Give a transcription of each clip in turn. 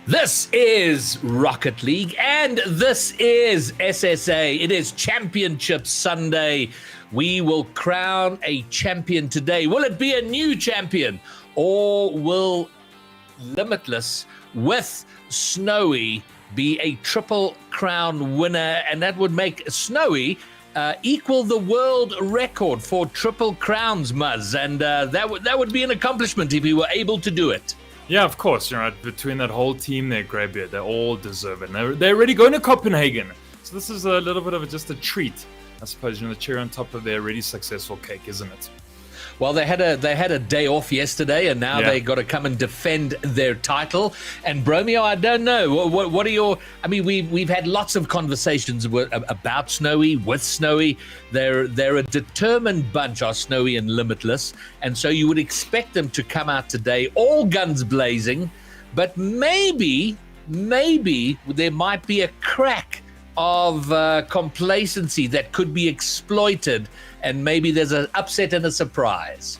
This is Rocket League and this is SSA. It is Championship Sunday. We will crown a champion today. Will it be a new champion or will Limitless with Snowy be a triple crown winner? And that would make Snowy equal the world record for triple crowns, Muzz. And that would be an accomplishment if he were able to do it. Yeah, of course. Between that whole team there, Greybeard, they all deserve it. And they're already going to Copenhagen. So this is a little bit of just a treat, I suppose, the cherry on top of their already successful cake, isn't it? Well, they had a day off yesterday, and now they got to come and defend their title. And Bromeo, I don't know. What are your? I mean, we've had lots of conversations about Snowy, with Snowy. They're a determined bunch, are Snowy and Limitless, and so you would expect them to come out today, all guns blazing. But maybe there might be a crack of complacency that could be exploited, and maybe there's an upset and a surprise.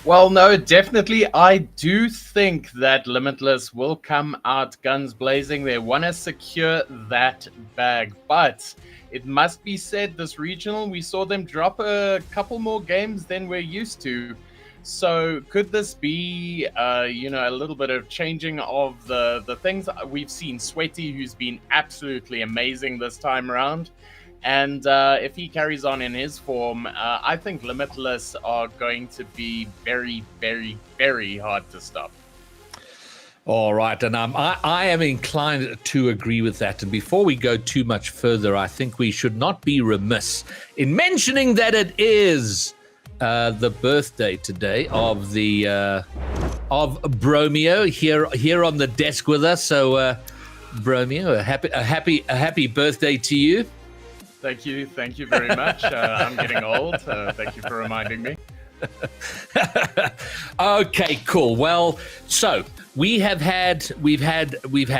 Well, no, definitely. I do think that Limitless will come out guns blazing. They want to secure that bag. But it must be said, this regional, we saw them drop a couple more games than we're used to. So could this be, a little bit of changing of the things? We've seen Sweaty, who's been absolutely amazing this time around. And if he carries on in his form, I think Limitless are going to be very, very, very hard to stop. All right, and I am inclined to agree with that. And before we go too much further, I think we should not be remiss in mentioning that it is the birthday today of of Bromeo here on the desk with us. So, Bromeo, a happy birthday to you. Thank you very much. I'm getting old. Thank you for reminding me. Okay, cool. Well, so we've had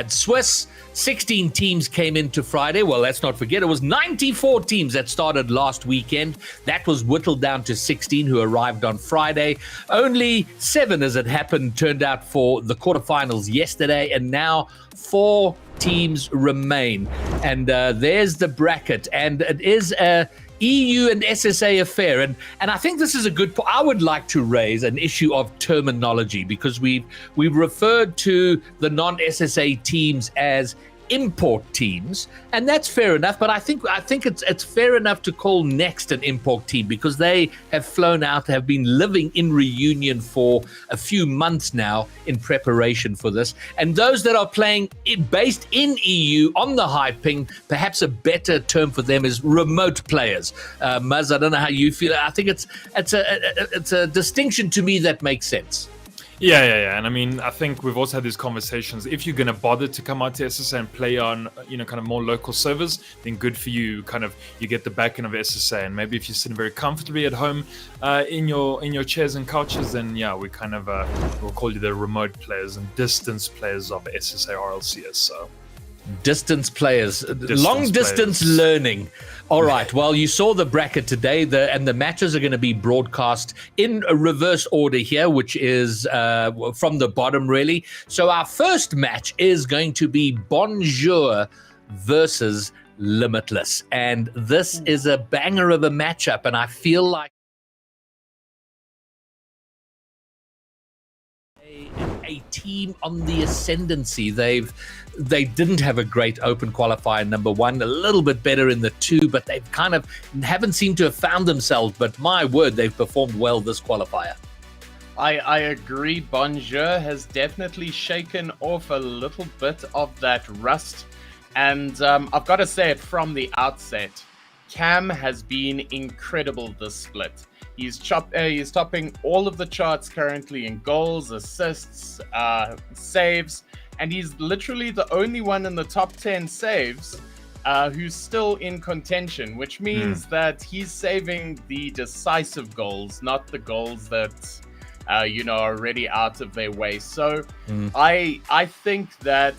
Swiss. 16 teams came into Friday. Well, let's not forget, it was 94 teams that started last weekend. That was whittled down to 16 who arrived on Friday. Only 7, as it happened, turned out for the quarterfinals yesterday, and now 4 teams remain. And there's the bracket, and it is a EU and SSA affair, and I think this is a good point. I would like to raise an issue of terminology, because we've referred to the non-SSA teams as import teams, and that's fair enough. But I think it's fair enough to call Next an import team, because they have flown out, have been living in Reunion for a few months now in preparation for this. And those that are playing based in EU on the high ping, perhaps a better term for them is remote players. Muzz, I don't know how you feel. I think it's a distinction to me that makes sense. Yeah. And I mean, I think we've also had these conversations. If you're going to bother to come out to SSA and play on, kind of more local servers, then good for you. You get the backing of SSA. And maybe if you're sitting very comfortably at home in your chairs and couches, then we kind of we'll call you the remote players and distance players of SSA RLCS. So. Distance players, long distance learning. All right. Well, you saw the bracket today, and the matches are going to be broadcast in a reverse order here, which is from the bottom, really. So our first match is going to be Bonjour versus Limitless, and this is a banger of a matchup, and I feel like a team on the ascendancy. They didn't have a great open qualifier number 1, a little bit better in the 2, but they've kind of haven't seemed to have found themselves. But my word, they've performed well this qualifier. I agree. Bonjour has definitely shaken off a little bit of that rust. And I've got to say it from the outset, Cam has been incredible this split. He's topping all of the charts currently in goals, assists, saves, and he's literally the only one in the top 10 saves who's still in contention, which means that he's saving the decisive goals, not the goals that are already out of their way. So I think that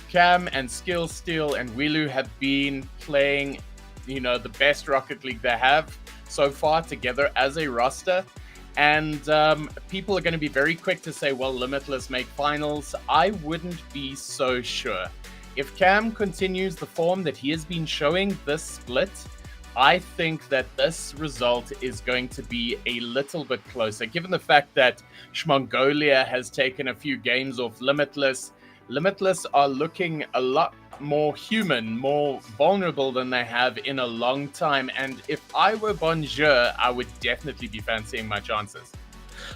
Cam and Skill Steel and Wilu have been playing, the best Rocket League they have so far together as a roster. And people are going to be very quick to say, well, Limitless make finals. I wouldn't be so sure. If Cam continues the form that he has been showing this split, I think that this result is going to be a little bit closer, given the fact that Mongolia has taken a few games off Limitless. Limitless are looking a lot more human, more vulnerable than they have in a long time. And if I were Bonjour, I would definitely be fancying my chances.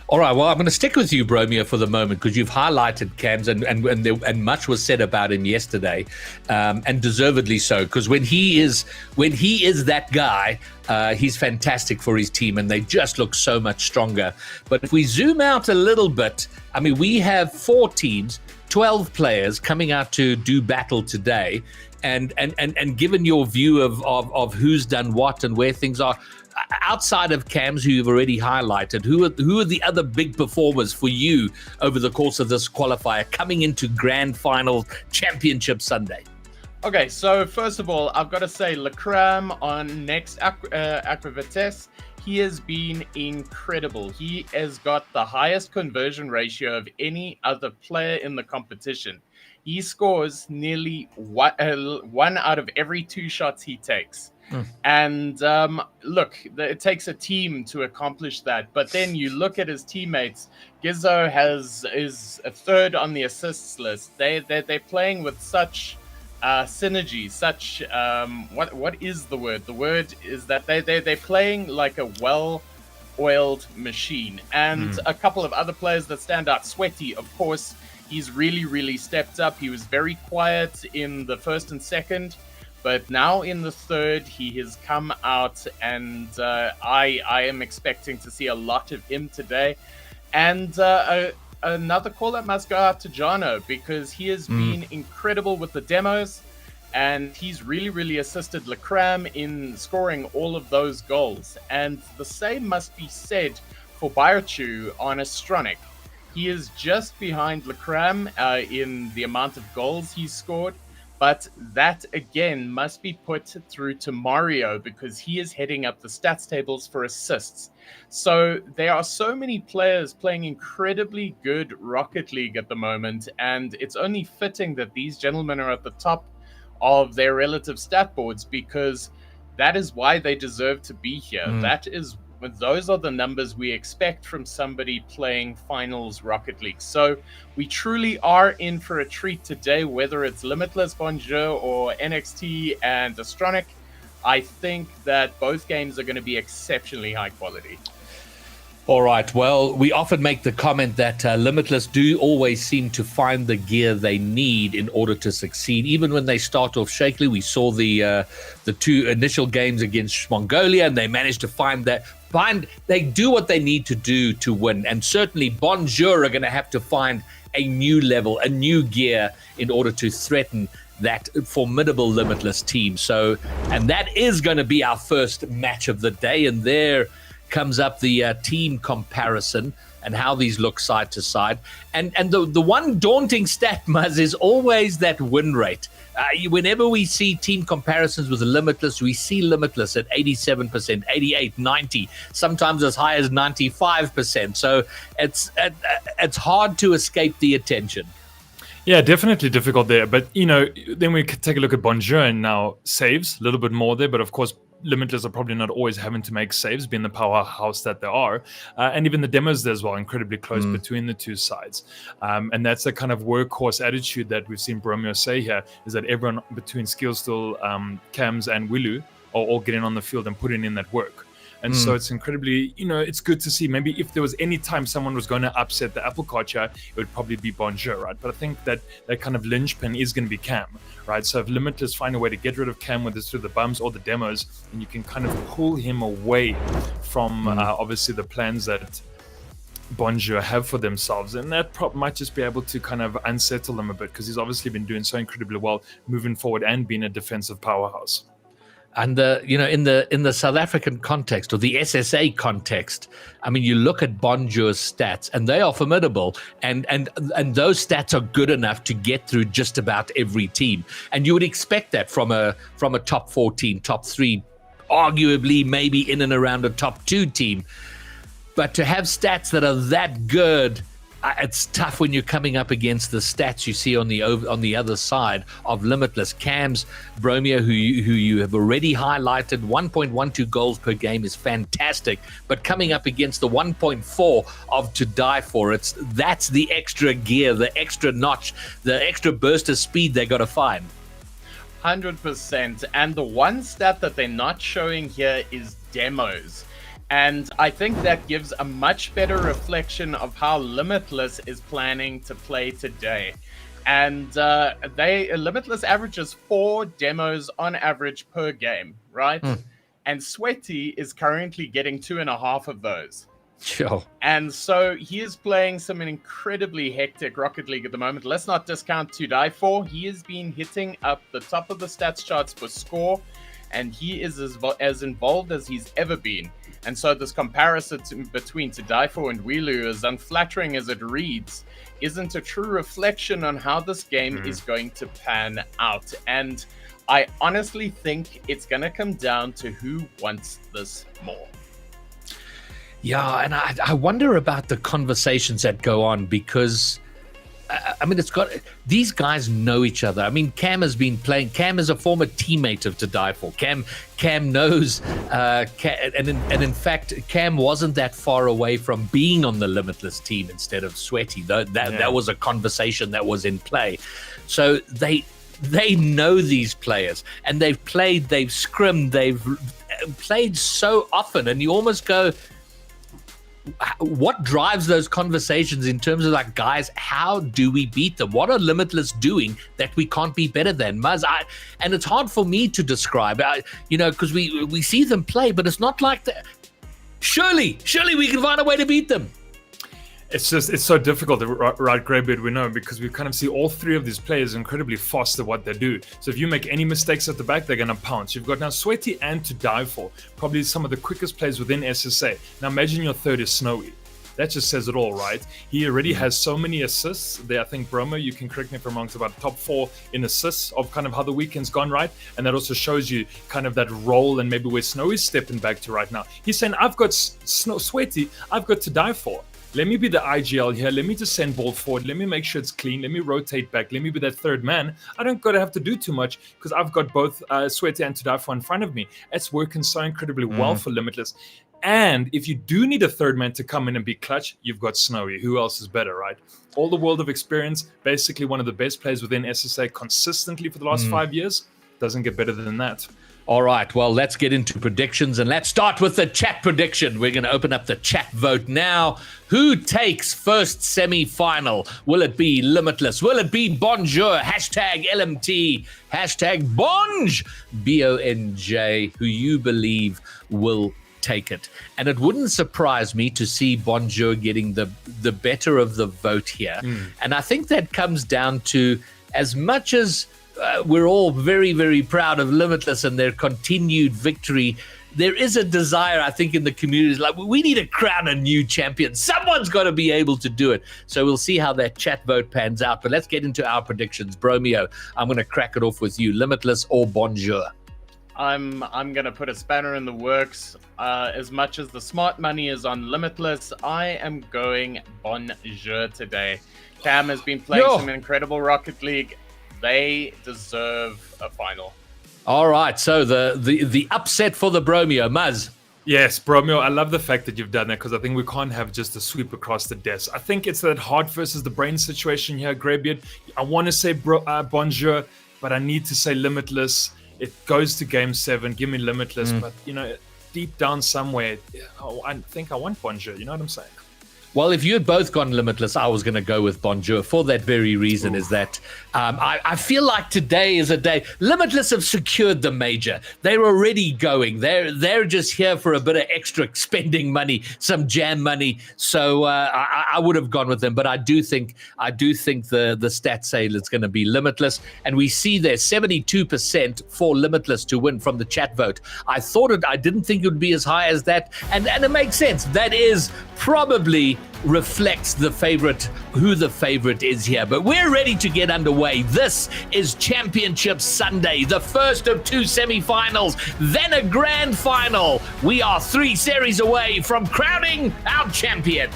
All right, well, I'm going to stick with you, Bromeo, for the moment, because you've highlighted Cams, and much was said about him yesterday, and deservedly so. Because when he is that guy, he's fantastic for his team, and they just look so much stronger. But if we zoom out a little bit, I mean, we have 4 teams, 12 players coming out to do battle today, and given your view of who's done what and where things are. Outside of Cams, who you've already highlighted, who are the other big performers for you over the course of this qualifier coming into Grand Final Championship Sunday? Okay, so first of all, I've got to say, Lecram on next Aquavites, he has been incredible. He has got the highest conversion ratio of any other player in the competition. He scores nearly one out of every 2 shots he takes. And look, it takes a team to accomplish that. But then you look at his teammates. Gizzo is a 3rd on the assists list. They're playing with such synergy, such what is the word? The word is that they're playing like a well-oiled machine. And a couple of other players that stand out. Sweaty, of course, he's really stepped up. He was very quiet in the 1st and 2nd. But now in the 3rd, he has come out, and I am expecting to see a lot of him today. And another call that must go out to Jono, because he has been incredible with the demos, and he's really assisted Lecram in scoring all of those goals. And the same must be said for Biochu on Astronic. He is just behind Lecram in the amount of goals he's scored. But that, again, must be put through to Mario, because he is heading up the stats tables for assists. So there are so many players playing incredibly good Rocket League at the moment, and it's only fitting that these gentlemen are at the top of their relative stat boards, because that is why they deserve to be here. Those are the numbers we expect from somebody playing finals Rocket League. So we truly are in for a treat today, whether it's Limitless, Bonjour, or NXT and Astronic. I think that both games are going to be exceptionally high quality. All right. Well, we often make the comment that Limitless do always seem to find the gear they need in order to succeed. Even when they start off shakily, we saw the 2 initial games against Mongolia, and they managed to they do what they need to do to win. And certainly Bonjour are going to have to find a new level, a new gear in order to threaten that formidable Limitless team. So, and that is going to be our first match of the day. And there comes up the team comparison and how these look side to side. And the one daunting stat, Muzz, is always that win rate. Whenever we see team comparisons with Limitless, we see Limitless at 87%, 88, 90, sometimes as high as 95%. So it's hard to escape the attention. Yeah, definitely difficult there. But, then we could take a look at Bonjour and now saves, a little bit more there. But of course, Limitless are probably not always having to make saves, being the powerhouse that they are. And even the demos there as well, incredibly close between the 2 sides. And that's the kind of workhorse attitude that we've seen Bromeo say here, is that everyone between Skillstool, Cams, and Willu are all getting on the field and putting in that work. And so it's incredibly, it's good to see. Maybe if there was any time someone was going to upset the apple cart here, it would probably be Bonjour, right? But I think that kind of linchpin is going to be Cam, right? So if Limitless find a way to get rid of Cam, whether it's through the bumps or the demos, and you can kind of pull him away from obviously the plans that Bonjour have for themselves, and that might just be able to kind of unsettle them a bit, because he's obviously been doing so incredibly well moving forward and being a defensive powerhouse. And in the South African context, or the SSA context, I mean, you look at Bonjour's stats, and they are formidable, and those stats are good enough to get through just about every team. And you would expect that from a top 4 team, top 3, arguably maybe in and around a top 2 team. But to have stats that are that good, it's tough when you're coming up against the stats you see on the other side of Limitless. Cam's Bromeo, who you have already highlighted, 1.12 goals per game is fantastic, but coming up against the 1.4 of To Die For, that's the extra gear, the extra notch, the extra burst of speed they got to find. 100%. And the one stat that they're not showing here is demos. And I think that gives a much better reflection of how Limitless is planning to play today. And Limitless averages 4 demos on average per game, right? And Sweaty is currently getting 2.5 of those. Sure. And so he is playing some incredibly hectic Rocket League at the moment. Let's not discount To Die For. He has been hitting up the top of the stats charts for score, and he is as involved as he's ever been. And so this comparison between To Die For and Wheelu, as unflattering as it reads, isn't a true reflection on how this game is going to pan out. And I honestly think it's going to come down to who wants this more. Yeah, and I wonder about the conversations that go on, because I mean, these guys know each other. I mean, Cam has been playing. Cam is a former teammate of To Die For. Cam knows, and in fact, Cam wasn't that far away from being on the Limitless team instead of Sweaty. That was a conversation that was in play. So they know these players, and they've scrimmed, they've played so often, and you almost go, what drives those conversations in terms of like, guys, how do we beat them? What are Limitless doing that we can't be better than? Muzz, and it's hard for me to describe, because we see them play, but it's not like that. Surely we can find a way to beat them. It's so difficult, right, Greybeard, we know, because we kind of see all 3 of these players incredibly fast at what they do. So if you make any mistakes at the back, they're going to pounce. You've got now Sweaty and To Die For, probably some of the quickest players within SSA. Now imagine your third is Snowy. That just says it all, right? He already has so many assists. There, I think, Bromo, you can correct me if I'm wrong, it's about top 4 in assists of kind of how the weekend's gone, right? And that also shows you kind of that role and maybe where Snowy's stepping back to right now. He's saying, I've got Sweaty, I've got To Die For. Let me be the IGL here. Let me just send ball forward. Let me make sure it's clean. Let me rotate back. Let me be that third man. I don't got to have to do too much because I've got both Sweaty and To Die For in front of me. It's working so incredibly well for Limitless. And if you do need a third man to come in and be clutch, you've got Snowy. Who else is better, right? All the world of experience, basically one of the best players within SSA consistently for the last 5 years. Doesn't get better than that. All right, well, let's get into predictions, and let's start with the chat prediction. We're going to open up the chat vote now. Who takes first semi-final? Will it be Limitless? Will it be Bonjour? Hashtag LMT. Hashtag Bonj. BONJ. Who you believe will take it. And it wouldn't surprise me to see Bonjour getting the better of the vote here. And I think that comes down to, as much as we're all very, very proud of Limitless and their continued victory, there is a desire, I think, in the community, like, we need to crown a new champion. Someone's got to be able to do it. So we'll see how that chat vote pans out. But let's get into our predictions. Bromeo, I'm going to crack it off with you. Limitless or Bonjour? I'm going to put a spanner in the works. As much as the smart money is on Limitless, I am going Bonjour today. Cam has been playing some incredible Rocket League. They deserve a final. All right, so the upset for the Bromeo. Muzz. Yes, Bromeo, I love the fact that you've done that, because I think we can't have just a sweep across the desk. I think it's that heart versus the brain situation here, Greybeard. I want to say Bonjour, but I need to say Limitless. It goes to Game 7. Give me Limitless, but, deep down somewhere, I think I want Bonjour. You know what I'm saying? Well, if you had both gone Limitless, I was going to go with Bonjour for that very reason. Is that I feel like today is a day. Limitless have secured the major. They're already going. They're just here for a bit of extra spending money, some jam money. So I would have gone with them. But I do think the stats say it's going to be Limitless, and we see there 72% for Limitless to win from the chat vote. I didn't think it would be as high as that, and it makes sense. That is probably really reflects who the favorite is here. But we're ready to get underway. This is Championship Sunday, the first of 2 semifinals, then a grand final. We are 3 series away from crowning our champion.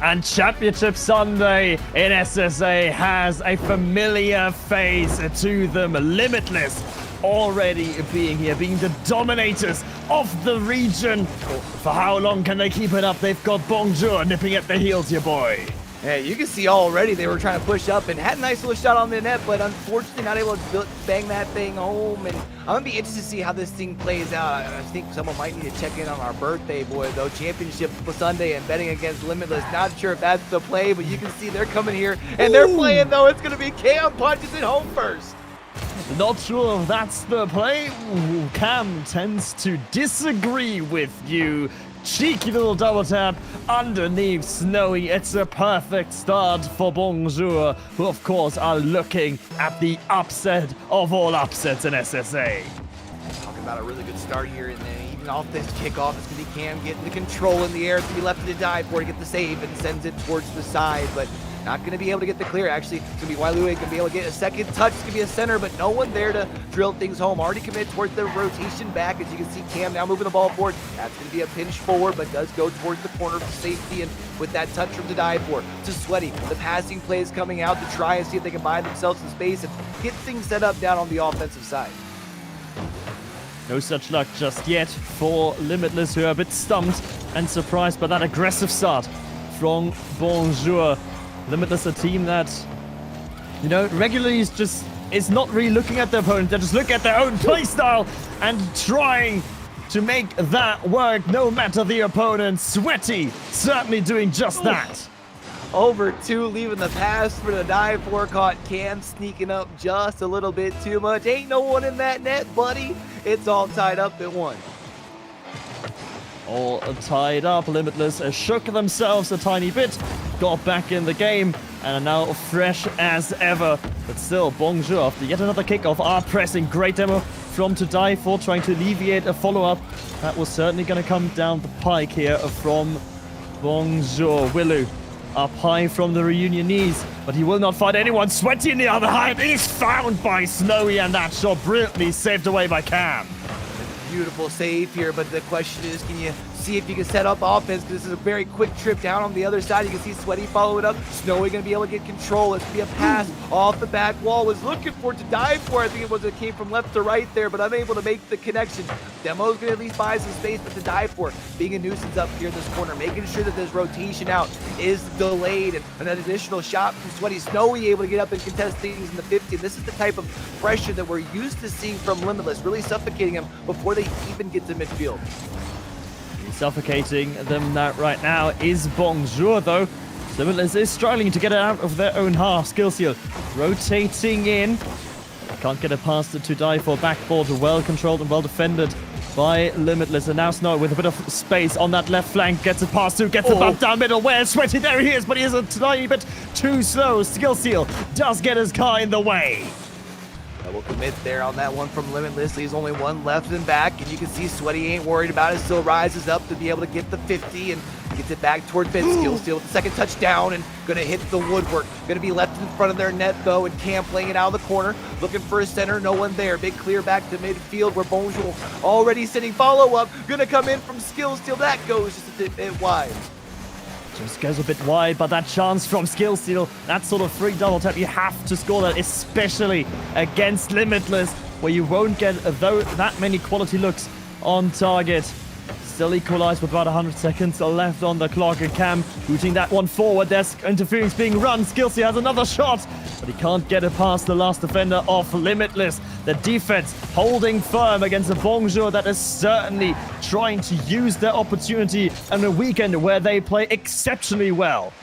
And Championship Sunday in SSA has a familiar face to them. Limitless already being here, being the dominators of the region. For how long can they keep it up? They've got Bonjour nipping at the heels, your boy. Yeah, you can see already they were trying to push up and had a nice little shot on the net, but unfortunately not able to bang that thing home. And I'm going to be interested to see how this thing plays out. I think someone might need to check in on our birthday boy, though. Championship Sunday and betting against Limitless. Not sure if that's the play, but you can see they're coming here and they're playing, though. It's going to be Cam punches it home first. Not sure if that's the play. Ooh, Cam tends to disagree with you. Cheeky little double tap underneath Snowy. It's a perfect start for Bonjour, who of course are looking at the upset of all upsets in SSA. Talking about a really good start here, and then even off this kickoff, it's going to be Cam getting the control in the air. It's going to be left to die for to get the save and sends it towards the side, but not going to be able to get the clear. Actually, it's going to be Wailue going to be able to get a second touch. It's going to be a center, but no one there to drill things home. Already committed towards the rotation back. As you can see, Cam now moving the ball forward. That's going to be a pinch forward, but does go towards the corner for safety. And with that touch from Tadai to Sweaty, the passing plays coming out to try and see if they can buy themselves some space and get things set up down on the offensive side. No such luck just yet for Limitless, who are a bit stumped and surprised by that aggressive start from Bonjour. Limitless, a team that, regularly is not really looking at their opponent. They're just looking at their own playstyle and trying to make that work no matter the opponent. Sweaty certainly doing just that. Over 2, leaving the pass for the dive for. Caught Cam sneaking up just a little bit too much. Ain't no one in that net, buddy. It's all tied up at 1. All tied up. Limitless shook themselves a tiny bit, got back in the game, and are now fresh as ever. But still, Bonjour, after yet another kickoff, are pressing. Great demo from To Die For, trying to alleviate a follow-up. That was certainly going to come down the pike here from Bonjour. Wailue up high from the reunion knees, but he will not find anyone. Sweaty, on the other hand, is found by Snowy, and that shot brilliantly saved away by Cam. Beautiful save here, but the question is, can you see if you can set up offense? Because this is a very quick trip down on the other side. You can see Sweaty follow it up. Snowy going to be able to get control. It's going to be a pass off the back wall. Was looking for it to dive for. I think it came from left to right there, but unable to make the connection. Demo's going to at least buy some space, but to dive for being a nuisance up here in this corner, making sure that this rotation out is delayed, and an additional shot from Sweaty. Snowy able to get up and contest things in the 50. This is the type of pressure that we're used to seeing from Limitless, really suffocating them before they even get to midfield. Suffocating them right now is Bonjour, though. Limitless is struggling to get it out of their own half. Skill Seal rotating in. Can't get it past it to Die For. Backboard well controlled and well defended by Limitless. And now Snow with a bit of space on that left flank. Gets it past 2, gets the bump down middle. Where's Sweaty? There he is, but he is a tiny bit too slow. Skill Seal does get his car in the way. Double commit there on that one from Limitless. He's only one left and back, and you can see Sweaty ain't worried about it. Still rises up to be able to get the 50 and gets it back toward Ben. Skill Steal with the second touchdown and gonna hit the woodwork. Gonna be left in front of their net though, and Cam playing it out of the corner, looking for a center. No one there. Big clear back to midfield where Bonjour already sitting. Follow up. Gonna come in from Skill Steal. That goes just a bit wide. Just goes a bit wide, but that chance from Skill Steal, that sort of free double tap, you have to score that, especially against Limitless, where you won't get that many quality looks on target. Still equalized with about 100 seconds left on the clock, and Cam booting that one forward. There's interference being run. Skill Steal has another shot, but he can't get it past the last defender of Limitless. The defense holding firm against a Bonjour that is certainly trying to use their opportunity on a weekend where they play exceptionally well.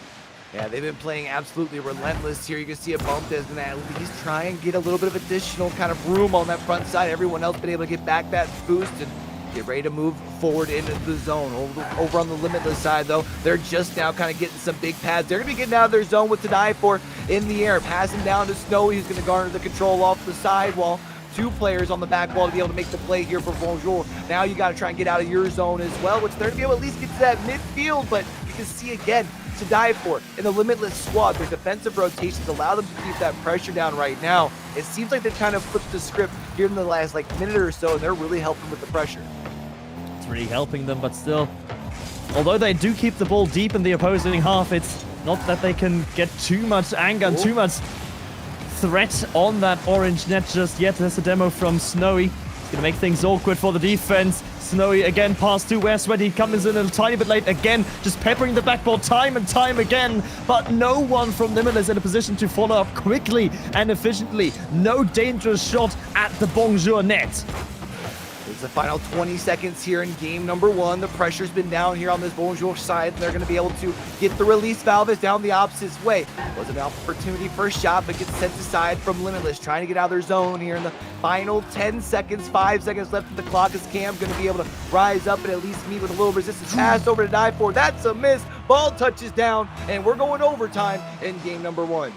Yeah, they've been playing absolutely relentless here. You can see a bump that's going to at least try and get a little bit of additional kind of room on that front side. Everyone else been able to get back that boost and get ready to move forward into the zone. Over on the Limitless side, though, they're just now kind of getting some big pads. They're going to be getting out of their zone with Tadai For in the air. Passing down to Snowy, who's going to garner the control off the sidewall. 2 players on the back wall to be able to make the play here for Bonjour. Now you got to try and get out of your zone as well, which they're going to be able to at least get to that midfield, but you can see again to die for in the Limitless squad. Their defensive rotations allow them to keep that pressure down right now. It seems like they've kind of flipped the script here in the last minute or so, and they're really helping with the pressure. It's really helping them, but still, although they do keep the ball deep in the opposing half, it's not that they can get too much anger and too much threat on that orange net just yet. There's a demo from Snowy. It's going to make things awkward for the defense. Snowy again pass to where Sweaty comes in a tiny bit late again, just peppering the backboard time and time again, but no one from Limitless in a position to follow up quickly and efficiently. No dangerous shot at the Bonjour net. It's the final 20 seconds here in game number 1. The pressure's been down here on this Bonjour side, and they're going to be able to get the release valve down the opposite way. Was an opportunity for a shot, but gets sent aside from Limitless, trying to get out of their zone here in the final 10 seconds. 5 seconds left of the clock. Is Cam going to be able to rise up and at least meet with a little resistance? Pass over to die for. That's a miss. Ball touches down, and we're going overtime in game number 1.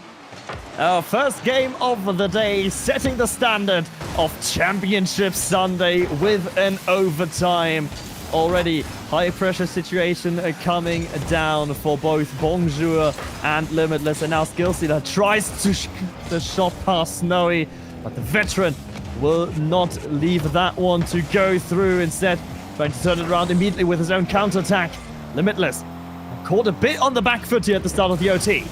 Our first game of the day, setting the standard of Championship Sunday with an overtime. Already high pressure situation coming down for both Bonjour and Limitless, and now Skillstealer tries to shoot the shot past Snowy, but the veteran will not leave that one to go through. Instead, trying to turn it around immediately with his own counterattack. Limitless caught a bit on the back foot here at the start of the OT.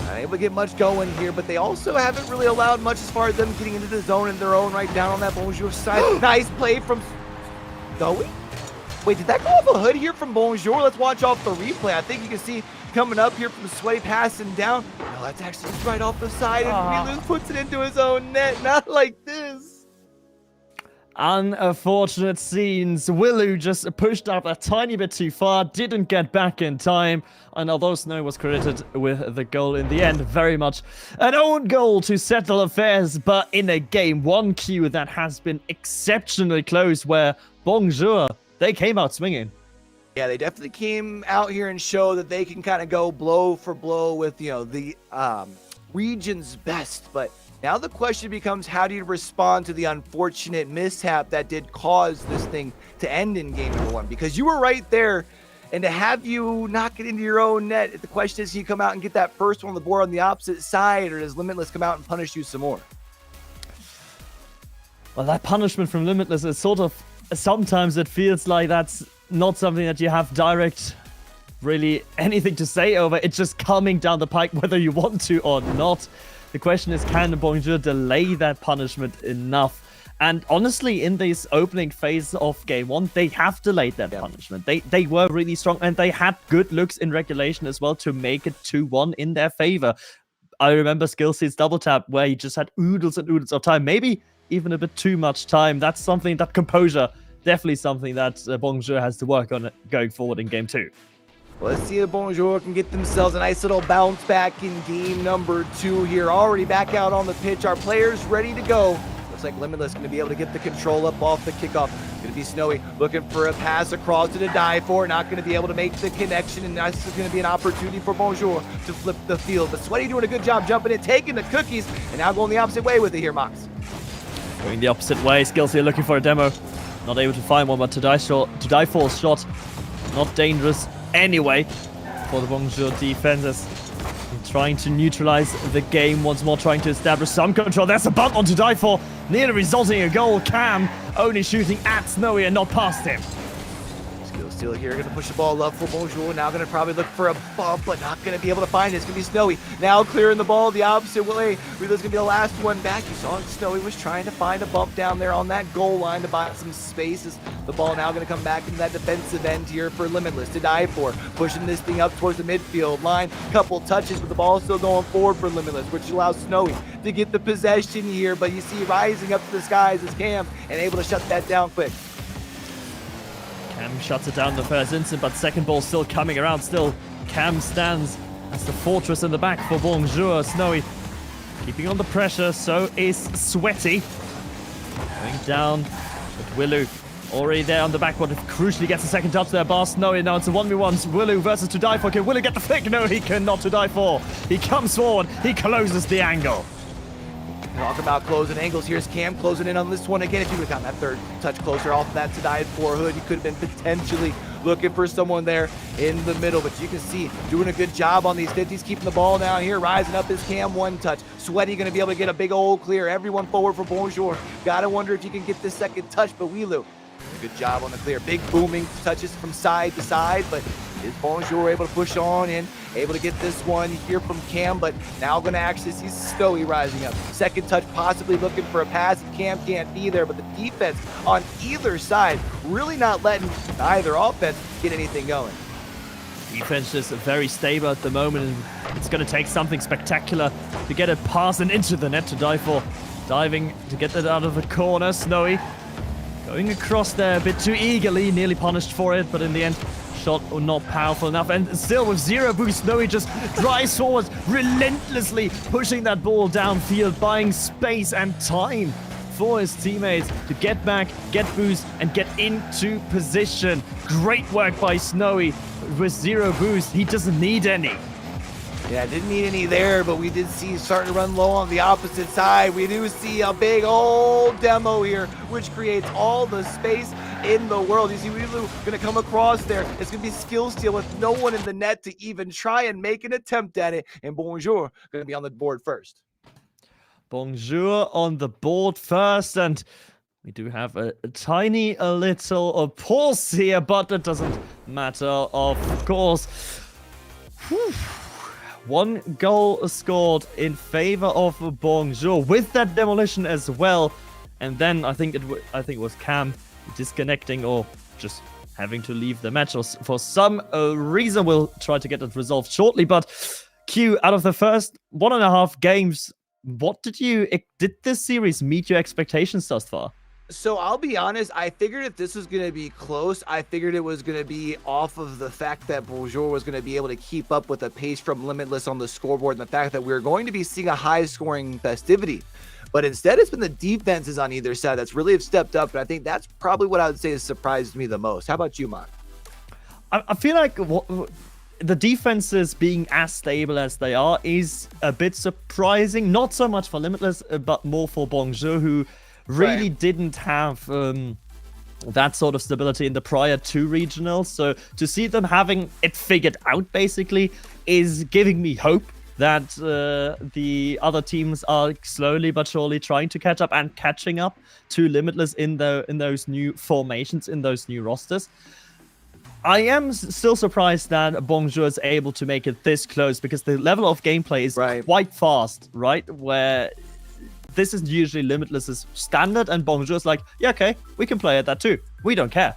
Not able to get much going here, but they also haven't really allowed much as far as them getting into the zone in their own right down on that Bonjour side. Nice play from Snowy. Wait, did that go off a hood here from Bonjour? Let's watch off the replay. I think you can see coming up here from Sweaty passing down. No, that's actually just right off the side, and Reluz puts it into his own net. Not like this. Unfortunate scenes. Willu just pushed up a tiny bit too far, didn't get back in time, and although Snow was credited with the goal in the end, very much an own goal to settle affairs, but in a game 1Q that has been exceptionally close, where Bonjour, they came out swinging. Yeah, they definitely came out here and show that they can kind of go blow for blow with, the region's best, but now the question becomes, how do you respond to the unfortunate mishap that did cause this thing to end in game number 1? Because you were right there, and to have you knock it into your own net, the question is, can you come out and get that first one on the board on the opposite side, or does Limitless come out and punish you some more? Well, that punishment from Limitless is sort of, sometimes it feels like that's not something that you have direct, really anything to say over. It's just coming down the pike whether you want to or not. The question is, can Bonjour delay that punishment enough? And honestly, in this opening phase of game 1, they have delayed that punishment. They were really strong, and they had good looks in regulation as well to make it 2-1 in their favor. I remember Skillseed's double tap where he just had oodles and oodles of time, maybe even a bit too much time. That's something, that composure, definitely something that Bonjour has to work on going forward in game 2. Let's see if Bonjour can get themselves a nice little bounce back in game number 2 here. Already back out on the pitch. Our players ready to go. Looks like Limitless going to be able to get the control up off the kickoff. Going to be Snowy looking for a pass across to the die for. Not going to be able to make the connection. And this is going to be an opportunity for Bonjour to flip the field. But Sweaty doing a good job jumping in, taking the cookies, and now going the opposite way with it here, Mox. Going the opposite way. Skills here looking for a demo. Not able to find one, but to die for's shot. Not dangerous anyway for the Bonjour defenders. Trying to neutralize the game once more, trying to establish some control. There's a bump onto die for, nearly resulting in a goal. Cam only shooting at Snowy and not past him. Skillstealer here, going to push the ball up for Bonjour. Now going to probably look for a bump, but not going to be able to find it. It's going to be Snowy. Now clearing the ball the opposite way. Relo's going to be the last one back. You saw Snowy was trying to find a bump down there on that goal line to buy some spaces. The ball now going to come back into that defensive end here for Limitless to die for. Pushing this thing up towards the midfield line. Couple touches, but the ball is still going forward for Limitless, which allows Snowy to get the possession here. But you see rising up to the skies is Cam, and able to shut that down quick. Cam shuts it down in the first instant, but second ball still coming around. Still, Cam stands as the fortress in the back for Bonjour. Snowy keeping on the pressure, so is Sweaty. Going down with Willu. Already there on the backboard, crucially gets a second touch there. Bar Snowy, now it's a 1v1. Willu versus to die for. Can Willu get the flick? No, he cannot to die for. He comes forward, he closes the angle. Talk about closing angles. Here's Cam closing in on this one again. If you would have gotten that third touch closer off of that to die for hood, you could have been potentially looking for someone there in the middle. But you can see, doing a good job on these 50s, keeping the ball down here, rising up his Cam one touch. Sweaty going to be able to get a big old clear. Everyone forward for Bonjour. Gotta wonder if you can get this second touch, but Weelu, good job on the clear. Big booming touches from side to side, but is Bonjour able to push on in, able to get this one here from Cam, but now going to actually see Snowy rising up. Second touch, possibly looking for a pass. Cam can't be there, but the defense on either side really not letting either offense get anything going. Defense is very stable at the moment, and it's going to take something spectacular to get it past and into the net to dive for. Diving to get that out of the corner. Snowy going across there a bit too eagerly, nearly punished for it, but in the end, shot not powerful enough. And still with zero boost, Snowy just drives forward, relentlessly pushing that ball downfield, buying space and time for his teammates to get back, get boost, and get into position. Great work by Snowy. With zero boost, he doesn't need any. Yeah, didn't need any there, but we did see starting to run low on the opposite side. We do see a big old demo here, which creates all the space in the world. You see Weelu going to come across there. It's going to be skill steal with no one in the net to even try and make an attempt at it. And Bonjour going to be on the board first. Bonjour on the board first, and we do have a tiny little pause here, but it doesn't matter, of course. Whew. 1 goal scored in favor of Bonjour with that demolition as well, and then I think it was Cam disconnecting or just having to leave the match or for some reason. We'll try to get it resolved shortly. But Q, out of the first 1.5 games, did this series meet your expectations thus far? So I'll be honest, I figured if this was going to be close, I figured it was going to be off of the fact that Bonjour was going to be able to keep up with the pace from Limitless on the scoreboard, and the fact that we were going to be seeing a high-scoring festivity. But instead, it's been the defenses on either side that's really have stepped up, and I think that's probably what I would say has surprised me the most. How about you, Mark? I feel like the defenses being as stable as they are is a bit surprising. Not so much for Limitless, but more for Bonjour, who really didn't have that sort of stability in the prior 2 regionals. So to see them having it figured out basically is giving me hope that the other teams are slowly but surely trying to catch up and catching up to Limitless in those new formations, in those new rosters. I am still surprised that Bonjour is able to make it this close, because the level of gameplay is quite fast, right? Where this is usually Limitless's standard, and Bonjour's like, yeah, okay, we can play at that too. We don't care.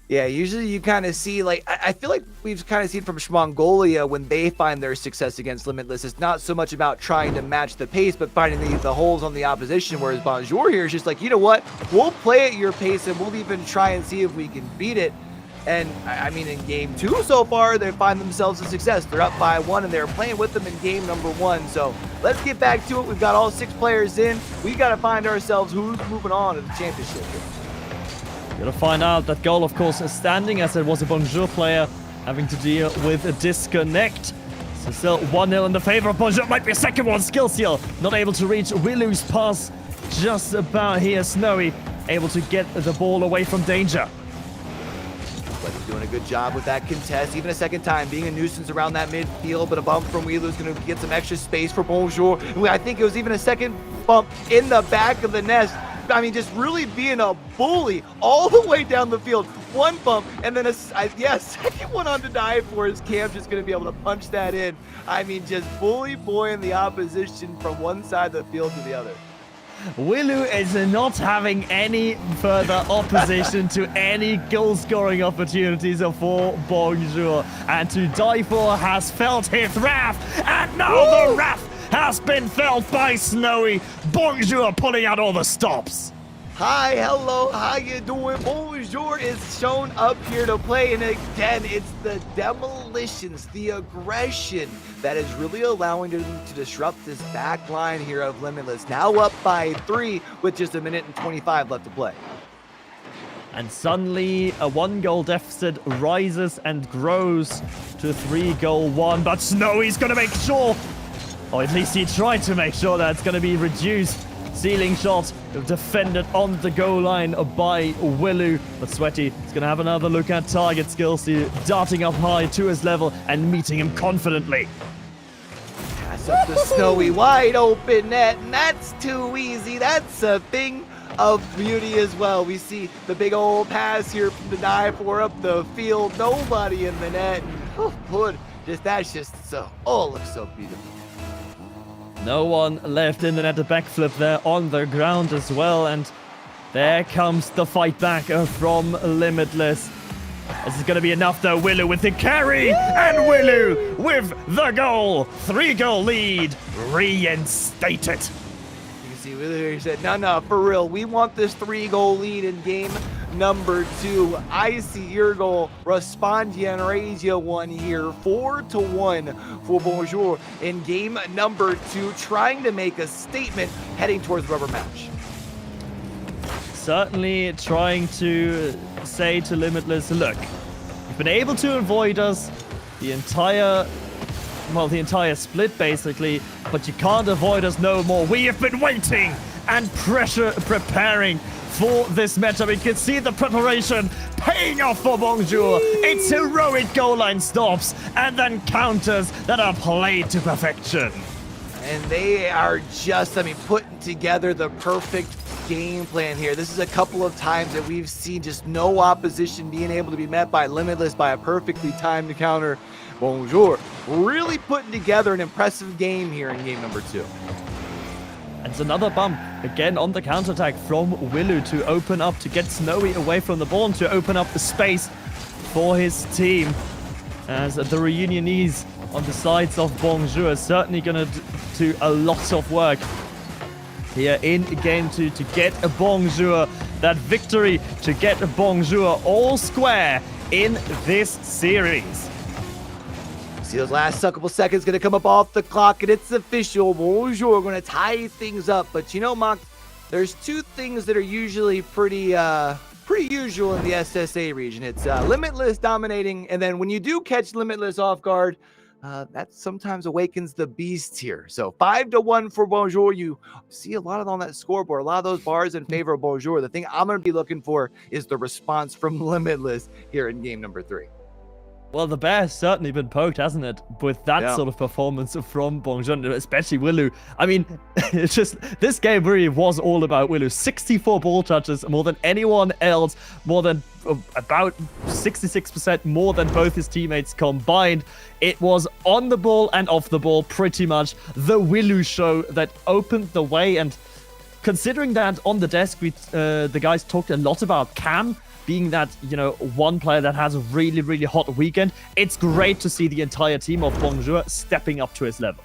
Yeah, usually you kind of see, like, I feel like we've kind of seen from Mongolia when they find their success against Limitless. It's not so much about trying to match the pace, but finding the holes on the opposition, whereas Bonjour here is just like, you know what, we'll play at your pace and we'll even try and see if we can beat it. And I mean, in game 2 so far, they find themselves a success. They're up by 1, and they're playing with them in game number 1. So let's get back to it. We've got all 6 players in. We got to find ourselves who's moving on to the championship. Gotta find out. That goal, of course, is standing, as it was a Bonjour player having to deal with a disconnect. So still 1-0 in the favor of Bonjour. Might be a second one. Skill steal. Not able to reach Weelu's pass just about here. Snowy able to get the ball away from danger. But he's doing a good job with that contest, even a second time, being a nuisance around that midfield, but a bump from Weelu is going to get some extra space for Bonjour. I think it was even a second bump in the back of the nest. I mean, just really being a bully all the way down the field. One bump, and then second one on to dive for his Cam, just going to be able to punch that in. I mean, just bully boying the opposition from one side of the field to the other. Weelu is not having any further opposition to any goal-scoring opportunities for Bonjour. And to die for has felt his wrath, and now the wrath has been felt by Snowy. Bonjour pulling out all the stops. Hi, hello, how you doing? Bonjour is shown up here to play, and again, it's the demolitions, the aggression that is really allowing them to disrupt this back line here of Limitless. Now up by 3 with just 1:25 left to play. And suddenly a 1-goal deficit rises and grows to 3-1, but Snowy's gonna make sure, or at least he tried to make sure, that it's gonna be reduced Ceiling shot defended on the goal line by Willu. But Sweaty is going to have another look at target skills, darting up high to his level and meeting him confidently. Pass up the Snowy, wide open net, and that's too easy. That's a thing of beauty as well. We see the big old pass here from the dive for up the field. Nobody in the net. That's just so, looks so beautiful. No one left in the net. A backflip there on the ground as well. And there comes the fight back from Limitless. This is going to be enough though. Willu with the carry. And Willu with the goal. 3-goal lead reinstated. You can see Willu here said, no, for real. We want this 3-goal lead in game number 2. I see your goal. Respondia and Razia won here. 4-1 for Bonjour in game number 2, trying to make a statement heading towards rubber match. Certainly trying to say to Limitless, look, you've been able to avoid us the entire split basically, but you can't avoid us no more. We have been waiting and preparing for this matchup. We can see the preparation paying off for Bonjour. It's heroic goal line stops and then counters that are played to perfection. And they are just, putting together the perfect game plan here. This is a couple of times that we've seen just no opposition being able to be met by Limitless by a perfectly timed counter. Bonjour really putting together an impressive game here in game number 2. And it's another bump, again on the counterattack from Willu to open up, to get Snowy away from the ball, and to open up the space for his team. As the Reunionese on the sides of Bonjour are certainly going to do a lot of work here in game 2 to get a Bonjour that victory, to get a Bonjour all square in this series. See those last couple seconds going to come up off the clock, and it's official. Bonjour going to tie things up. But you know, Mock, there's 2 things that are usually pretty usual in the SSA region. It's Limitless dominating, and then when you do catch Limitless off guard, that sometimes awakens the beast here. So 5-1 for Bonjour. You see a lot of on that scoreboard, a lot of those bars in favor of Bonjour. The thing I'm going to be looking for is the response from Limitless here in game number 3. Well, the bear has certainly been poked, hasn't it? With that sort of performance from Bonjour, especially Willu. It's just, this game really was all about Willu. 64 ball touches, more than anyone else, more than about 66% more than both his teammates combined. It was on the ball and off the ball, pretty much the Willu show that opened the way. And considering that on the desk, the guys talked a lot about Cam being that, one player that has a really, really hot weekend. It's great to see the entire team of Bonjour stepping up to his level.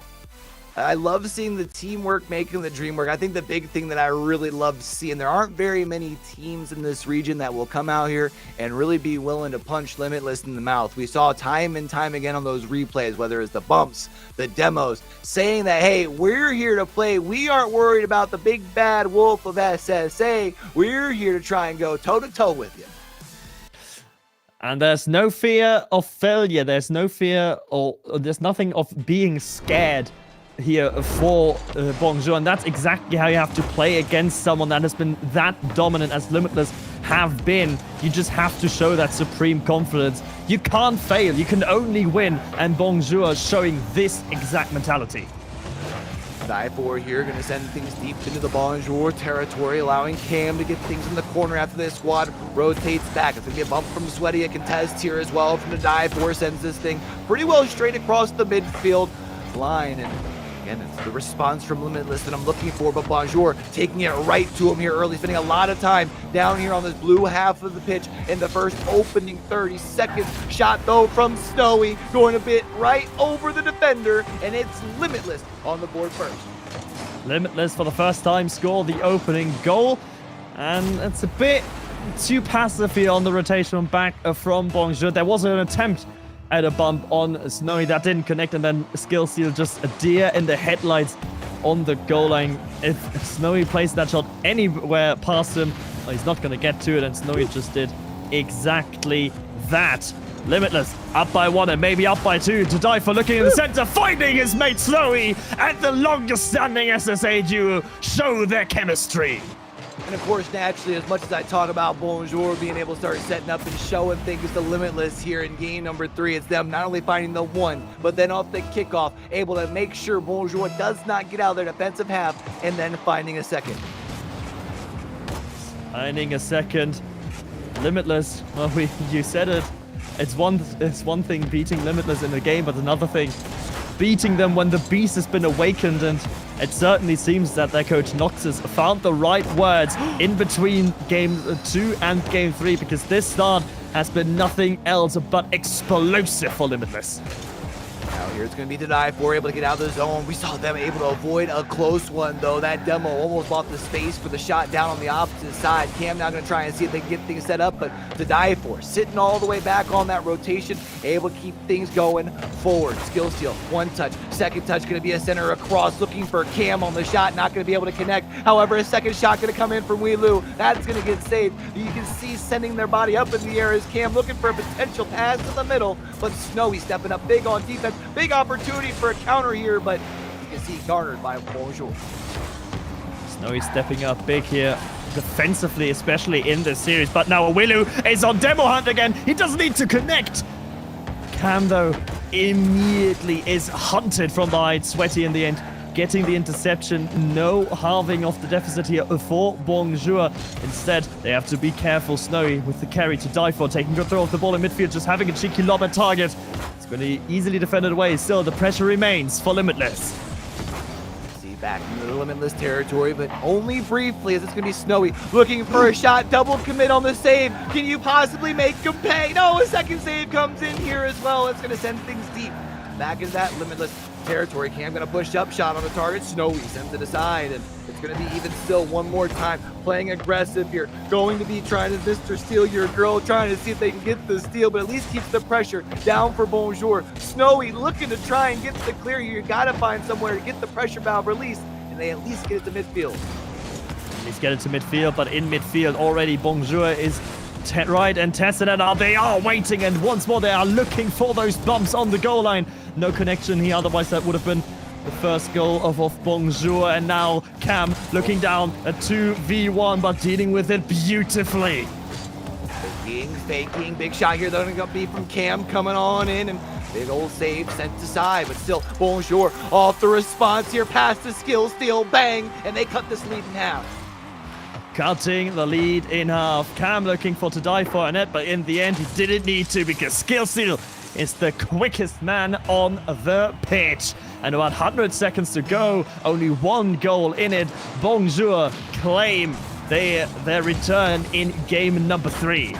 I love seeing the teamwork making the dream work. I think the big thing that I really love seeing, there aren't very many teams in this region that will come out here and really be willing to punch Limitless in the mouth. We saw time and time again on those replays, whether it's the bumps, the demos, saying that, hey, we're here to play. We aren't worried about the big bad wolf of SSA. We're here to try and go toe-to-toe with you. And there's no fear of failure. There's no fear, or there's nothing of being scared here for Bonjour. And that's exactly how you have to play against someone that has been that dominant as Limitless have been. You just have to show that supreme confidence. You can't fail. You can only win. And Bonjour showing this exact mentality. Dive forward here, going to send things deep into the Bonjour territory, allowing Cam to get things in the corner after this squad rotates back. It's going to be a bump from Sweaty, a contest here as well from the dive forward, sends this thing pretty well straight across the midfield line. And again, it's the response from Limitless that I'm looking for, but Bonjour taking it right to him here early, spending a lot of time down here on this blue half of the pitch in the first opening 30 seconds. Shot though from Snowy, going a bit right over the defender, and it's Limitless on the board first. Limitless for the first time scored the opening goal, and it's a bit too passive here on the rotation back from Bonjour. There was an attempt at a bump on Snowy that didn't connect, and then Skillseal just a deer in the headlights on the goal line. If Snowy plays that shot anywhere past him, he's not going to get to it, and Snowy just did exactly that. Limitless up by 1 and maybe up by 2 to die for looking in the center, finding his mate Snowy, and the longest standing SSA duo show their chemistry. And of course, naturally, as much as I talk about Bonjour being able to start setting up and showing things to Limitless here in game number 3, it's them not only finding the 1, but then off the kickoff, able to make sure Bonjour does not get out of their defensive half, and then finding a second. Finding a second. Limitless, well, you said it. It's one thing beating Limitless in a game, but another thing beating them when the beast has been awakened, and it certainly seems that their coach Noxus found the right words in between game 2 and game 3, because this start has been nothing else but explosive for Limitless. Now here's going to be the dive. We're able to get out of the zone. We saw them able to avoid a close one, though. That demo almost bought the space for the shot down on the opposite side. Cam now going to try and see if they can get things set up, but the dive for sitting all the way back on that rotation, able to keep things going forward. Skill steal, 1 touch. Second touch going to be a center across, looking for Cam on the shot, not going to be able to connect. However, a second shot going to come in from Weelu. That's going to get saved. You can see sending their body up in the air as Cam looking for a potential pass to the middle, but Snowy stepping up big on defense. Big opportunity for a counter here, but you can see garnered by Bonjour. Snowy stepping up big here, defensively, especially in this series. But now Weelu is on demo hunt again. He doesn't need to connect. Cam, though, immediately is hunted from behind. Sweaty in the end, getting the interception. No halving of the deficit here for Bonjour. Instead, they have to be careful. Snowy with the carry to die for, taking control of the ball in midfield, just having a cheeky lob at target. It's going to easily defend it away. Still, the pressure remains for Limitless. See, back into the Limitless territory, but only briefly, as it's going to be Snowy looking for a shot. Double commit on the save. Can you possibly make him pay? No, a second save comes in here as well. It's going to send things deep. Back into that Limitless territory. Cam going to push up, shot on the target. Snowy sends it aside, and it's going to be even still one more time. Playing aggressive here. Going to be trying to Mr. Steal your girl, trying to see if they can get the steal, but at least keeps the pressure down for Bonjour. Snowy looking to try and get the clear here. You got to find somewhere to get the pressure valve released, and they at least get it to midfield. At least get it to midfield, but in midfield already Bonjour is right and tested, and they are waiting, and once more they are looking for those bumps on the goal line. No connection here, otherwise that would have been the first goal of Bonjour. And now Cam looking down, a 2v1, but dealing with it beautifully. Faking, big shot here. They're going to be from Cam coming on in, and big old save sent aside, but still Bonjour off the response here, past the skill steal, bang, and they cut this lead in half. Cutting the lead in half. Cam looking for to die for a net, but in the end he didn't need to, because Skill Steal is the quickest man on the pitch. And about 100 seconds to go, only 1 goal in it. Bonjour claim their return in game number 3.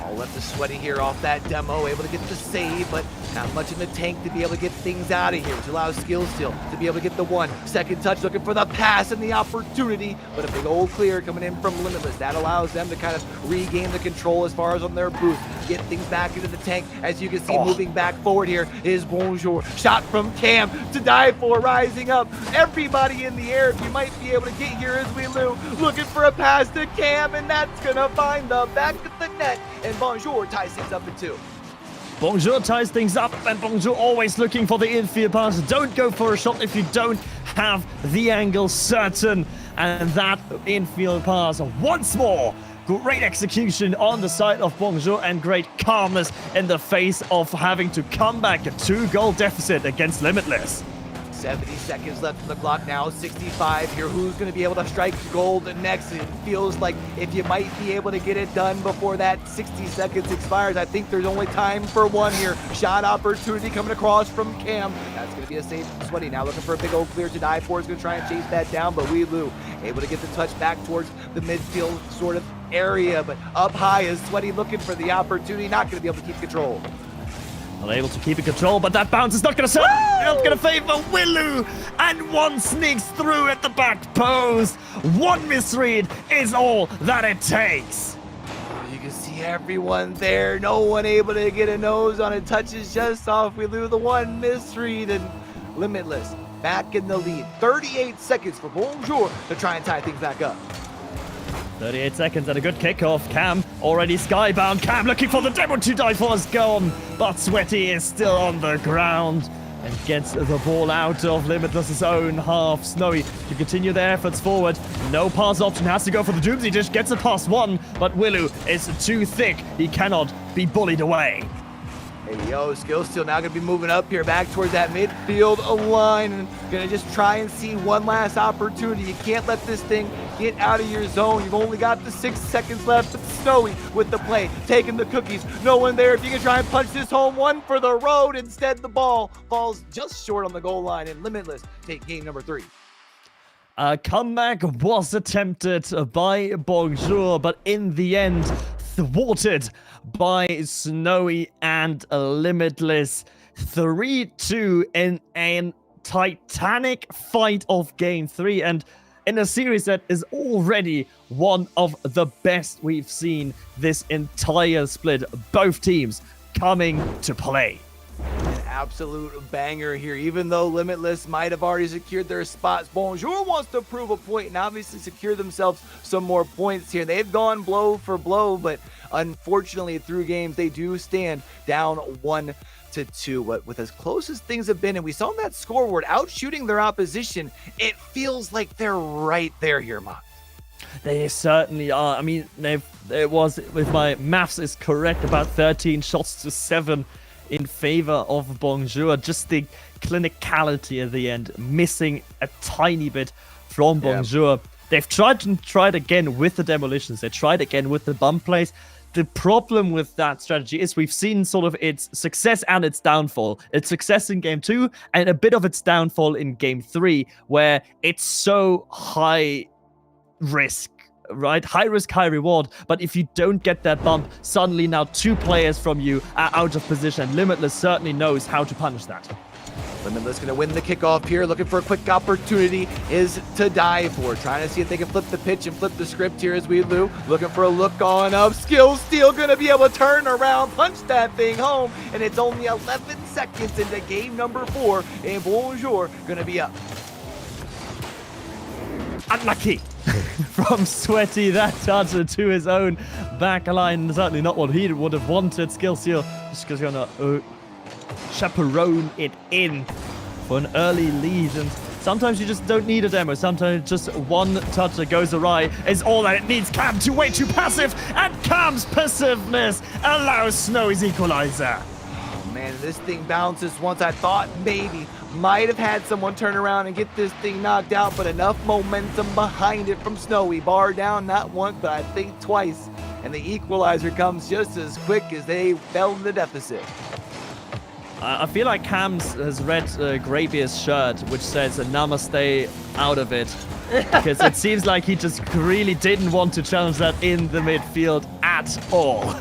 All left the Sweaty here off that demo, able to get the save, but not much in the tank to be able to get things out of here, which allows Skill Steal to be able to get the 1. Second touch, looking for the pass and the opportunity, but a big old clear coming in from Limitless. That allows them to kind of regain the control as far as on their boost, get things back into the tank. As you can see, moving back forward here is Bonjour. Shot from Cam to die for, rising up. Everybody in the air, if you might be able to get here as Weelu, looking for a pass to Cam, and that's gonna find the back of the net, and Bonjour ties things up in 2. Bonjour ties things up, and Bonjour always looking for the infield pass. Don't go for a shot if you don't have the angle certain. And that infield pass, once more, great execution on the side of Bonjour, and great calmness in the face of having to come back a 2-goal deficit against Limitless. 70 seconds left on the clock now, 65 here. Who's going to be able to strike gold next? It feels like if you might be able to get it done before that 60 seconds expires. I think there's only time for 1 here. Shot opportunity coming across from Cam. That's going to be a save from Sweaty. Now looking for a big old clear to die for. He's going to try and chase that down, but Weelu able to get the touch back towards the midfield sort of area, but up high is Sweaty looking for the opportunity. Not going to be able to keep control. Unable to keep in control, but that bounce is not going to serve. It's going to favor Weelu, and 1 sneaks through at the back post. 1 misread is all that it takes. You can see everyone there. No one able to get a nose on it. Touches just off. Weelu, the 1 misread, and Limitless back in the lead. 38 seconds for Bonjour to try and tie things back up. 38 seconds and a good kickoff. Cam already skybound. Cam looking for the demo to die for is gone. But Sweaty is still on the ground and gets the ball out of Limitless's own half. Snowy to continue their efforts forward. No pass option. Has to go for the Doomsday Dish. Gets it past one. But Willu is too thick. He cannot be bullied away. Hey, yo, Skillsteel now going to be moving up here back towards that midfield line and going to just try and see one last opportunity. You can't let this thing get out of your zone. You've only got the 6 seconds left. But Snowy with the play, taking the cookies. No one there. If you can try and punch this home, one for the road. Instead, the ball falls just short on the goal line, and Limitless take game number 3. A comeback was attempted by Bonjour, but in the end, thwarted by Snowy and Limitless. 3-2 in a titanic fight of Game 3, and in a series that is already one of the best we've seen this entire split. Both teams coming to play. An absolute banger here. Even though Limitless might have already secured their spots, Bonjour wants to prove a point and obviously secure themselves some more points here. They've gone blow for blow, but unfortunately through games they do stand down 1-2. But with as close as things have been, and we saw that scoreboard out shooting their opposition, it feels like they're right there here, Mark. They certainly are. I mean, it was, if my maths is correct, about 13 shots to 7 in favor of Bonjour. Just the clinicality at the end, missing a tiny bit from Bonjour. Yeah. They've tried again with the demolitions. They tried again with the bump plays. The problem with that strategy is we've seen sort of its success and its downfall. Its success in Game 2 and a bit of its downfall in Game 3, where it's so high risk. Right? High risk, high reward. But if you don't get that bump, suddenly now 2 players from you are out of position. Limitless certainly knows how to punish that. Limitless going to win the kickoff here. Looking for a quick opportunity is to die for. Trying to see if they can flip the pitch and flip the script here as we Lou. Looking for a look on up. Skillsteel going to be able to turn around, punch that thing home. And it's only 11 seconds into game number 4. And Bonjour going to be up. Unlucky from Sweaty. That touch to his own back line. Certainly not what he would have wanted. Skillsteel just going to chaperone it in for an early lead. And sometimes you just don't need a demo. Sometimes just one touch that goes awry is all that it needs. Cam way too passive, and Cam's passiveness allows Snowy's equalizer. Oh man, this thing bounces once. I thought maybe might have had someone turn around and get this thing knocked out, but enough momentum behind it from Snowy. Bar down not once, but I think twice. And the equalizer comes just as quick as they fell in the deficit. I feel like Cam has read Graybeard's shirt, which says namaste out of it. Because it seems like he just really didn't want to challenge that in the midfield at all.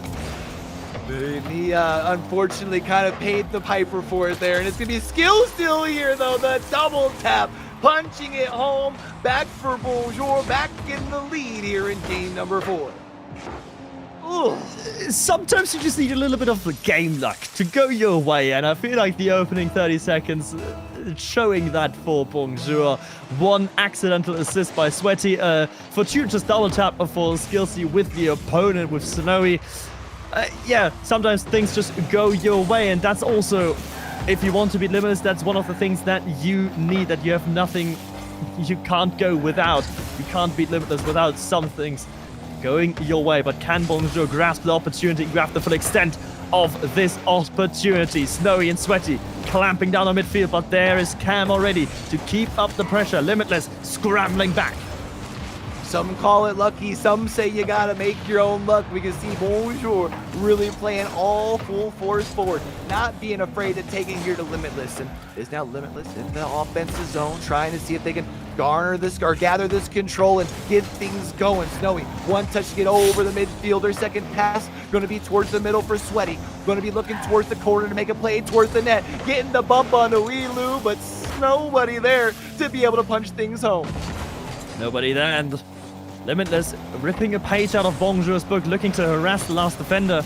He unfortunately kind of paid the piper for it there. And it's going to be Skillsteel here, though. The double tap, punching it home. Back for Bonjour, back in the lead here in game number 4. Ooh. Sometimes you just need a little bit of game luck to go your way, and I feel like the opening 30 seconds showing that for Bonjour. One accidental assist by Sweaty, fortuitous double tap for Skillsy with the opponent, with Snowy. Yeah, sometimes things just go your way, and that's also, if you want to beat Limitless, that's one of the things that you need, that you have nothing you can't go without. You can't beat Limitless without some things going your way. But can Bonjour grasp the opportunity, grasp the full extent of this opportunity? Snowy and Sweaty clamping down on midfield, but there is Cam already to keep up the pressure. Limitless scrambling back. Some call it lucky, some say you gotta make your own luck. We can see Bonjour really playing all full force forward, not being afraid to take it here to Limitless. And is now Limitless in the offensive zone, trying to see if they can garner this or gather this control and get things going. Snowy, one touch to get over the midfielder. Second pass going to be towards the middle for Sweaty. Going to be looking towards the corner to make a play towards the net. Getting the bump on the Weeloo, but nobody there to be able to punch things home. Nobody there, and Limitless ripping a page out of Bonjour's book, looking to harass the last defender.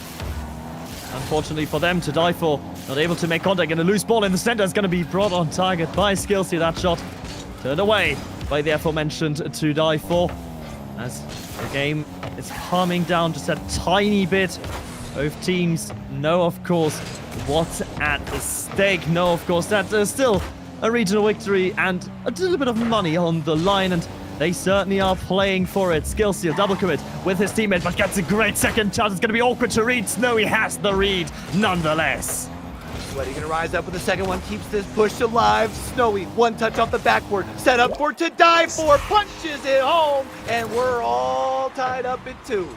Unfortunately for them, to die for, not able to make contact, and a loose ball in the center is going to be brought on target by Skillsy. That shot turned away by the aforementioned to die for. as the game is calming down just a tiny bit. Both teams know, of course, what's at stake. Know, of course, that there's still a regional victory and a little bit of money on the line, and they certainly are playing for it. Skillsteal double commit with his teammate, but gets a great second chance. It's going to be awkward to read. Snowy has the read nonetheless. Sweaty gonna rise up with the second one, keeps this push alive. Snowy, one touch off the backboard, set up for to die for, punches it home, and we're all tied up at 2.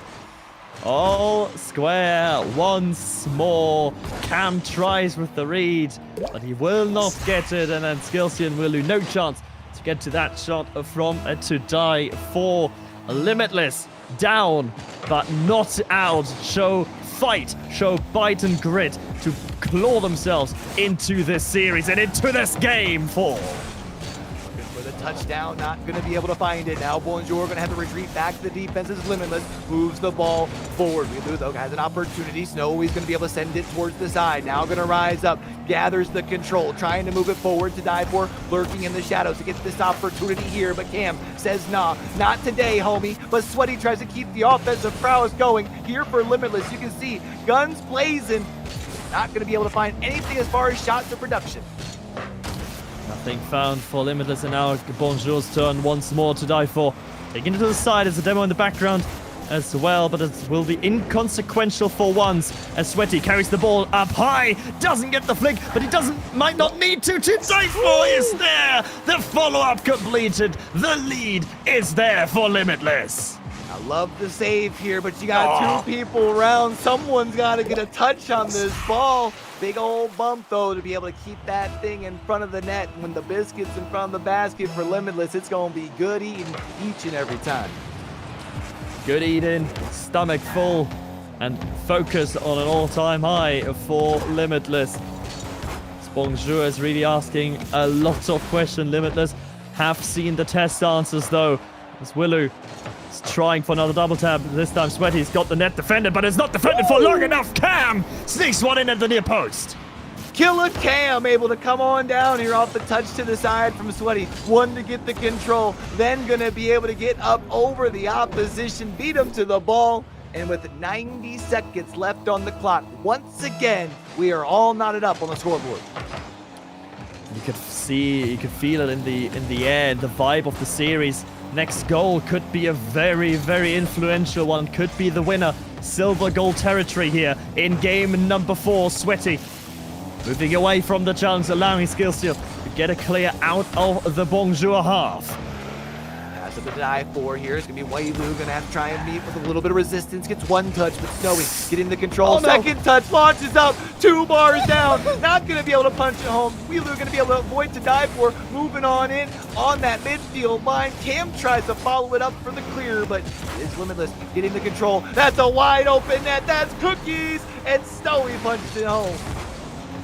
All square once more. Cam tries with the read, but he will not get it, and then Skillsteal and Willu, no chance to get to that shot from to die for. Limitless down, but not out. Show fight, show bite and grit to claw themselves into this series and into this game 4. Looking for the touchdown, not going to be able to find it. Now Bonjour going to have to retreat back to the defense as Limitless moves the ball forward. Willu, though, has an opportunity. Snowy's going to be able to send it towards the side. Now going to rise up, gathers the control, trying to move it forward to die for, lurking in the shadows to get this opportunity here. But Cam says, nah, not today, homie. But Sweaty tries to keep the offensive prowess going here for Limitless. You can see guns blazing. Not going to be able to find anything as far as shots or production. Nothing found for Limitless, and now Bonjour's turn once more to die for. Taking it to the side as a demo in the background as well, but it will be inconsequential for once as Sweaty carries the ball up high, doesn't get the flick, but he might not need to die for is there. The follow-up completed. The lead is there for Limitless. I love the save here, but you got 2 people around. Someone's got to get a touch on this ball. Big old bump, though, to be able to keep that thing in front of the net. When the biscuit's in front of the basket for Limitless, it's going to be good eating each and every time. Good eating, stomach full, and focus on an all-time high for Limitless. Bonjour is really asking a lot of questions. Limitless have seen the test answers, though, as Willu is trying for another double tap. This time Sweaty's got the net defended, but it's not defended for long enough. Cam sneaks one in at the near post. Killer Cam able to come on down here off the touch to the side from Sweaty. One to get the control, then gonna be able to get up over the opposition, beat him to the ball, and with 90 seconds left on the clock, once again, we are all knotted up on the scoreboard. You could feel it in the air, the vibe of the series. Next goal could be a very, very influential one, could be the winner. Silver goal territory here in game number 4. Sweaty moving away from the challenge, allowing Skillsteal to get a clear out of the Bonjour half. Pass up to die for here. It's going to be Wailu going to have to try and meet with a little bit of resistance. Gets one touch, but Snowy getting the control. Oh, no. Second touch, launches up, 2 bars down. Not going to be able to punch it home. Wheeler going to be able to avoid to die for. Moving on in on that midfield line. Cam tries to follow it up for the clear, but is Limitless getting the control. That's a wide open net. That's Cookies, and Snowy punches it home.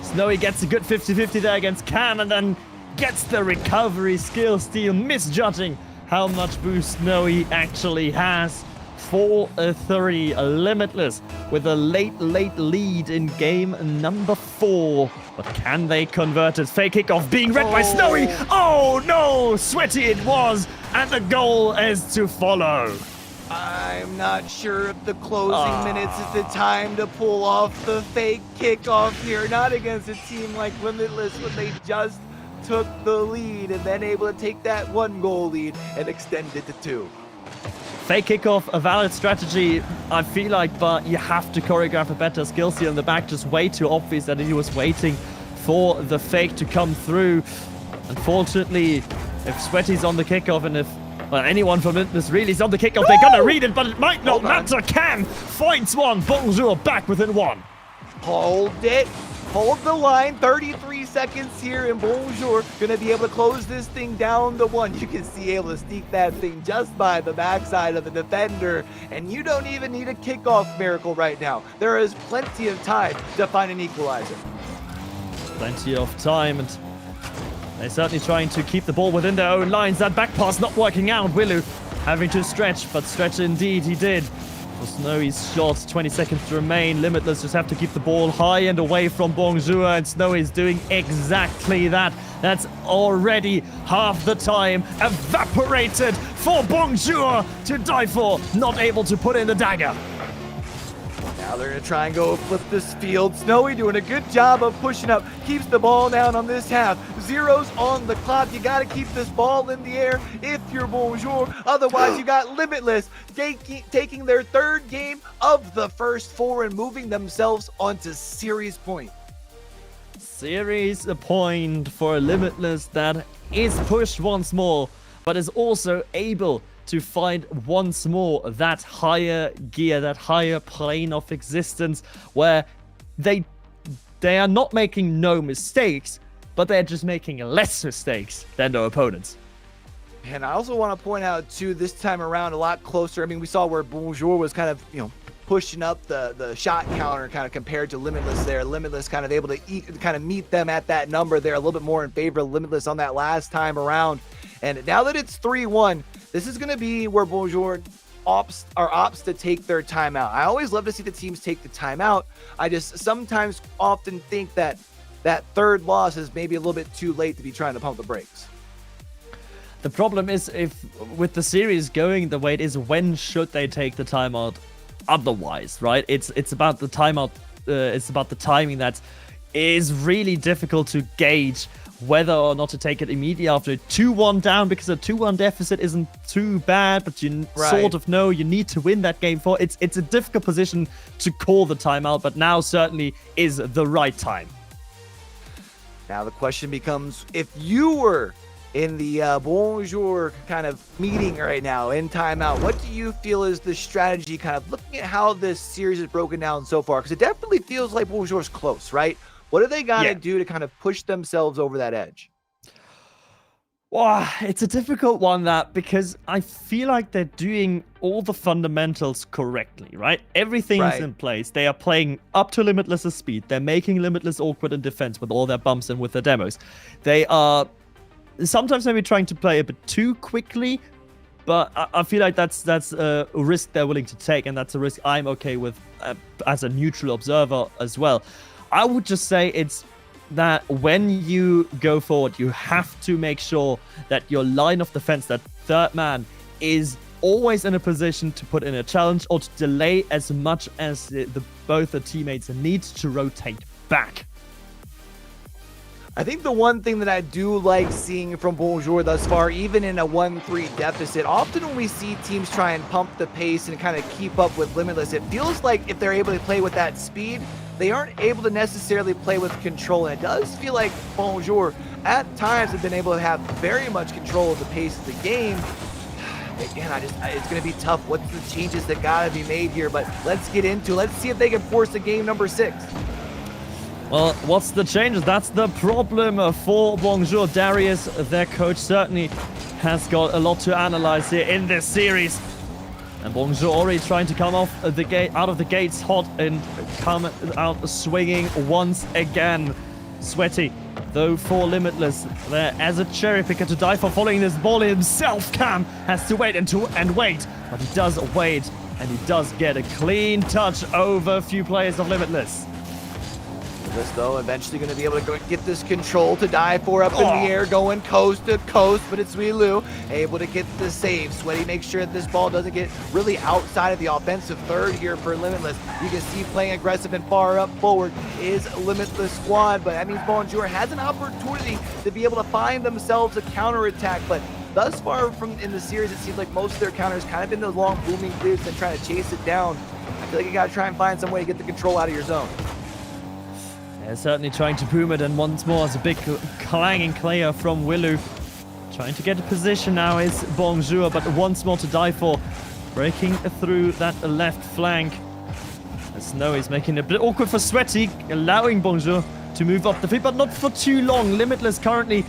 Snowy gets a good 50-50 there against Cam, and then gets the recovery. Skillsteal misjudging how much boost Snowy actually has. 4-3, Limitless with a late lead in game number 4. But can they convert it? Fake kickoff being read by Snowy. Oh no, Sweaty it was, and the goal is to follow. I'm not sure if the closing minutes is the time to pull off the fake kickoff here. Not against a team like Limitless when they just took the lead and then able to take that 1-goal lead and extend it to 2. Fake kickoff, a valid strategy, I feel like, but you have to choreograph a better. Skillsteal in the back, just way too obvious that he was waiting for the fake to come through. Unfortunately, if Sweaty's on the kickoff and if anyone from Limitless really is on the kickoff, they're gonna read it, but it might not matter. Cam finds one. Bonjour back within 1. Hold it. Hold the line. 33 seconds here, and Bonjour gonna be able to close this thing down to 1. You can see able to sneak that thing just by the backside of the defender, and you don't even need a kickoff miracle right now. There is plenty of time to find an equalizer. Plenty of time, and they're certainly trying to keep the ball within their own lines. That back pass not working out. Willu having to stretch, but stretch indeed he did. for Snowy's shot. 20 seconds to remain. Limitless just have to keep the ball high and away from Bonjour, and Snowy's doing exactly that. That's already half the time evaporated for Bonjour to die for. Not able to put in the dagger. Now they're going to try and go flip this field. Snowy doing a good job of pushing up. Keeps the ball down on this half. Zeros on the clock. You got to keep this ball in the air if you're Bonjour. Otherwise, you got Limitless taking their third game of the first 4 and moving themselves onto series point. Series point for Limitless that is pushed once more, but is also able to find once more that higher gear, that higher plane of existence, where they are not making no mistakes, but they're just making less mistakes than their opponents. And I also want to point out too, this time around a lot closer. I mean, we saw where Bonjour was kind of, pushing up the shot counter kind of compared to Limitless there. Limitless kind of able to meet them at that number there, a little bit more in favor of Limitless on that last time around. And now that it's 3-1, this is going to be where Bonjour opts to take their timeout. I always love to see the teams take the timeout. I just sometimes often think that that third loss is maybe a little bit too late to be trying to pump the brakes. The problem is, if with the series going the way it is, when should they take the timeout otherwise, right? It's about the timeout, it's about the timing that is really difficult to gauge whether or not to take it immediately after a 2-1 down, because a 2-1 deficit isn't too bad, but you sort of know you need to win that game for. It's a difficult position to call the timeout, but now certainly is the right time. Now the question becomes, if you were in the Bonjour kind of meeting right now in timeout, what do you feel is the strategy, kind of looking at how this series is broken down so far? Because it definitely feels like Bonjour's close, right? What do they got to do to kind of push themselves over that edge? Well, it's a difficult one, that, because I feel like they're doing all the fundamentals correctly, right? Everything's in place. They are playing up to Limitless's speed. They're making Limitless awkward in defense with all their bumps and with their demos. They are sometimes maybe trying to play a bit too quickly, but I feel like that's a risk they're willing to take, and that's a risk I'm okay with as a neutral observer as well. I would just say it's that when you go forward, you have to make sure that your line of defense, that third man, is always in a position to put in a challenge or to delay as much as both the teammates need to rotate back. I think the one thing that I do like seeing from Bonjour thus far, even in a 1-3 deficit, often when we see teams try and pump the pace and kind of keep up with Limitless, it feels like if they're able to play with that speed, they aren't able to necessarily play with control. And it does feel like Bonjour at times have been able to have very much control of the pace of the game. Again, it's going to be tough. What's the changes that got to be made here? But let's get into it. Let's see if they can force a game number 6. Well, what's the changes? That's the problem for Bonjour. Darius, their coach, certainly has got a lot to analyze here in this series. And Bonjour already trying to come off the gate, out of the gates hot, and come out swinging once again. Sweaty, though, for Limitless there as a cherry picker to die for, following this ball himself. Cam has to wait and wait, but he does wait, and he does get a clean touch over a few players of Limitless. This, though, eventually going to be able to go get this control to die for up in the air, going coast to coast, but it's Weiloo able to get the save. Sweaty makes sure that this ball doesn't get really outside of the offensive third here for Limitless. You can see playing aggressive and far up forward is Limitless squad, but that means Bonjour has an opportunity to be able to find themselves a counterattack, but thus far in the series, it seems like most of their counters kind of been those long booming clears and trying to chase it down. I feel like you got to try and find some way to get the control out of your zone. They're certainly trying to boom it, and once more, it's a big clanging clear from Weiloo. Trying to get a position now is Bonjour, but once more to die for. Breaking through that left flank. Snow is making it a bit awkward for Sweaty, allowing Bonjour to move up the field, but not for too long. Limitless currently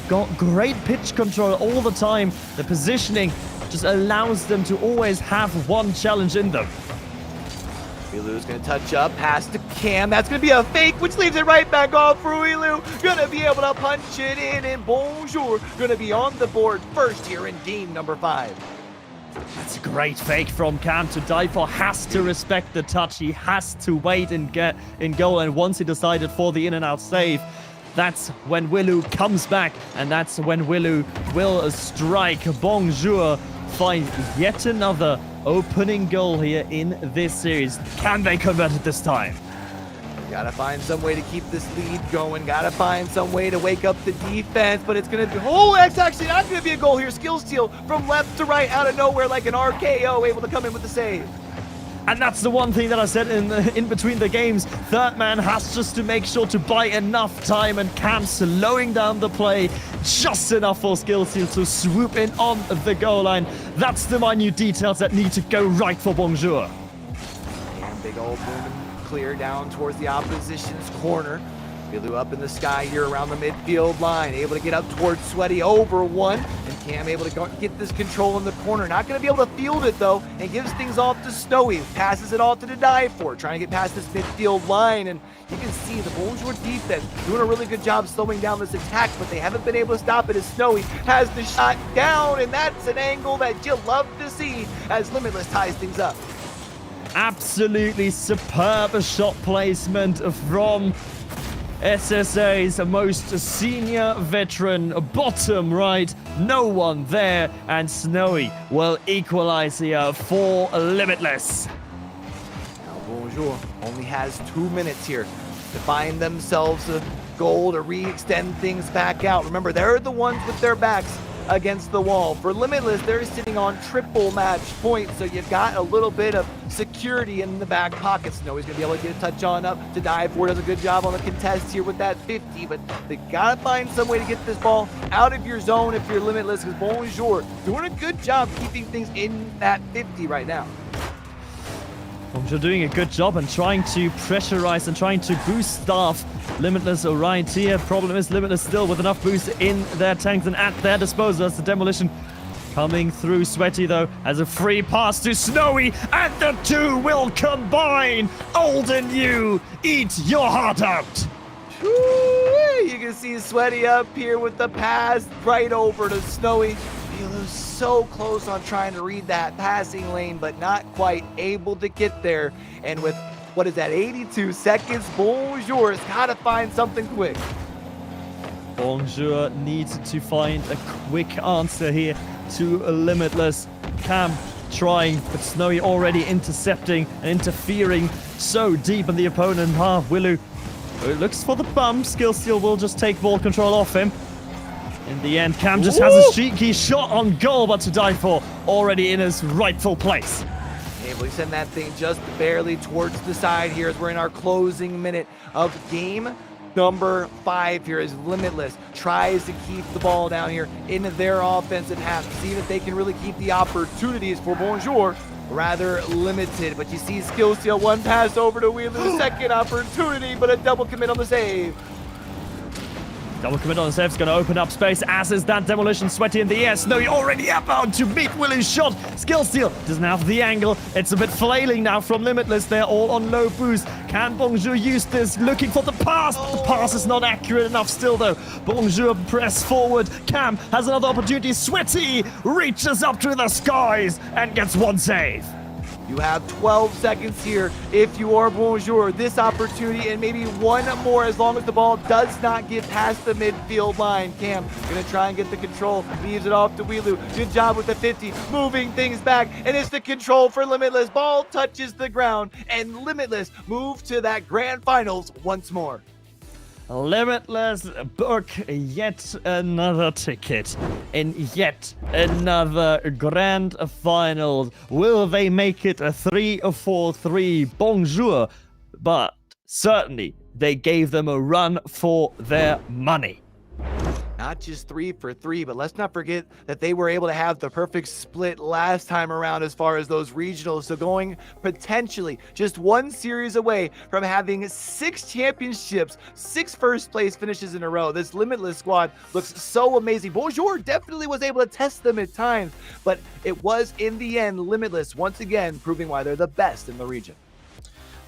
got great pitch control all the time. The positioning just allows them to always have one challenge in them. Weiloo's going to touch up, pass to Cam. That's going to be a fake, which leaves it right back off for Weiloo. Going to be able to punch it in, and Bonjour going to be on the board first here in game number 5. That's a great fake from Cam to die for. Has to respect the touch. He has to wait and get in goal. And once he decided for the in and out save, that's when Willu comes back. And that's when Willu will strike. Bonjour find yet another opening goal here in this series. Can they convert it this time? Gotta find some way to keep this lead going. Gotta find some way to wake up the defense, but it's gonna be, oh, it's actually not gonna be a goal here. Skill steal from left to right out of nowhere like an RKO, able to come in with the save. And that's the one thing that I said in between the games. Third man has just to make sure to buy enough time, and Cam slowing down the play just enough for Skill Steal to swoop in on the goal line. That's the minute details that need to go right for Bonjour. And big old boom. Clear down towards the opposition's corner. Willu up in the sky here around the midfield line, able to get up towards Sweaty over one, and Cam able to get this control in the corner. Not going to be able to field it though, and gives things off to Snowy. Passes it off to the dive for, trying to get past this midfield line, and you can see the Bonjour defense doing a really good job slowing down this attack, but they haven't been able to stop it as Snowy has the shot down, and that's an angle that you love to see as Limitless ties things up. Absolutely superb shot placement from SSA's most senior veteran, bottom right, no one there, and Snowy will equalize here for Limitless. Now Bonjour only has 2 minutes here to find themselves a goal to re-extend things back out. Remember, they're the ones with their backs against the wall. For Limitless, they're sitting on triple match points, so you've got a little bit of security in the back pocket. Snowy's gonna be able to get a touch on up to dive for. Does a good job on the contest here with that 50, but they gotta find some way to get this ball out of your zone if you're Limitless, because Bonjour doing a good job keeping things in that 50 right now. Bonjour doing a good job and trying to pressurize and trying to boost staff. Limitless are right here. Problem is Limitless still with enough boost in their tanks and at their disposal. That's the demolition coming through. Sweaty though has a free pass to Snowy, and the two will combine. Old and new, eat your heart out. You can see Sweaty up here with the pass right over to Snowy. He was so close on trying to read that passing lane, but not quite able to get there. And with, what is that, 82 seconds, Bonjour's got to find something quick. Bonjour needs to find a quick answer here to Limitless. Cam trying, but Snowy already intercepting and interfering so deep in the opponent half. Willu looks for the bump. Skill Steal will just take ball control off him. In the end, Cam just has a cheeky shot on goal, but to die for already in his rightful place. Able to send that thing just barely towards the side here as we're in our closing minute of game number 5 here as Limitless tries to keep the ball down here in their offensive half. See if they can really keep the opportunities for Bonjour rather limited. But you see Skill Steal, one pass over to Wheeler's second opportunity, but a double commit on the save. Double commit on the save is going to open up space, as is that demolition. Sweaty in the air. Snowy already outbound to meet Willu's shot. Skill Steal doesn't have the angle. It's a bit flailing now from Limitless. They're all on low boost. Can Bonjour use this? Looking for the pass. The pass is not accurate enough still though. Bonjour press forward. Cam has another opportunity. Sweaty reaches up to the skies and gets one save. You have 12 seconds here if you are Bonjour. This opportunity and maybe one more as long as the ball does not get past the midfield line. Cam gonna try and get the control. Leaves it off to Willu. Good job with the 50. Moving things back. And it's the control for Limitless. Ball touches the ground. And Limitless move to that grand finals once more. Limitless book yet another ticket in yet another grand finals. Will they make it a 3-4-3? Bonjour, but certainly they gave them a run for their money. Not just 3 for 3, but let's not forget that they were able to have the perfect split last time around as far as those regionals. So going potentially just one series away from having 6 championships, 6 first place finishes in a row. This Limitless squad looks so amazing. Bonjour definitely was able to test them at times, but it was in the end Limitless once again proving why they're the best in the region.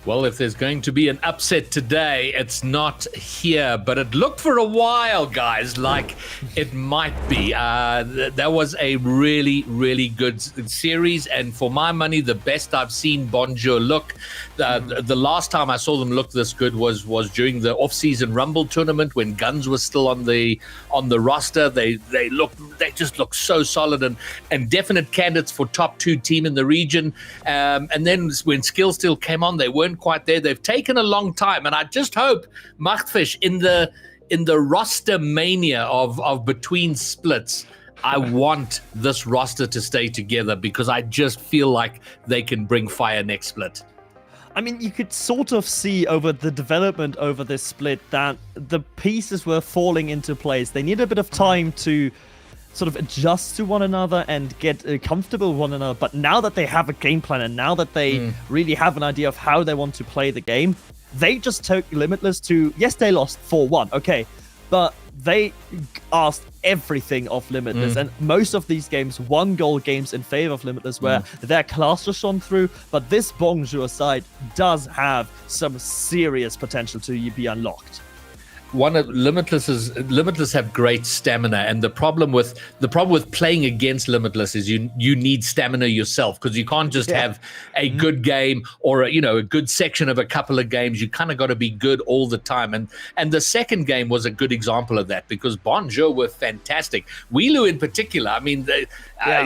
Well, if there's going to be an upset today, it's not here, but it looked for a while, guys, like it might be. That was a really, really good series, and for my money, the best I've seen Bonjour look. The last time I saw them look this good was during the off-season Rumble tournament when Guns was still on the roster. They just look so solid and definite candidates for top 2 team in the region. And then when Skill Steel came on, they weren't quite there. They've taken a long time, and I just hope Machtfish in the roster mania of between splits, I want this roster to stay together because I just feel like they can bring fire next split. I mean, you could sort of see over the development over this split that the pieces were falling into place. They need a bit of time to sort of adjust to one another and get comfortable with one another. But now that they have a game plan and now that they really have an idea of how they want to play the game, they just took Limitless to, yes, they lost 4-1, okay, but they asked everything of Limitless, and most of these games, 1-goal games in favor of Limitless, where their class was shone through, but this Bonjour side does have some serious potential to be unlocked. One of Limitless have great stamina, and the problem with playing against Limitless is you need stamina yourself, because you can't just have a good game or a good section of a couple of games. You kind of got to be good all the time, and the second game was a good example of that because Bonjour were fantastic. Wheelu in particular, I mean,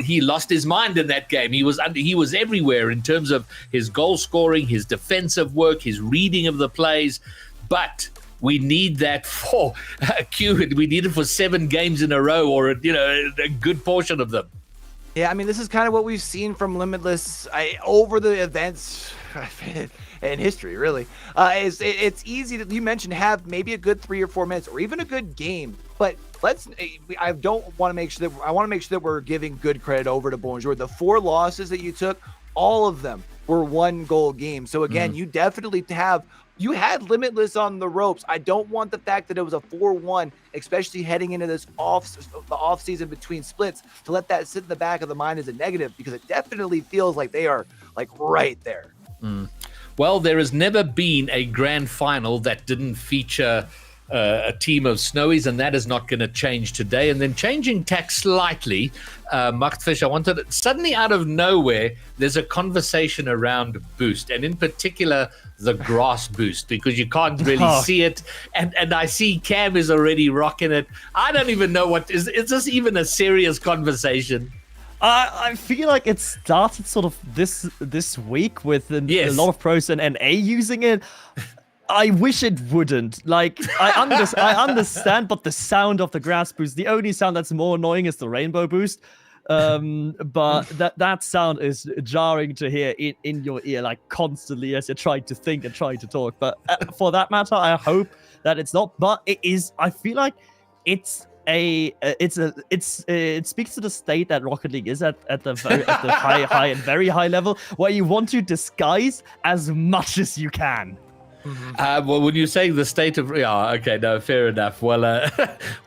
he lost his mind in that game. He was everywhere in terms of his goal scoring, his defensive work, his reading of the plays, but we need that for we need it for 7 games in a row, or a good portion of them. Yeah, I mean, this is kind of what we've seen from Limitless over the events in history, really. It's easy to, you mentioned, have maybe a good 3 or 4 minutes or even a good game, but I want to make sure that we're giving good credit over to Bonjour. The 4 losses that you took, all of them were 1-goal games. So again, you definitely you had Limitless on the ropes. I don't want the fact that it was a 4-1, especially heading into this off season between splits, to let that sit in the back of the mind as a negative, because it definitely feels like they are like right there. Well, there has never been a grand final that didn't feature a team of Snowies, and that is not going to change today. And then changing tack slightly, Machtfish, I wanted, suddenly out of nowhere, there's a conversation around boost, and in particular, the grass boost, because you can't really see it. And I see Cam is already rocking it. I don't even know is this even a serious conversation? I feel like it started sort of this week with a lot of pros and NA using it. I wish it wouldn't. Like, I understand, but the sound of the grass boost, the only sound that's more annoying is the rainbow boost. But that sound is jarring to hear in your ear, like, constantly as you're trying to think and trying to talk. But for that matter, I hope that it's not. But it is. I feel like it speaks to the state that Rocket League is at the high and very high level, where you want to disguise as much as you can. Well, when you say the state of, okay, no, fair enough. Well,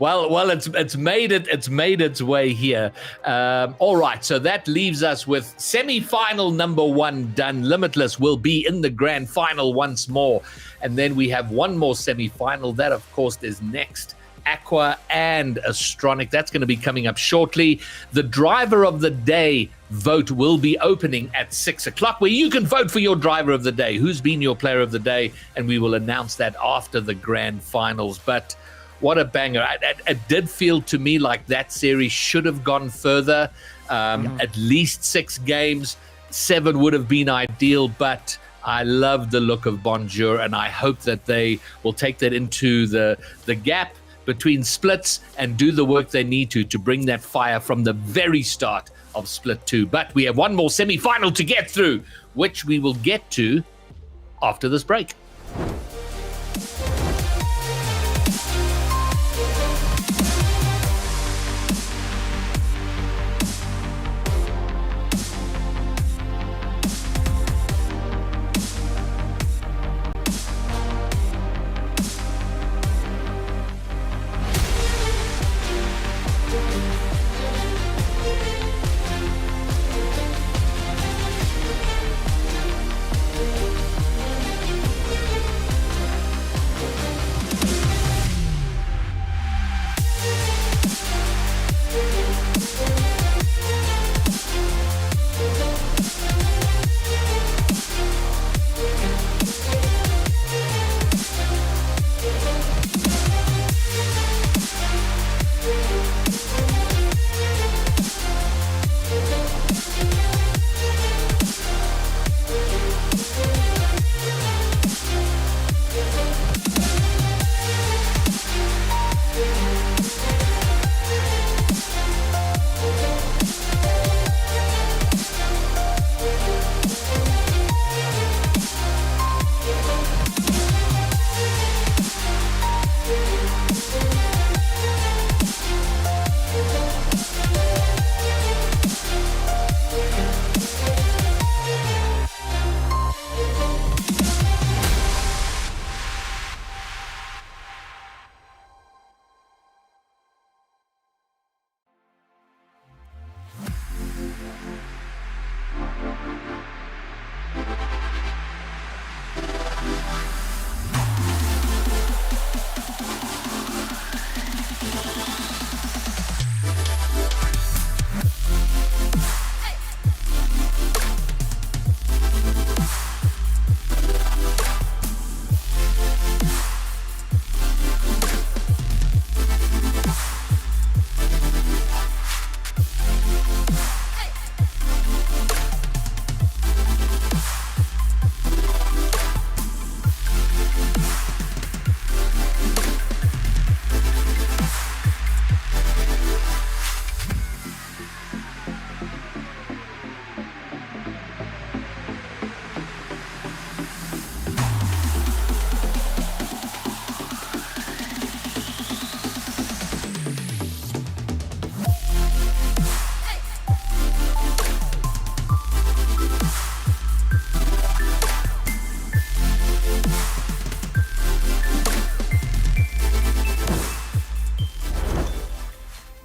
it's made its way here. All right, so that leaves us with semi-final number 1 done. Limitless will be in the grand final once more, and then we have one more semi-final. That, of course, is next. Aqua and Astronic. That's going to be coming up shortly. The driver of the day vote will be opening at 6 o'clock, where you can vote for your driver of the day, who's been your player of the day, and we will announce that after the grand finals. But what a banger. It did feel to me like that series should have gone further. At least 6 games. 7 would have been ideal, but I love the look of Bonjour, and I hope that they will take that into the gap between splits and do the work they need to bring that fire from the very start of split 2. But we have one more semi-final to get through, which we will get to after this break.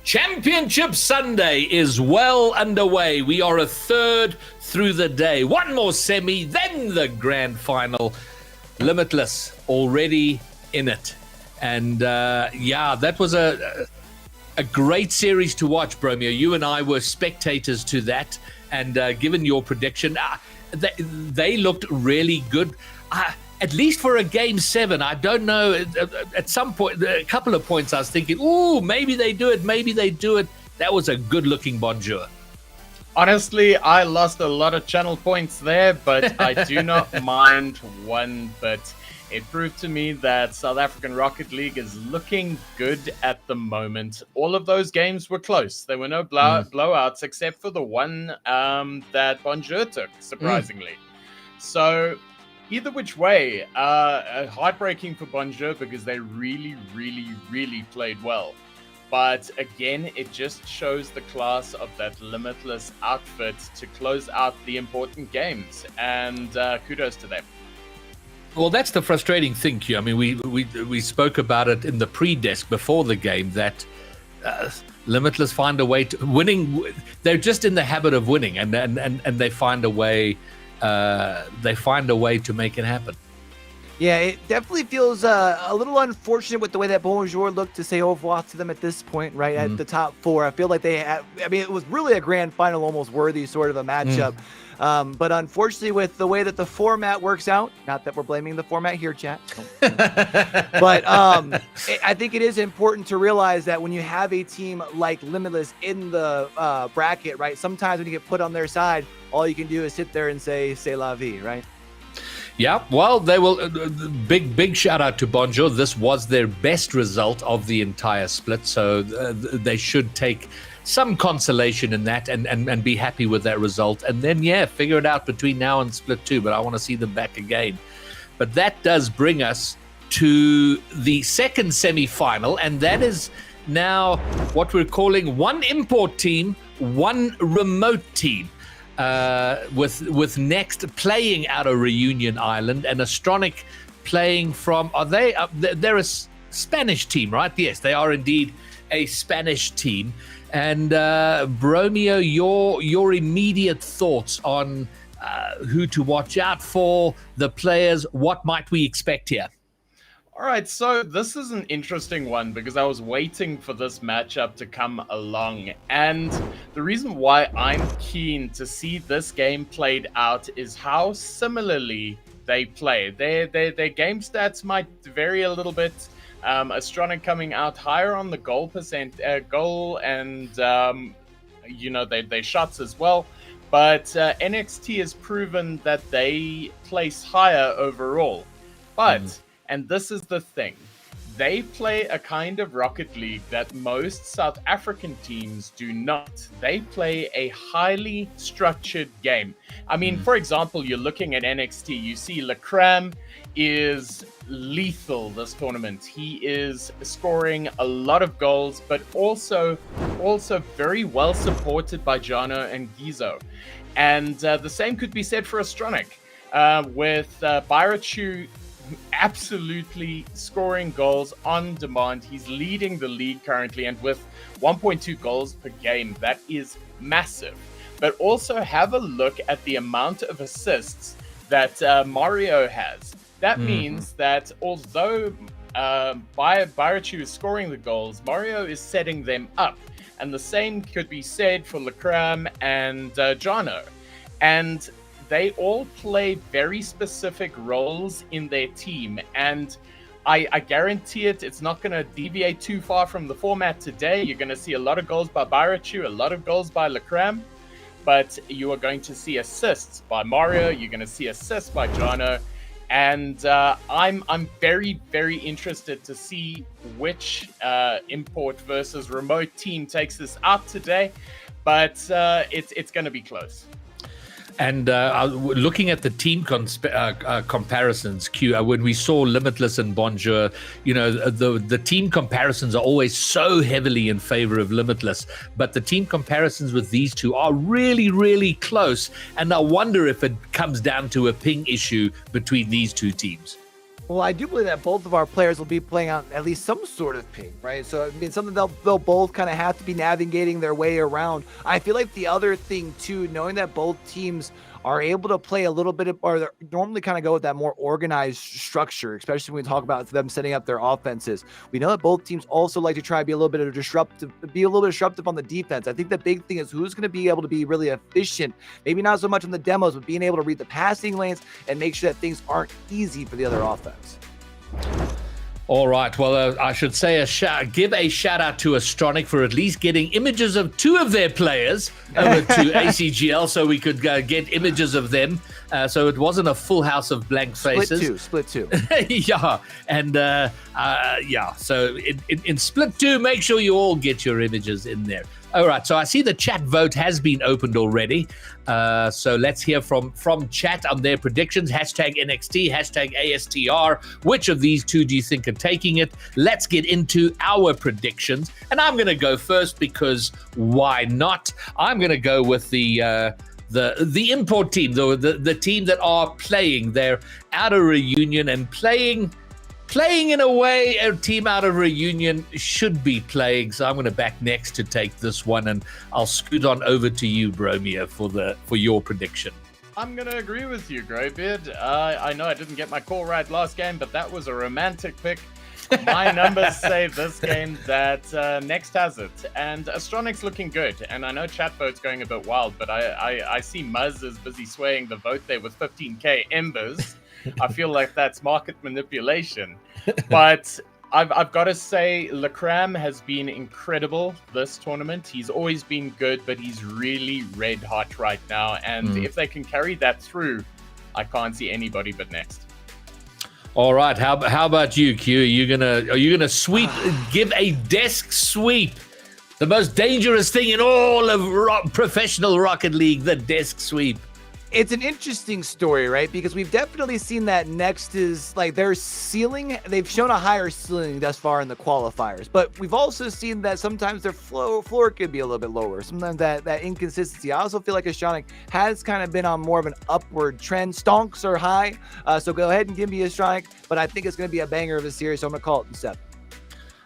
Championship Sunday is well underway. We are a third through the day. One more semi, then the grand final. Limitless already in it. And that was a great series to watch, Bromeo. You and I were spectators to that. And given your prediction, they looked really good. At least for a game 7, I don't know. At some point, a couple of points, I was thinking, ooh, maybe they do it, maybe they do it. That was a good-looking Bonjour. Honestly, I lost a lot of channel points there, but I do not mind one bit. It proved to me that South African Rocket League is looking good at the moment. All of those games were close. There were no blowouts except for the one that Bonjour took, surprisingly. So either which way, heartbreaking for Bonjour because they really played well. But again, it just shows the class of that Limitless outfit to close out the important games. And kudos to them. Well, that's the frustrating thing, Q. I mean, we spoke about it in the pre-desk before the game that Limitless find a way to winning. They're just in the habit of winning, and they find a way. They find a way to make it happen. Yeah, it definitely feels a little unfortunate with the way that Bonjour looked to say au revoir to them at this point, right? At the top 4. I feel like it was really a grand final, almost worthy sort of a matchup. But unfortunately, with the way that the format works out, not that we're blaming the format here, chat. But I think it is important to realize that when you have a team like Limitless in the bracket, right? Sometimes when you get put on their side, all you can do is sit there and say, "C'est la vie," right? Yeah, well, they will. Big shout out to Bonjour. This was their best result of the entire split, so they should take some consolation in that and be happy with that result. And then, figure it out between now and split 2. But I want to see them back again. But that does bring us to the second semi-final, and that is now what we're calling one import team, one remote team. With Next playing out of Reunion Island and Astronic playing from, they're a Spanish team, right? Yes, they are indeed a Spanish team. And Bromeo, your immediate thoughts on who to watch out for, the players, what might we expect here? All right, so this is an interesting one because I was waiting for this matchup to come along. And the reason why I'm keen to see this game played out is how similarly they play. Their game stats might vary a little bit. Astronic coming out higher on the goal and their shots as well. But NXT has proven that they place higher overall. But and this is the thing. They play a kind of Rocket League that most South African teams do not. They play a highly structured game. I mean, for example, you're looking at NXT. You see Lecram is lethal this tournament. He is scoring a lot of goals, but also very well supported by Jano and Gizo. And the same could be said for Astronic. With Bairachu absolutely scoring goals on demand. He's leading the league currently, and with 1.2 goals per game, that is massive. But also have a look at the amount of assists that Mario has. That means that although Bairachu is scoring the goals, Mario is setting them up. And the same could be said for Lecram and Jano. And they all play very specific roles in their team, and I guarantee it's not going to deviate too far from the format today. You're going to see a lot of goals by Bairachu, a lot of goals by Lecram, but you are going to see assists by Mario, you're going to see assists by Jano, and I'm very interested to see which import versus remote team takes this out today, but it's going to be close. And looking at the team comparisons, Q, when we saw Limitless and Bonjour, the team comparisons are always so heavily in favor of Limitless. But the team comparisons with these two are really close. And I wonder if it comes down to a ping issue between these two teams. Well, I do believe that both of our players will be playing on at least some sort of ping, right? So, I mean, something they'll both kind of have to be navigating their way around. I feel like the other thing, too, knowing that both teams are able to play a little bit of, or normally kind of go with that more organized structure, especially when we talk about them setting up their offenses. We know that both teams also like to try to be a little bit disruptive on the defense. I think the big thing is who's going to be able to be really efficient, maybe not so much on the demos, but being able to read the passing lanes and make sure that things aren't easy for the other offense. All right. Well, I should say give a shout out to Astronic for at least getting images of 2 of their players over to ACGL so we could get images of them. So it wasn't a full house of blank faces. Split two. Yeah. And so in Split 2, make sure you all get your images in there. All right, so I see the chat vote has been opened already. So let's hear from chat on their predictions. #NXT, #ASTR. Which of these 2 do you think are taking it? Let's get into our predictions. And I'm going to go first because why not? I'm going to go with the import team, the team that are playing. They're out of reunion and playing in a way a team out of reunion should be playing. So I'm going to back Next to take this one, and I'll scoot on over to you, Bromia, for your prediction. I'm going to agree with you, Greybeard. I know I didn't get my call right last game, but that was a romantic pick. My numbers say this game that Next has it, and Astronic's looking good. And I know chat vote's going a bit wild, but I see Muzz is busy swaying the vote there with 15k embers. I feel like that's market manipulation. But I've got to say, Lecram has been incredible this tournament. He's always been good, but he's really red hot right now. And if they can carry that through, I can't see anybody but Next. All right. How about you, Q? Are you gonna sweep? Give a desk sweep. The most dangerous thing in all of professional Rocket League, the desk sweep. It's an interesting story, right? Because we've definitely seen that Next is like their ceiling. They've shown a higher ceiling thus far in the qualifiers, but we've also seen that sometimes their floor could be a little bit lower. Sometimes that inconsistency. I also feel like Astronic has kind of been on more of an upward trend. Stonks are high, so go ahead and give me Astronic, but I think it's going to be a banger of a series, so I'm going to call it in 7.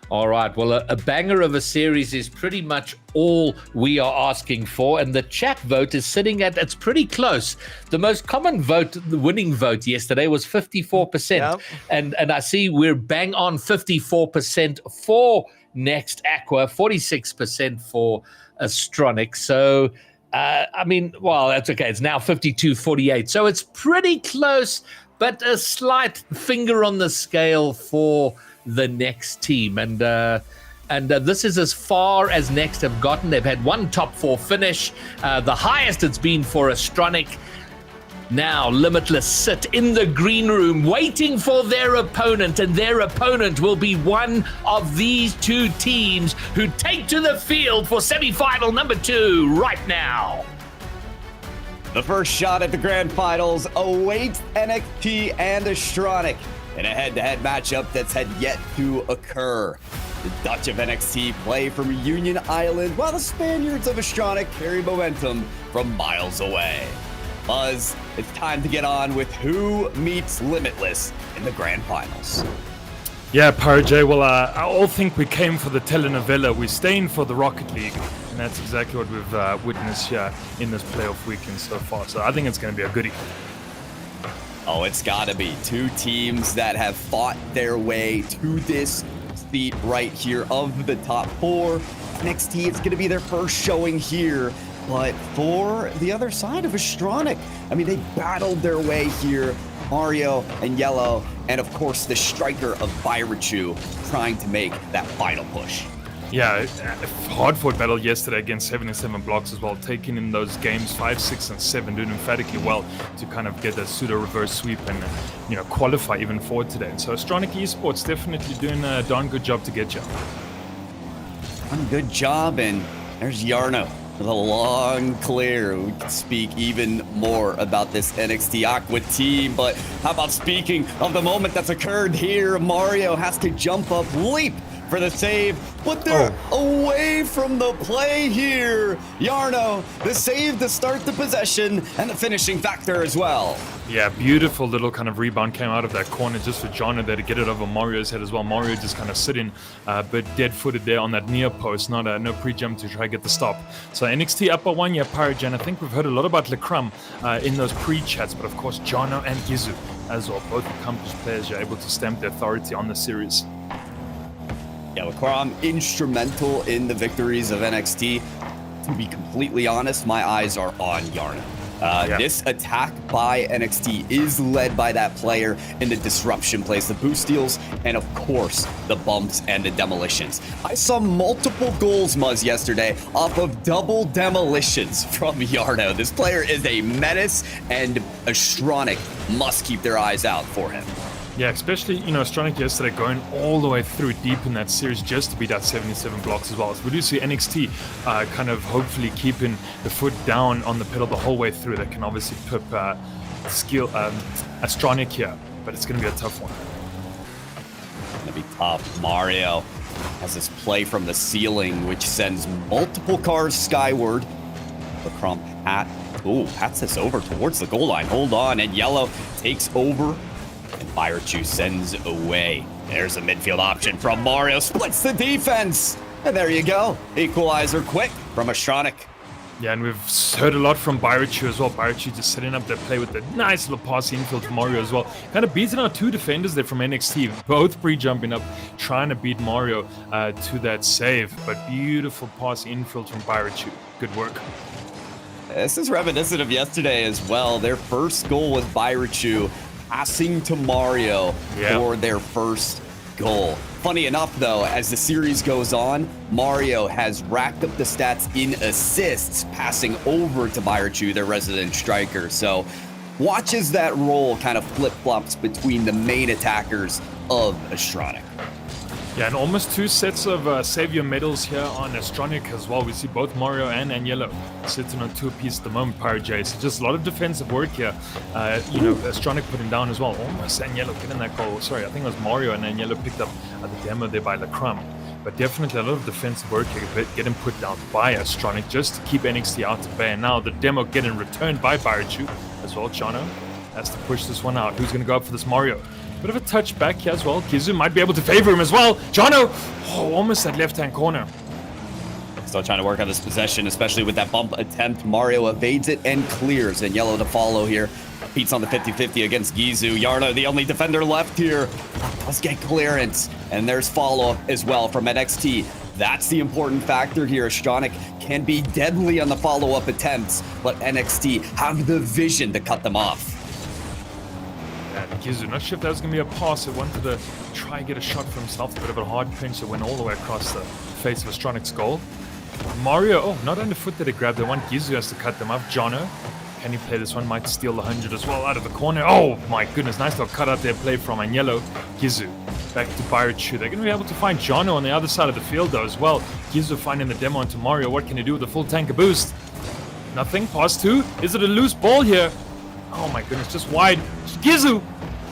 All right. Well, a banger of a series is pretty much all we are asking for. And the chat vote is sitting at, it's pretty close. The most common vote, the winning vote yesterday was 54%. Yep. And I see we're bang on 54% for Next Aqua, 46% for Astronic. So, that's okay. It's now 52-48. So it's pretty close, but a slight finger on the scale for the Next team, and this is as far as Next have gotten. They've had one top 4 finish, the highest it's been for Astronic. Now Limitless sit in the green room waiting for their opponent, and their opponent will be one of these 2 teams who take to the field for semi-final number 2 right now. The first shot at the grand finals awaits NXT and Astronic in a head-to-head matchup that's had yet to occur. The Dutch of NXT play from Union Island, while the Spaniards of Astronic carry momentum from miles away. Buzz, it's time to get on with who meets Limitless in the grand finals. Yeah, Parajay, well, I all think we came for the telenovela. We're staying for the Rocket League, and that's exactly what we've witnessed here in this playoff weekend so far. So I think it's going to be a goodie. Oh, it's gotta be 2 teams that have fought their way to this seat right here of the top 4. NXT, it's gonna be their first showing here, but for the other side of Astronic, I mean, they battled their way here. Mario and Yellow, and of course the striker of Byrachu trying to make that final push. Yeah, hard-fought battle yesterday against 77 blocks as well, taking in those games 5, 6, and 7, doing emphatically well to kind of get a pseudo-reverse sweep and, qualify even forward today. And so Astronic Esports definitely doing a darn good job to get you. One good job, and there's Yarno with a long clear. We can speak even more about this NXT Aqua team, but how about speaking of the moment that's occurred here? Mario has to jump up, leap for the save, but they're away from the play here. Yarno, the save to start the possession and the finishing factor as well. Yeah, beautiful little kind of rebound came out of that corner just for Jono there to get it over Mario's head as well. Mario just kind of sitting, but dead-footed there on that near post. No pre-jump to try to get the stop. So NXT up by 1, yeah, Pyrogen. I think we've heard a lot about Lecrum in those pre-chats, but of course Jono and Gizu as well. Both accomplished players are able to stamp their authority on the series. Yeah, Lecrum instrumental in the victories of NXT. To be completely honest, my eyes are on Yarno. This attack by NXT is led by that player in the disruption plays, the boost steals, and of course, the bumps and the demolitions. I saw multiple goals, Muzz, yesterday off of double demolitions from Yarno. This player is a menace, and Astronic must keep their eyes out for him. Yeah, especially, Astronic yesterday going all the way through deep in that series just to beat that 77 blocks as well. So we do see NXT kind of hopefully keeping the foot down on the pedal the whole way through. They can obviously pip Astronic here, but it's going to be a tough one. It's going to be tough. Mario has this play from the ceiling, which sends multiple cars skyward. The Crump Hat. Ooh, Hats this over towards the goal line. Hold on, and Yellow takes over. And Byrachu sends away. There's a midfield option from Mario. Splits the defense. And there you go. Equalizer quick from Astronic. Yeah, and we've heard a lot from Byrachu as well. Byrachu just setting up that play with the nice little pass infield to Mario as well. Kind of beating out 2 defenders there from NXT. Both pre-jumping up, trying to beat Mario to that save. But beautiful pass infield from Byrachu. Good work. This is reminiscent of yesterday as well. Their first goal was Byrachu passing to Mario for their first goal. Funny enough, though, as the series goes on, Mario has racked up the stats in assists, passing over to Byrachu, their resident striker. So watch as that role kind of flip-flops between the main attackers of Astronic. Yeah, and almost 2 sets of Savior medals here on Astronic as well. We see both Mario and Agnello sitting on 2 apiece at the moment, Pyro So just a lot of defensive work here. Astronic putting down as well. Almost Agnello getting that goal. Sorry, I think it was Mario and Agnello picked up the demo there by Lecrum. But definitely a lot of defensive work here getting put down by Astronic just to keep NXT out of bay. And now the demo getting returned by Byrachu as well. Jono has to push this one out. Who's going to go up for this Mario? Bit of a touch back here as well. Gizu might be able to favor him as well. Jono! Oh, almost that left-hand corner. Still trying to work on this possession, especially with that bump attempt. Mario evades it and clears, and Yellow to follow here. Pete's on the 50-50 against Gizu. Yarno, the only defender left here. Let's get clearance. And there's follow-up as well from NXT. That's the important factor here. Astronic can be deadly on the follow-up attempts, but NXT have the vision to cut them off. And Gizu, not sure if that was going to be a pass. It wanted to try and get a shot for himself. A bit of a hard pinch that went all the way across the face of Astronic's goal. Mario, not underfoot that he grabbed. The one Gizu has to cut them off. Jono, can he play this one? Might steal the 100 as well out of the corner. Oh my goodness, nice little cut out there play from Agnello. Gizu, back to Byrachu. They're going to be able to find Jono on the other side of the field though as well. Gizu finding the demo onto Mario. What can he do with a full tank of boost? Nothing. Pass 2. Is it a loose ball here? Oh my goodness, just wide. Gizu!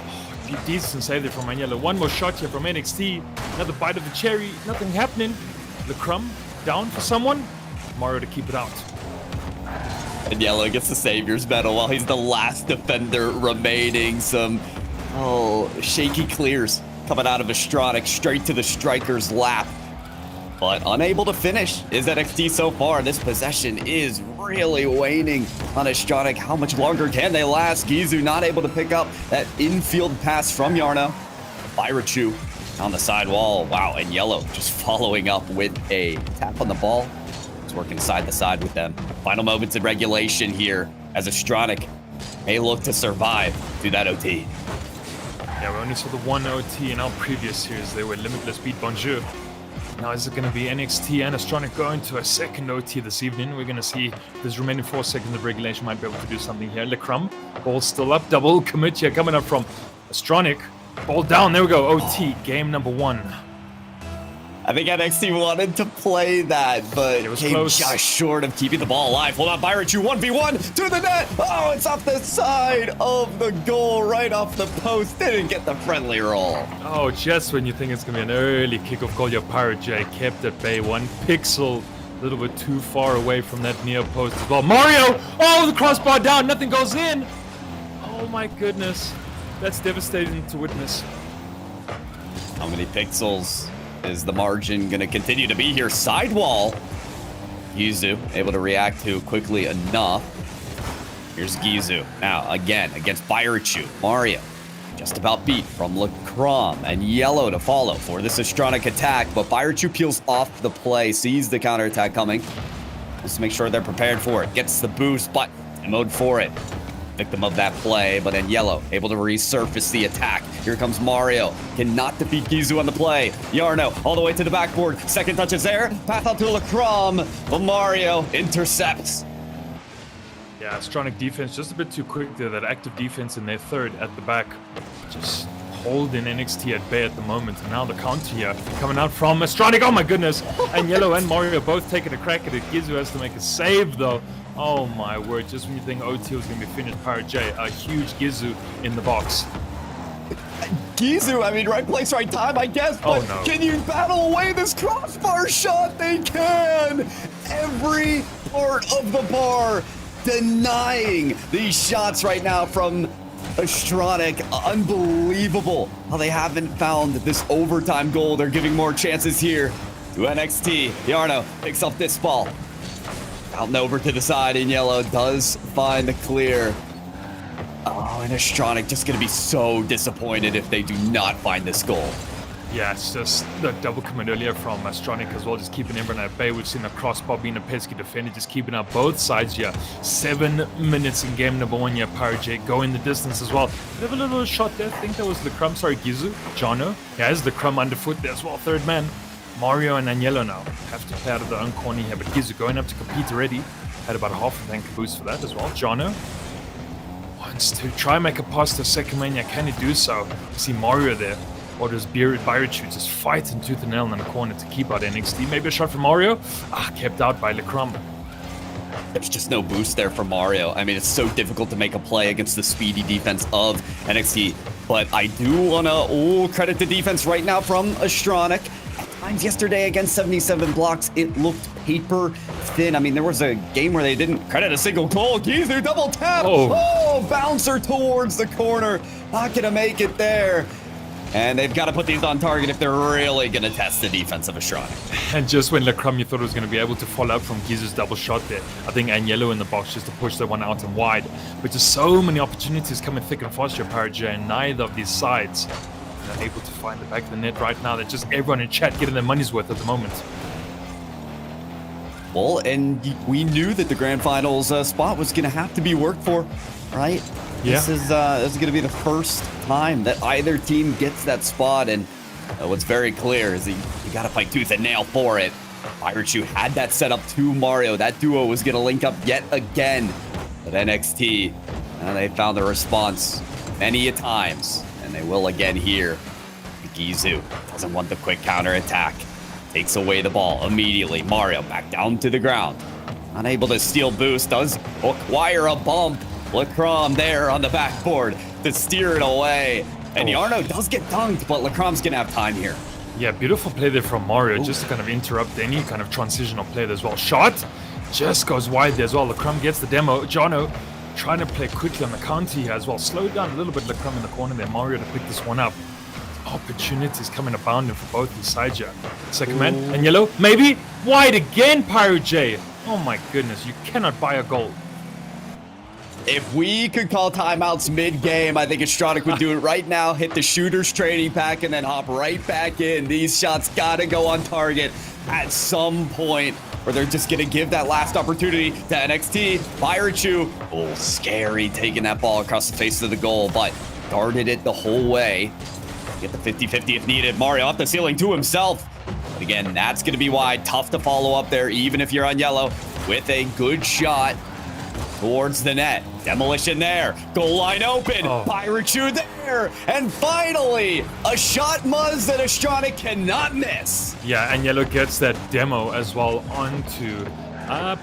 Oh, decent save there from Agnello. One more shot here from NXT. Another bite of the cherry. Nothing happening. Lecrum down for someone. Mario to keep it out. And Yellow gets the Savior's medal while he's the last defender remaining. Some shaky clears coming out of Astronic straight to the striker's lap. But unable to finish is NXT so far. This possession is really waning on Astronic. How much longer can they last? Gizu not able to pick up that infield pass from Yarno. Byrachu on the side wall. Wow, and Yellow just following up with a tap on the ball. It's working side to side with them. Final moments in regulation here as Astronic may look to survive through that OT. Yeah, we only saw the 1 OT in our previous series. They were Limitless beat Bonjour. Now is it going to be NXT and Astronic going to a second OT this evening? We're going to see if this remaining 4 seconds of regulation might be able to do something here. Lecrum, ball still up, double commit here coming up from Astronic. Ball down, there we go, OT, game number 1. I think NXT wanted to play that, but It was came close. just short of keeping the ball alive. Hold on, Byrachu 1v1 to the net. Oh, it's off the side of the goal, right off the post. Didn't get the friendly roll. Oh, just when you think it's going to be an early kickoff goal, your Pirate J kept at bay. 1 pixel, a little bit too far away from that near post as well. Mario! Oh, the crossbar down. Nothing goes in. Oh, my goodness. That's devastating to witness. How many pixels is the margin going to continue to be here? Sidewall. Gizu able to react to quickly enough. Here's Gizu. Now, again, against Byrachu. Mario just about beat from Lacrom and Yellow to follow for this Astronic attack, but Byrachu peels off the play, sees the counterattack coming. Just to make sure they're prepared for it. Gets the boost, but in mode for it. Victim of that play, but then Yellow able to resurface the attack. Here comes Mario. Cannot defeat Gizu on the play. Yarno all the way to the backboard. Second touch is there. Path out to Lacrom, but Mario intercepts. Yeah, Astronic defense just a bit too quick there. That active defense in their third at the back. Just holding NXT at bay at the moment. And now the counter here coming out from Astronic. Oh my goodness. And Yellow and Mario both taking a crack at it. Gizu has to make a save though. Oh my word. Just when you think OT was going to be finished, Pirate J, a huge Gizu in the box. Gizu, I mean, right place, right time, I guess, but no. Can you battle away this crossbar shot? They can! Every part of the bar denying these shots right now from Astronic. Unbelievable how they haven't found this overtime goal. They're giving more chances here to NXT. Yarno picks up this ball. Out and over to the side, and Yellow does find the clear. Oh, and Astronic just going to be so disappointed if they do not find this goal. Yeah, it's just the double commit earlier from Astronic as well, just keeping everyone at bay. We've seen the crossbar being a pesky defender, just keeping up both sides here. 7 minutes in game number 1 here, Pirate J going the distance as well. They have a little shot there. I think that was Lacrum, sorry, Gizu. Jono. Yeah, has Lacrum underfoot there as well. Third man. Mario and Agnello now have to play out of their own corner here, but Gizu going up to compete already. Had about half a tank boost for that as well. Jono wants to try and make a pass to second mania. Can he do so? You see Mario there. Or does Byrachu just fighting tooth and nail in the corner to keep out NXT? Maybe a shot from Mario? Kept out by Lacrum. There's just no boost there for Mario. I mean, it's so difficult to make a play against the speedy defense of NXT. But I do want to credit the defense right now from Astronic. At times yesterday against 77 blocks, it looked paper thin. I mean, there was a game where they didn't credit a single goal. Gizu double tap. Oh, bouncer towards the corner. Not going to make it there. And they've got to put these on target if they're really going to test the defense of Astronic. And just when Lacrum you thought was going to be able to follow up from Gizu's double shot there, I think Agnello in the box just to push that one out and wide. But just so many opportunities coming thick and fast here, Pirate J, and neither of these sides are able to find the back of the net right now. They're just everyone in chat getting their money's worth at the moment. Well, and we knew that the grand finals spot was going to have to be worked for, right? Yeah. This is going to be the first time that either team gets that spot, and what's very clear is you got to fight tooth and nail for it. Byrachu had that set up to Mario. That duo was going to link up yet again with NXT, and they found the response many a times, and they will again here. Gizu doesn't want the quick counter attack. Takes away the ball immediately. Mario back down to the ground. Unable to steal boost. Does acquire a bump. Lacrom there on the backboard to steer it away. And Yarno does get dunked, but Lacrom's going to have time here. Yeah, beautiful play there from Mario, just to kind of interrupt any kind of transitional play there as well. Shot just goes wide there as well. Lacrom gets the demo. Jono trying to play quickly on the counter here as well. Slowed down a little bit, Lacrom in the corner there. Mario to pick this one up. Opportunities coming abounding for both these sides here. Second man, and Yellow, maybe wide again, Pirate J. Oh my goodness, you cannot buy a goal. If we could call timeouts mid-game, I think Astronic would do it right now, hit the shooter's training pack, and then hop right back in. These shots gotta go on target at some point, or they're just gonna give that last opportunity to NXT. Byrachu, scary, taking that ball across the face of the goal, but guarded it the whole way. Get the 50-50 if needed. Mario up the ceiling to himself. But again, that's going to be wide. Tough to follow up there, even if you're on Yellow, with a good shot. towards the net. Demolition there. Goal line open. Pirachu there. And finally, a shot Muzz that Astronic cannot miss. Yeah, and Yellow gets that demo as well onto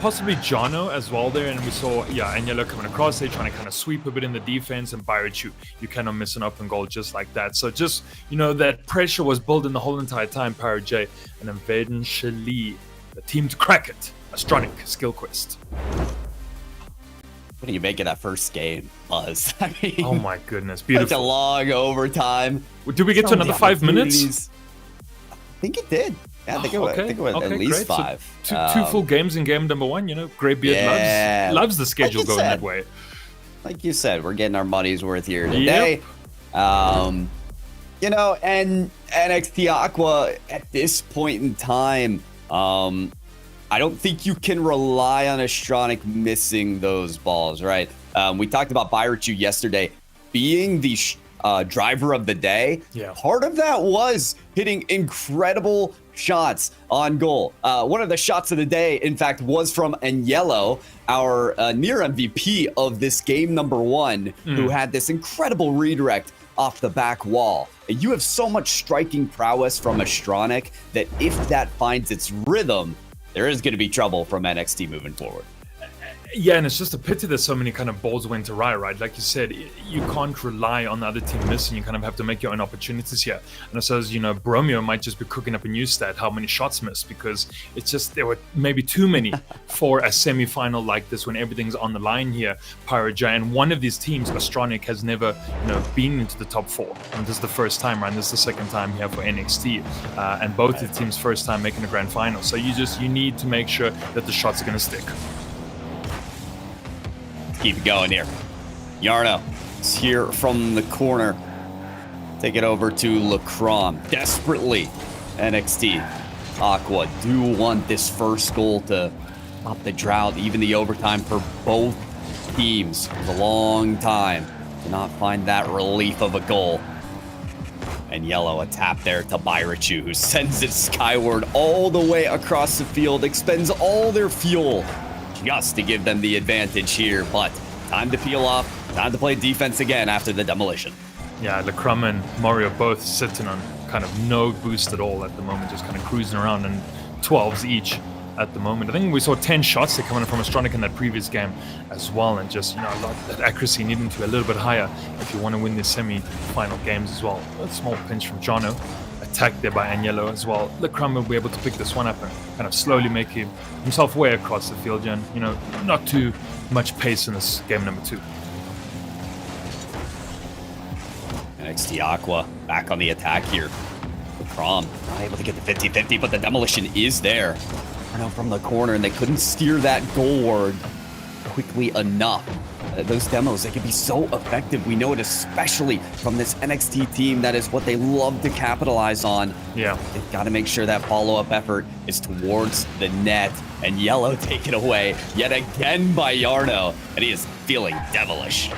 possibly Jono as well there. And we saw, yeah, and Yellow coming across there, trying to kind of sweep a bit in the defense. And Pirachu, you cannot miss an open goal just like that. So just, you know, that pressure was building the whole entire time, Pirate J. And eventually, the team to crack it. Astronic Skill Quest. What do you make of that first game, Buzz? I mean, Oh my goodness, beautiful. such a long overtime. Did we get to another 5 minutes? I think it did. Yeah, I think it was, at least great. 5. So two full games in game number 1. You know, Greybeard loves the schedule going that way. Like you said, we're getting our money's worth here today. You know, and NXT Aqua at this point in time, I don't think you can rely on Astronic missing those balls, right? We talked about Pirachu yesterday being the driver of the day. Yeah. Part of that was hitting incredible shots on goal. One of the shots of the day, in fact, was from Anyello, our near MVP of this game number 1, who had this incredible redirect off the back wall. And you have so much striking prowess from Astronic that if that finds its rhythm, there is going to be trouble from NXT moving forward. Yeah, and it's just a pity that so many kind of balls went awry, right? Like you said, you can't rely on the other team missing. You kind of have to make your own opportunities here. And so, you know, Bromeo might just be cooking up a new stat, how many shots missed, because it's just, there were maybe too many for a semi-final like this when everything's on the line here, Pirate J. And one of these teams, Astronic, has never, you know, been into the top 4. And this is the first time, right? And this is the second time here for NXT. And both the teams' first time making a grand final. So you need to make sure that the shots are going to stick. Keep it going here. Yarno is here from the corner. Take it over to Lacrom. Desperately, NXT Aqua do want this first goal to stop the drought, even the overtime for both teams. It was a long time to not find that relief of a goal. And Yellow, a tap there to Byrachu, who sends it skyward all the way across the field, expends all their fuel just to give them the advantage here, but time to peel off, time to play defense again after the demolition. Yeah, Lacrum and Mario both sitting on kind of no boost at all at the moment, just kind of cruising around and 12s each at the moment. I think we saw 10 shots that coming from Astronic in that previous game as well, and just, you know, a lot that accuracy needing to be a little bit higher if you want to win the semi-final games as well. A small pinch from Jono. Attacked there by Anyello as well. Lacrum will be able to pick this one up and kind of slowly make himself way across the field, and, you know, not too much pace in this game number 2. NXT Aqua back on the attack here. Lacrom not able to get the 50-50, but the demolition is there. I know from the corner, and they couldn't steer that goalward quickly enough. Those demos, they can be so effective. We know it especially from this NXT team. That is what they love to capitalize on. Yeah. They've got to make sure that follow-up effort is towards the net. And Yellow taken away yet again by Yarno. And he is feeling devilish.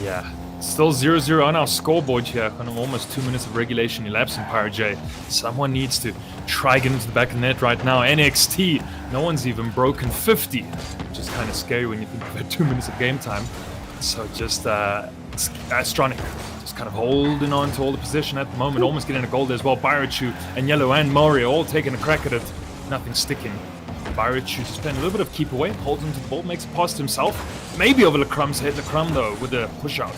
Yeah. Still 0-0 on our scoreboard here. Kind of almost 2 minutes of regulation elapsed in Pirate J. Someone needs to try get into the back of the net right now. NXT, no one's even broken 50, which is kind of scary when you think of it, 2 minutes of game time. So just Astronic just kind of holding on to all the position at the moment, almost getting a goal there as well. Byrachu and Yellow and Mario all taking a crack at it. Nothing sticking. Byrachu just playing a little bit of keep away, holds onto the ball, makes a pass to himself. Maybe over Lacrum's head. Lacrum though with a push out.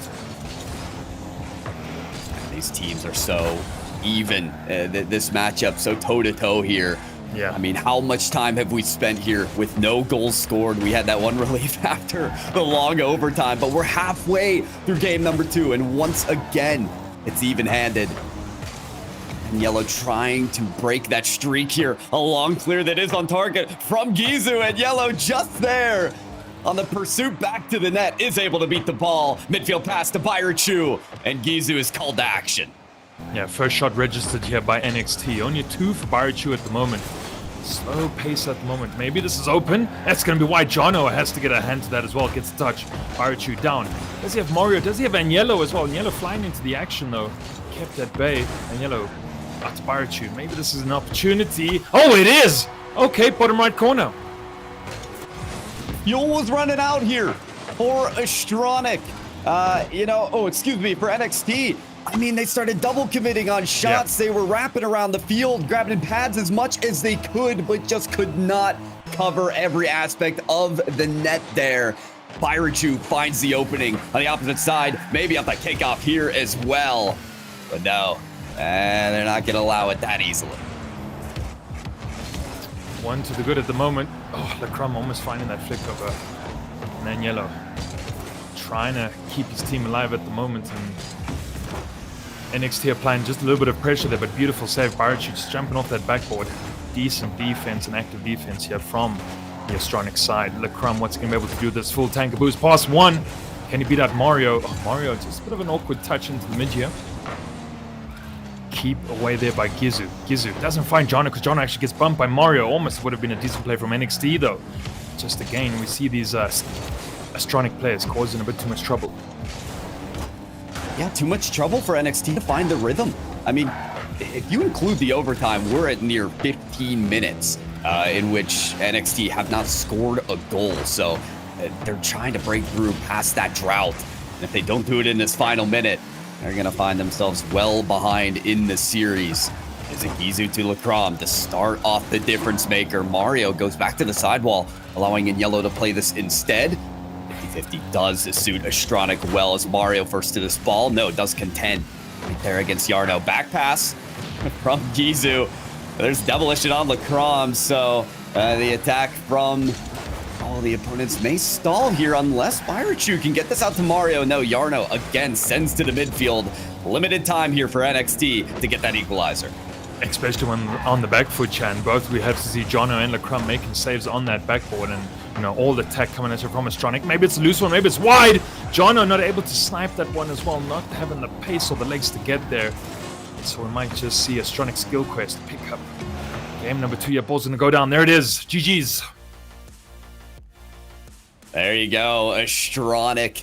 These teams are so even. This matchup so toe-to-toe here. Yeah. I mean, how much time have we spent here with no goals scored? We had that one relief after the long overtime, but we're halfway through game number 2, and once again, it's even-handed. And Yellow trying to break that streak here. A long clear that is on target from Gizu, and Yellow just there on the pursuit back to the net is able to beat the ball. Midfield pass to Byrachu, and Gizu is called to action. Yeah, first shot registered here by NXT. Only 2 for Byrachu at the moment. Slow pace at the moment. Maybe this is open. That's going to be why Jono has to get a hand to that as well. Gets a touch. Byrachu down. Does he have Mario? Does he have Anyello as well? Anyello flying into the action though. Kept at bay. Anyello back to Byrachu. Maybe this is an opportunity. Oh, it is! Okay, bottom right corner. Fuel was running out here. for Astronic. For NXT. I mean, they started double committing on shots. They were wrapping around the field, grabbing pads as much as they could, but just could not cover every aspect of the net there. Byrachu finds the opening on the opposite side, maybe off that kickoff here as well. But no, they're not going to allow it that easily. One to the good at the moment. Oh, Lacrum almost finding that flick over. And then Yellow trying to keep his team alive at the moment. And NXT applying just a little bit of pressure there, but beautiful save. Byrachu just jumping off that backboard. Decent defense and active defense here from the Astronic side. Lacrum, what's he going to be able to do this full tank boost? Pass one. Can he beat out Mario? Oh, Mario, just a bit of an awkward touch into the mid here. Keep away there by Gizu. Gizu doesn't find Jono because Jono actually gets bumped by Mario. Almost would have been a decent play from NXT though. Just again, we see these Astronic players causing a bit too much trouble. Yeah, too much trouble for NXT to find the rhythm. I mean, if you include the overtime, we're at near 15 minutes in which NXT have not scored a goal. So they're trying to break through past that drought. And if they don't do it in this final minute, they're going to find themselves well behind in the series. Is it Gizu to Lacrum to start off the difference maker? Mario goes back to the sidewall, allowing in Yellow to play this instead. 50-50 does suit Astronic well as Mario first to this ball. No, it does contend right there against Yarno. Back pass from Gizu. There's demolition on Lacrum, so the attack from all the opponents may stall here unless Byrachu can get this out to Mario. No, Yarno again sends to the midfield. Limited time here for NXT to get that equalizer. Especially when on the back foot, Chan. Both we have to see Jono and Lacrum making saves on that backboard, and all the tech coming at you from Astronic. Maybe it's a loose one, maybe it's wide. Jono not able to snipe that one as well, not having the pace or the legs to get there. So we might just see Astronic skill quest pick up. Game number 2, your ball's gonna go down. There it is. GG's. There you go, Astronic.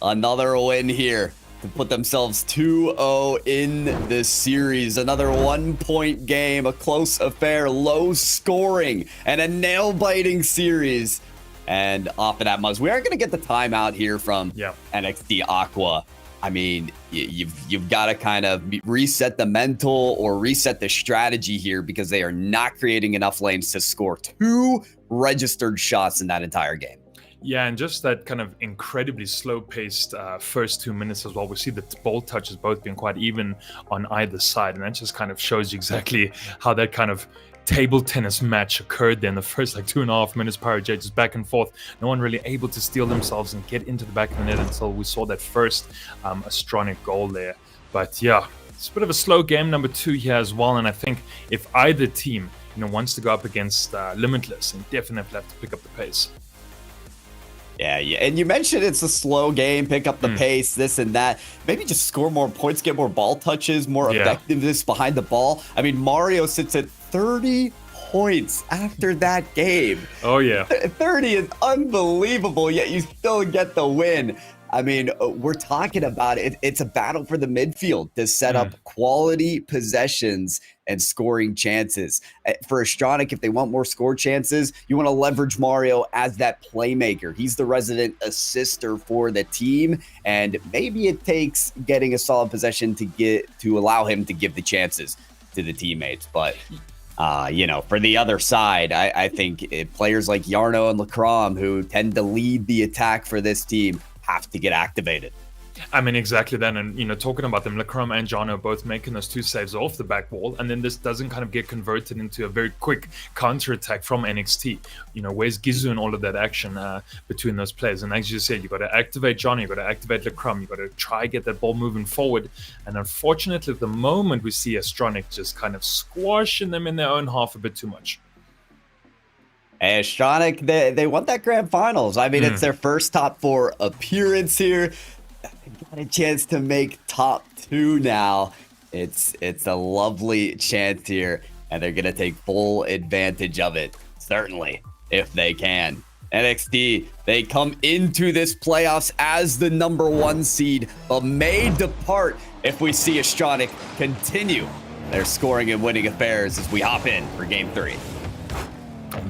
Another win here to put themselves 2-0 in the series. Another 1-point game, a close affair, low scoring, and a nail-biting series. And off of that, Muzz, we are going to get the timeout here from NXT Aqua. I mean, you've got to kind of reset the mental or reset the strategy here because they are not creating enough lanes to score 2 registered shots in that entire game. Yeah, and just that kind of incredibly slow-paced first 2 minutes as well. We see the ball touches both being quite even on either side, and that just kind of shows you exactly how that kind of table tennis match occurred there in the first 2.5 minutes. Pirate J just back and forth. No one really able to steal themselves and get into the back of the net until we saw that first Astronic goal there. But yeah, it's a bit of a slow game number 2 here as well, and I think if either team wants to go up against Limitless, then definitely have to pick up the pace. Yeah, and you mentioned it's a slow game, pick up the pace, this and that. Maybe just score more points, get more ball touches, more effectiveness behind the ball. I mean, Mario sits at 30 points after that game. Oh, yeah. 30 is unbelievable, yet you still get the win. I mean, we're talking about it. It's a battle for the midfield to set up quality possessions and scoring chances. For Astronic, if they want more score chances, you want to leverage Mario as that playmaker. He's the resident assister for the team, and maybe it takes getting a solid possession to allow him to give the chances to the teammates. But for the other side, I think players like Yarno and Lacrum, who tend to lead the attack for this team, have to get activated. I mean, exactly that. And, talking about them, Lacrum and Jono both making those 2 saves off the back wall. And then this doesn't kind of get converted into a very quick counter-attack from NXT. Where's Gizu and all of that action between those players? And as you said, you got to activate Jono, you got to activate Lacrum, you got to try get that ball moving forward. And unfortunately, at the moment, we see Astronic just kind of squashing them in their own half a bit too much. Astronic, they won that grand finals. I mean, it's their first top 4 appearance here. They got a chance to make top 2 now. It's a lovely chance here, and they're going to take full advantage of it, certainly, if they can. NXT, they come into this playoffs as the number 1 seed, but may depart if we see Astronic continue their scoring and winning affairs as we hop in for Game 3.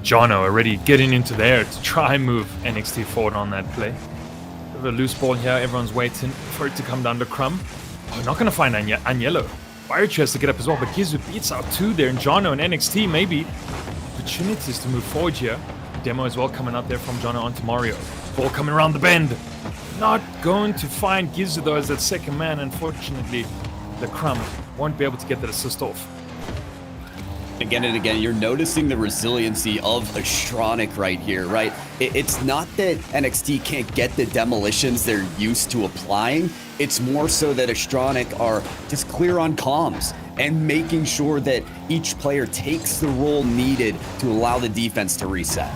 Jono already getting into there to try and move NXT forward on that play. Bit of a loose ball here. Everyone's waiting for it to come down to Crumb. Oh, not going to find Agnello. Birachu has to get up as well, but Gizu beats out 2 there, and Jono and NXT maybe opportunities to move forward here. Demo as well coming out there from Jono onto Mario. Ball coming around the bend. Not going to find Gizu though as that second man. Unfortunately, the Crumb won't be able to get that assist off. Again and again, you're noticing the resiliency of Astronic right here, right? It's not that NXT can't get the demolitions they're used to applying. It's more so that Astronic are just clear on comms and making sure that each player takes the role needed to allow the defense to reset.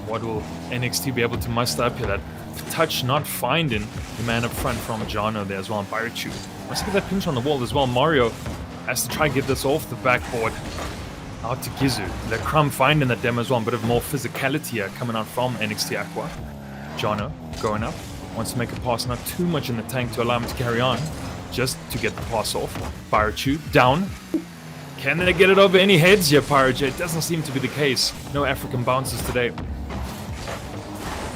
What will NXT be able to muster up here? That touch not finding the man up front from Jono there as well. And Birachu let's get that pinch on the wall as well. Mario has to try and get this off the backboard out to Gizu. The Crumb finding that demo as well. A bit of more physicality here coming out from NXT Aqua. Jono going up. Wants to make a pass. Not too much in the tank to allow him to carry on. Just to get the pass off. Birachu down. Can they get it over any heads here, Pirate J? It doesn't seem to be the case. No African bounces today.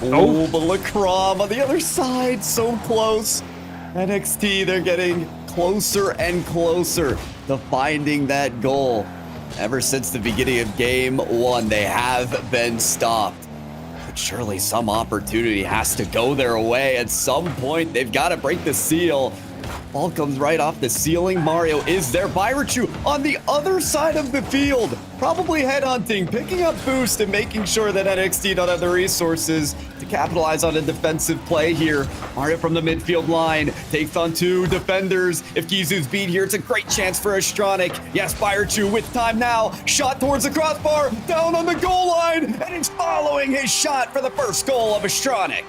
Oh, but LaCrom on the other side, so close. NXT, they're getting closer and closer to finding that goal. Ever since the beginning of game 1, they have been stopped. But surely some opportunity has to go their way. At some point, they've got to break the seal. Ball comes right off the ceiling. Mario is there. Birachu on the other side of the field. Probably headhunting, picking up boost and making sure that NXT don't have the resources to capitalize on a defensive play here. Mario from the midfield line takes on 2 defenders. If Gizu's beat here, it's a great chance for Astronic. Yes, Birachu with time now. Shot towards the crossbar, down on the goal line, and he's following his shot for the first goal of Astronic.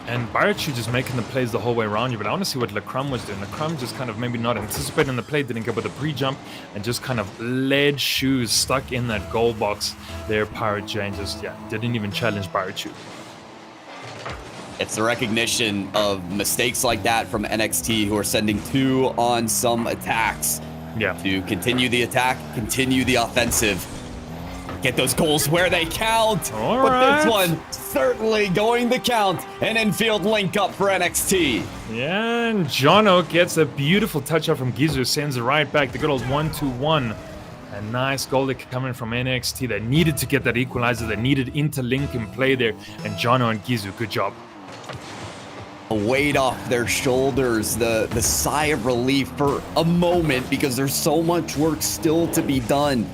And Birachu just making the plays the whole way around you, but I want to see what LaCrum was doing. LaCrum just kind of maybe not anticipating the play, didn't go with a pre-jump, and just kind of led shoes stuck in that goal box there. Pirate J just, didn't even challenge Birachu. It's the recognition of mistakes like that from NXT, who are sending 2 on some attacks. Yeah. To continue the attack, continue the offensive. Get those goals where they count. All but right. This one certainly going to count. An infield link up for NXT. Yeah, and Jono gets a beautiful touch out from Gizu, sends it right back. The good old 1-2-1. A nice goal coming from NXT. They needed to get that equalizer. They needed interlink in play there. And Jono and Gizu, good job. A weight off their shoulders, the sigh of relief for a moment, because there's so much work still to be done.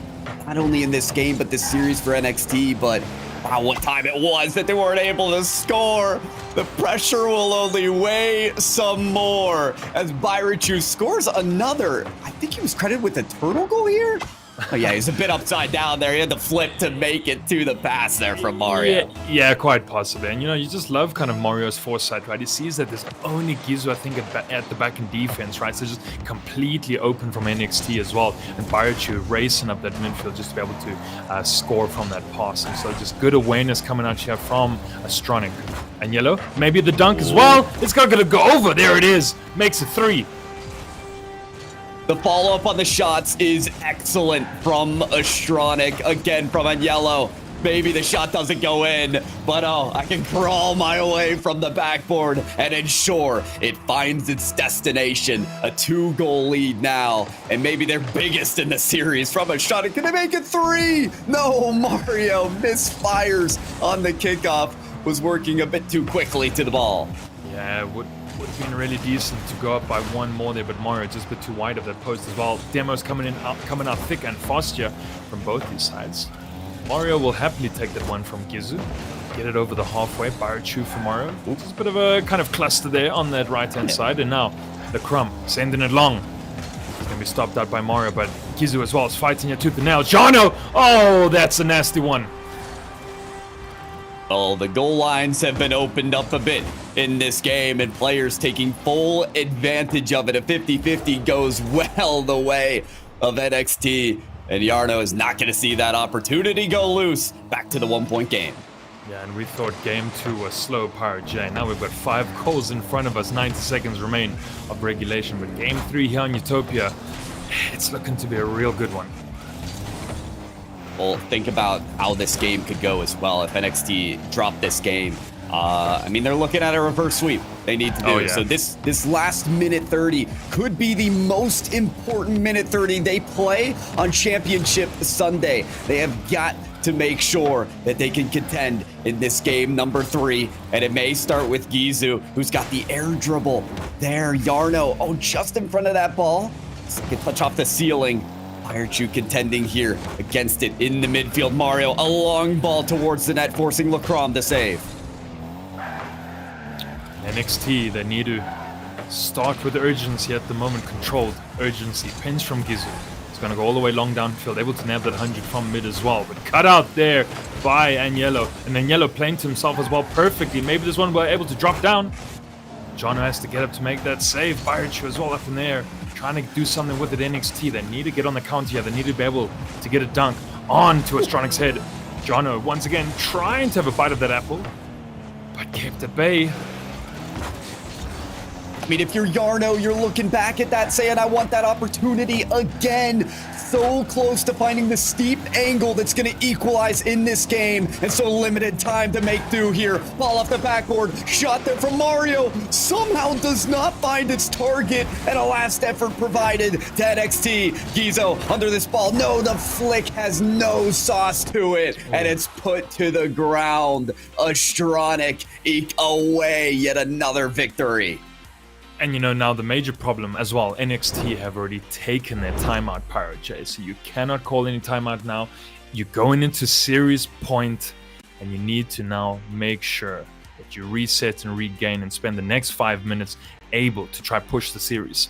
Not only in this game, but this series for NXT, but wow, what time it was that they weren't able to score. The pressure will only weigh some more as Birachu scores another. I think he was credited with a turtle goal here. Oh yeah, he's a bit upside down there. He had to flip to make it to the pass there from Mario. Yeah, quite possibly. And you just love kind of Mario's foresight, right? He sees that there's only Gizu, I think, at the back in defense, right? So just completely open from NXT as well. And Birachu racing up that midfield just to be able to score from that pass. And so just good awareness coming out here from Astronic. And Yellow, maybe the dunk as well. It's not going to go over. There it is. Makes it 3. The follow-up on the shots is excellent from Astronic. Again, from Agnello. Maybe the shot doesn't go in, but oh, I can crawl my way from the backboard and ensure it finds its destination. A 2-goal lead now, and maybe their biggest in the series from Astronic. Can they make it 3? No, Mario misfires on the kickoff. Was working a bit too quickly to the ball. Yeah, it would have been really decent to go up by 1 more there, but Mario just a bit too wide of that post as well. Demo's coming out thick and fast here from both these sides. Mario will happily take that one from Gizu. Get it over the halfway. Birachu for Mario. Just a bit of a kind of cluster there on that right-hand side. And now the Crumb sending it long. It's going to be stopped out by Mario, but Gizu as well is fighting here tooth and nail. Jono! Oh, that's a nasty one. Oh, the goal lines have been opened up a bit in this game, and players taking full advantage of it. A 50-50 goes well the way of NXT, and Yarno is not going to see that opportunity go loose. Back to the 1-point game. Yeah, and we thought game 2 was slow, Pirate J. Now we've got 5 goals in front of us. 90 seconds remain of regulation, but game 3 here on Utopia, it's looking to be a real good one. Well, think about how this game could go as well if NXT dropped this game. I mean, they're looking at a reverse sweep they need to do. Oh, yeah. So this last minute 30 could be the most important minute 30 they play on Championship Sunday. They have got to make sure that they can contend in this game number 3. And it may start with Gizu, who's got the air dribble. There, Yarno, oh, just in front of that ball. Can touch off the ceiling. Firechu contending here against it in the midfield. Mario, a long ball towards the net, forcing Lacrom to save. NXT, they need to start with urgency at the moment. Controlled urgency. Pins from Gizu. It's going to go all the way long downfield. Able to nab that 100 from mid as well. But cut out there by Agnello. And Agnello playing to himself as well perfectly. Maybe this one will be able to drop down. Jono has to get up to make that save. Firechu as well up in there. Trying to do something with it. NXT. They need to get on the counter here. They need to be able to get a dunk on to Astronic's head. Jono once again trying to have a bite of that apple. But kept at bay. I mean, if you're Yarno, you're looking back at that saying, I want that opportunity again. So close to finding the steep angle that's going to equalize in this game. And so limited time to make do here. Ball off the backboard. Shot there from Mario. Somehow does not find its target. And a last effort provided to NXT. Gizo under this ball. No, the flick has no sauce to it. And it's put to the ground. Astronic eke away yet another victory. And you know, now the major problem as well, NXT have already taken their timeout, Pirate J. So you cannot call any timeout now. You're going into series point, and you need to now make sure that you reset and regain and spend the next 5 minutes able to try push the series.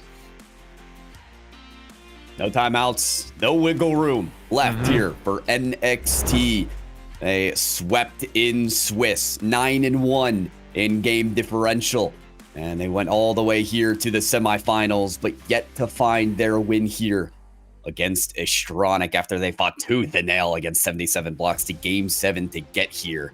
No timeouts, no wiggle room left here for NXT. They swept in Swiss, 9-1 in game differential. And they went all the way here to the semifinals, but yet to find their win here against Astronic after they fought tooth and nail against 77 blocks to game 7 to get here.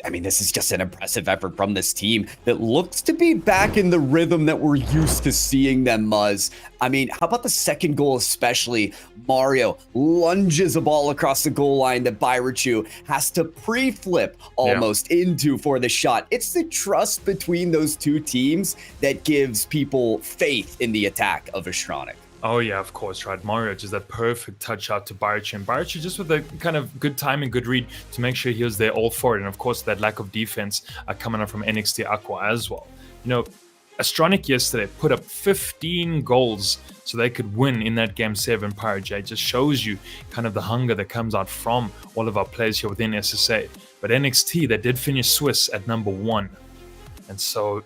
I mean, this is just an impressive effort from this team that looks to be back in the rhythm that we're used to seeing them, Muzz. I mean, how about the second goal especially? Mario lunges a ball across the goal line that Byrachu has to pre-flip almost into for the shot. It's the trust between those two teams that gives people faith in the attack of Astronic. Oh yeah, of course, right. Mario just that perfect touch out to Byrachu, and Byrachu just with a kind of good timing, good read to make sure he was there all for it. And of course, that lack of defense coming up from NXT Aqua as well. You know, Astronic yesterday put up 15 goals so they could win in that game 7. Pirate J just shows you kind of the hunger that comes out from all of our players here within SSA. But NXT, they did finish Swiss at number 1, and so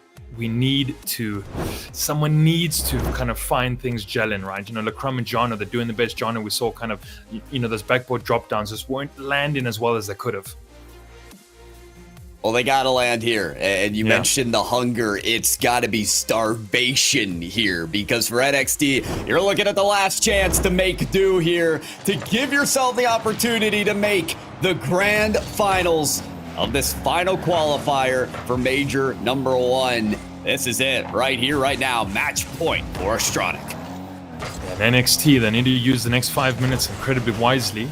someone needs to kind of find things gelling, right? You know, Lacrum and Jono, they're doing the best. Jono, we saw kind of, you know, those backboard drop downs just weren't landing as well as they could have. Well, they got to land here. And you mentioned the hunger. It's got to be starvation here, because for NXT, you're looking at the last chance to make do here, to give yourself the opportunity to make the grand finals of this final qualifier for Major number 1. This is it right here, right now. Match point for Astronic. And NXT, they need to use the next 5 minutes incredibly wisely.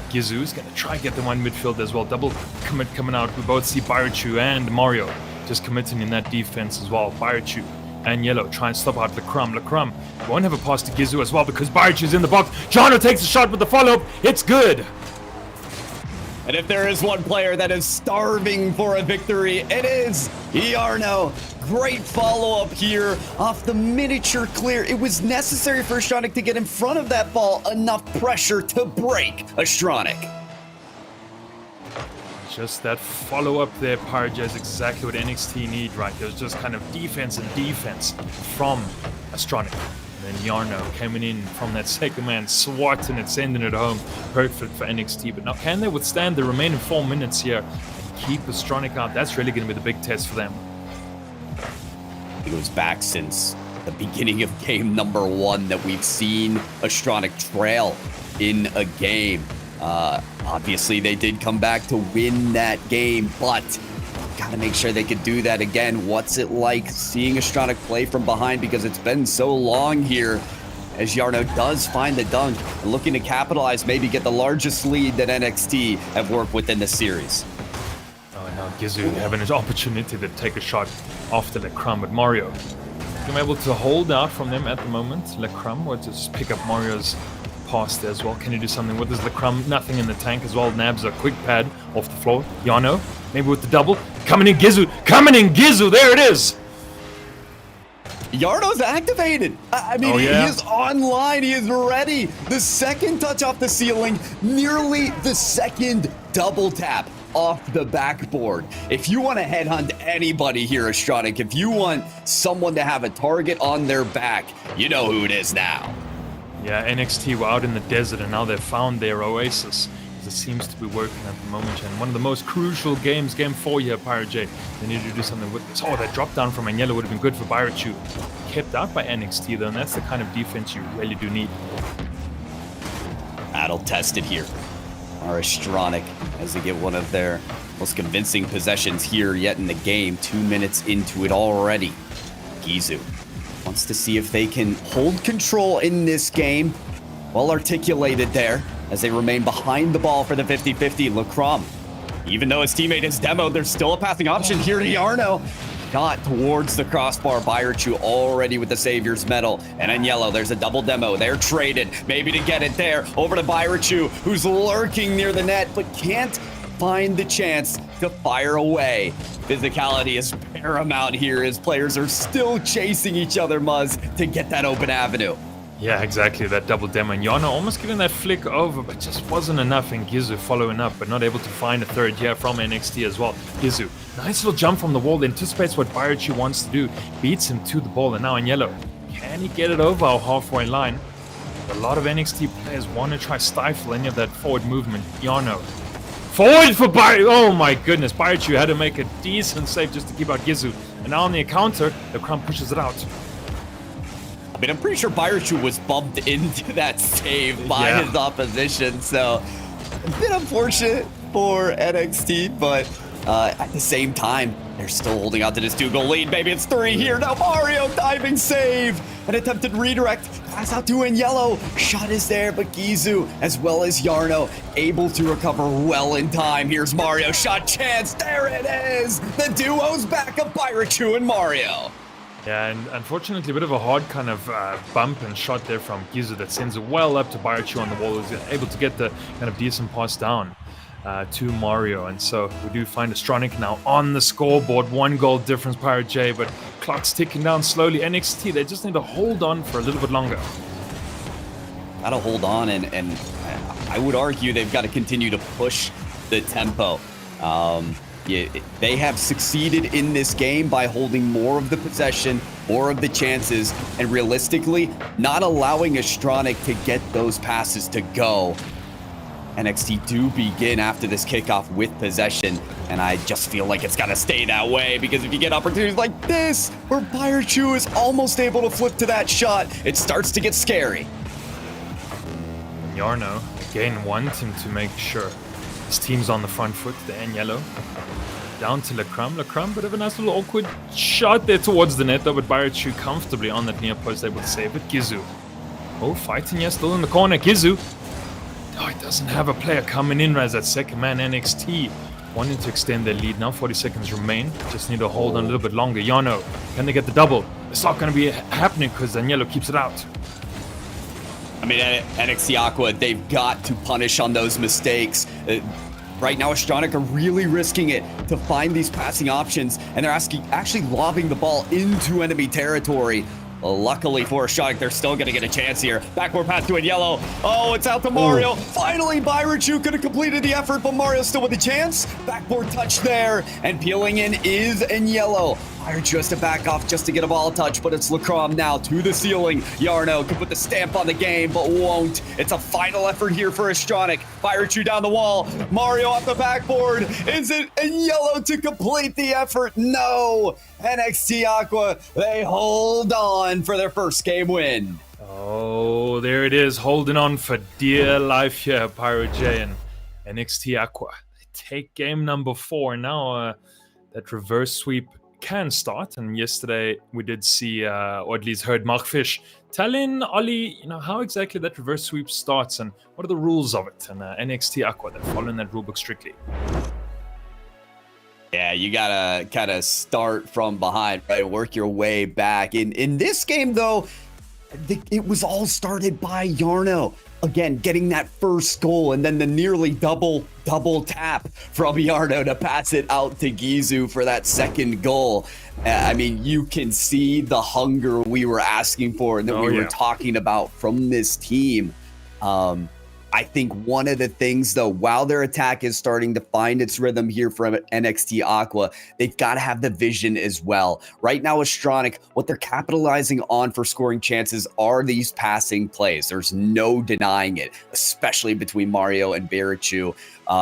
Gizu's going to try and get the one midfield as well. Double commit coming out. We both see Byrachu and Mario just committing in that defense as well. Byrachu and Yellow try and stop out Lacrum. Lacrum won't have a pass to Gizu as well because Byrachu's in the box. Jono takes a shot with the follow-up. It's good. And if there is one player that is starving for a victory, it is Yarno. Great follow-up here off the miniature clear. It was necessary for Astronic to get in front of that ball. Enough pressure to break Astronic. Just that follow-up there, Parja, is exactly what NXT need, right? There's just kind of defense and defense from Astronic. And then Yarno coming in from that second man, swatting it, sending it home. Perfect for NXT. But now, can they withstand the remaining 4 minutes here and keep Astronic out? That's really going to be the big test for them. It goes back since the beginning of game number 1 that we've seen Astronic trail in a game. Obviously, they did come back to win that game, but got to make sure they could do that again. What's it like seeing Astronic play from behind, because it's been so long here? as Yarno does find the dunk and looking to capitalize, maybe get the largest lead that NXT have worked within the series. Oh, now Gizu having an opportunity to take a shot after LeCrum, but Mario I'm able to hold out from them at the moment. LeCrum will just pick up Mario's pass there as well. Can you do something with this LeCrum? Nothing in the tank as well. Nabs a quick pad off the floor. Yarno, maybe with the double. Coming in Gizu! Coming in Gizu! There it is! Yarno's activated. I mean, he is online. He is ready. The second touch off the ceiling, nearly the second double tap off the backboard. If you want to headhunt anybody here, Astronic, if you want someone to have a target on their back, you know who it is now. Yeah, NXT were out in the desert and now they've found their oasis. It seems to be working at the moment, and one of the most crucial games, game 4 here, Pirate J. They need to do something with this. Oh, that drop down from Agnello would have been good for Bairechu. Kept out by NXT though, and that's the kind of defense you really do need. Battle tested here. Our Astronic as they get one of their most convincing possessions here yet in the game. 2 minutes into it already. Gizu wants to see if they can hold control in this game. Well articulated there as they remain behind the ball for the 50-50. LeCrum, even though his teammate is demoed, there's still a passing option here to Yarno. Got towards the crossbar. Bairechu already with the Savior's Medal. And Agnello, there's a double demo. They're traded. Maybe to get it there. Over to Bairechu, who's lurking near the net, but can't find the chance to fire away. Physicality is paramount here as players are still chasing each other, Muzz, to get that open avenue. Yeah, exactly. That double demo. And Yarno almost getting that flick over, but just wasn't enough. And Gizu following up, but not able to find a third here from NXT as well. Gizu, nice little jump from the wall. Anticipates what Bairechu wants to do. Beats him to the ball. And now Agnello, can he get it over our halfway line? A lot of NXT players want to try stifle any of that forward movement. Yarno. Forward for Bairechu. Oh my goodness. Bairechu had to make a decent save just to keep out Gizu. And now on the encounter, LeCrum pushes it out. I mean, I'm pretty sure Bairechu was bumped into that save by his opposition, so a bit unfortunate for NXT, but at the same time, they're still holding out to this 2-goal lead. Maybe it's 3 here. Now Mario diving save. An attempted redirect. Pass out to Agnello. Shot is there, but Gizu, as well as Yarno, able to recover well in time. Here's Mario. Shot chance. There it is. The duo's back of Bairechu and Mario. Yeah, and unfortunately, a bit of a hard kind of bump and shot there from Gizu that sends it well up to Bairechu on the wall. Who's able to get the kind of decent pass down to Mario. And so we do find Astronic now on the scoreboard. 1 goal difference, Pirate J, but clock's ticking down slowly. NXT, they just need to hold on for a little bit longer. Gotta hold on, and I would argue they've got to continue to push the tempo. They have succeeded in this game by holding more of the possession, more of the chances, and realistically, not allowing Astronic to get those passes to go. NXT do begin after this kickoff with possession, and I just feel like it's got to stay that way, because if you get opportunities like this, where Bairechu is almost able to flip to that shot, it starts to get scary. Yarno, again, wanting to make sure his team's on the front foot, the Agnello. Down to LeCrum. LeCrum, bit of a nice little awkward shot there towards the net, though, but Bairechu comfortably on that near post, able to save it. Gizu. Oh, fighting, yeah, still in the corner. Gizu. Oh, he doesn't have a player coming in as that second man. NXT wanting to extend their lead. Now 40 seconds remain. Just need to hold on a little bit longer. Yarno, can they get the double? It's not going to be happening because Agnello keeps it out. I mean, NXT Aqua, they've got to punish on those mistakes. Right now, Astronic are really risking it to find these passing options, and they're actually lobbing the ball into enemy territory. Luckily for Astronic, they're still going to get a chance here. Backward pass to Agnello. Oh, it's out to Mario. Finally, Bairechu could have completed the effort, but Mario's still with a chance. Backboard touch there, and peeling in is Agnello. Bairechu has to back off just to get a ball touch, but it's LeCrum now to the ceiling. Yarno can put the stamp on the game, but won't. It's a final effort here for Astronic. Bairechu down the wall. Mario off the backboard. Is it Agnello to complete the effort? No. NXT Aqua, they hold on for their first game win. Oh, there it is. Holding on for dear life here, Pirate J and NXT Aqua. They take game number 4. Now that reverse sweep can start. And yesterday we did see, or at least heard Markfish telling Ollie, how exactly that reverse sweep starts and what are the rules of it. And NXT Aqua, they're following that rulebook strictly. Yeah, you gotta kind of start from behind, right? Work your way back. In this game, though, it was all started by Yarno. Again, getting that first goal and then the nearly double tap from Yarno to pass it out to Gizu for that second goal. I mean, you can see the hunger we were asking for and that we were talking about from this team. I think one of the things, though, while their attack is starting to find its rhythm here from NXT Aqua, they've got to have the vision as well. Right now, Astronic, what they're capitalizing on for scoring chances are these passing plays. There's no denying it, especially between Mario and Barichu.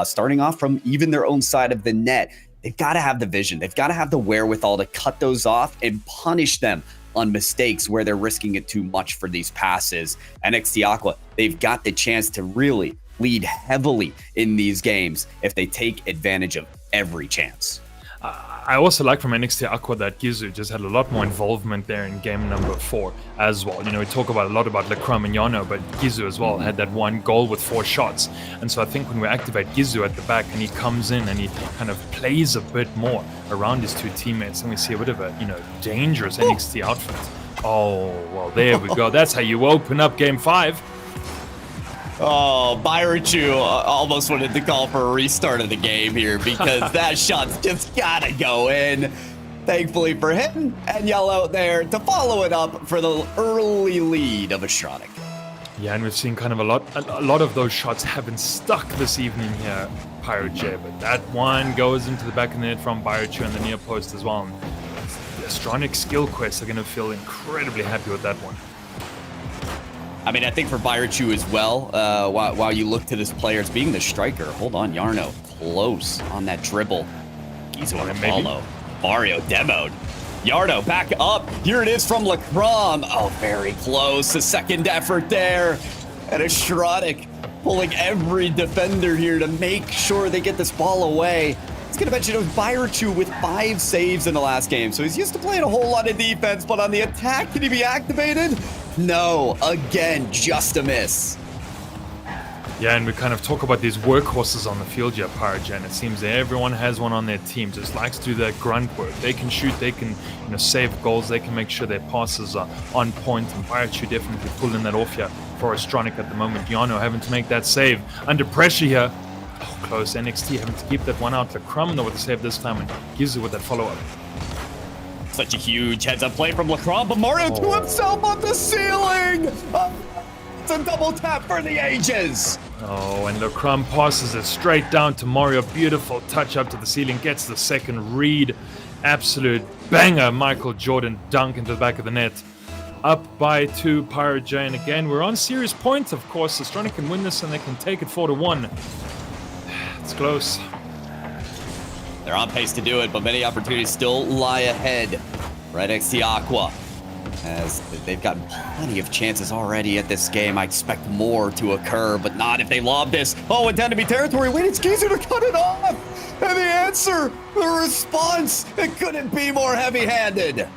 Starting off from even their own side of the net, they've got to have the vision. They've got to have the wherewithal to cut those off and punish them on mistakes where they're risking it too much for these passes. NXT Aqua, they've got the chance to really lead heavily in these games if they take advantage of every chance. I also like from NXT Aqua that Gizu just had a lot more involvement there in game number 4 as well. We talk about a lot about Lecrum and Yano, but Gizu as well had that one goal with 4 shots. And so I think when we activate Gizu at the back and he comes in and he kind of plays a bit more around his 2 teammates, and we see a bit of a, dangerous NXT outfit. Oh, well, there we go. That's how you open up game 5. Oh, Barichu almost wanted to call for a restart of the game here because that shot's just gotta go in. Thankfully for him and Yellow there to follow it up for the early lead of Astronic. Yeah, and we've seen kind of a lot of those shots haven't stuck this evening here, PyroJ, but that one goes into the back of the net from Barichu and the near post as well. And the Astronic skill quests are going to feel incredibly happy with that one. I mean, I think for Barichu as well, while you look to this player as being the striker, hold on, Yarno, close on that dribble. He's on a follow. Mario demoed. Yarno back up. Here it is from Lecrum. Oh, very close. The second effort there. And Astronic pulling every defender here to make sure they get this ball away. It's going to mention it was Barichu with 5 saves in the last game. So he's used to playing a whole lot of defense, but on the attack, can he be activated? No, again, just a miss. Yeah, and we kind of talk about these workhorses on the field here, PyroJ, and it seems that everyone has one on their team, just likes to do that grunt work. They can shoot, they can save goals, they can make sure their passes are on point, and Barichu definitely pulling that off here for Astronic at the moment. Yano having to make that save under pressure here. Oh, close. NXT having to keep that one out. Lecrum though with the save this time, and Gizu with that follow-up. Such a huge heads-up play from Lecrum, but Mario to himself on the ceiling! It's a double tap for the ages! Oh, and Lecrum passes it straight down to Mario. Beautiful touch up to the ceiling, gets the second read. Absolute banger, Michael Jordan dunk into the back of the net. Up by 2, PyroJ, and again, we're on serious points, of course. Astronic can win this and they can take it 4-1. It's close. They're on pace to do it, but many opportunities still lie ahead for NXT Aqua, as they've gotten plenty of chances already at this game. I expect more to occur, but not if they lob this. Oh, and down to be territory. Wait, it's Gizu to cut it off. And the answer, the response, it couldn't be more heavy-handed.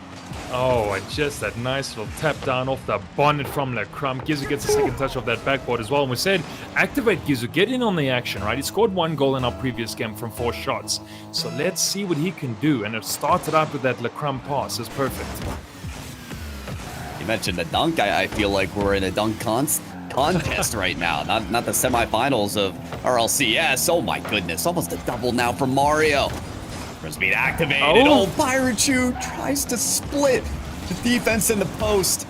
Oh, and just that nice little tap down off the bonnet from Lecrum. Gizu gets a second touch off that backboard as well. And we said, activate Gizu, get in on the action, right? He scored 1 goal in our previous game from 4 shots. So let's see what he can do. And it started out with that Lecrum pass. It's perfect. You mentioned the dunk. I feel like we're in a dunk contest right now. Not the semifinals of RLCS. Oh my goodness, almost a double now from Mario. Speed activated. Oh, Barichu tries to split the defense in the post.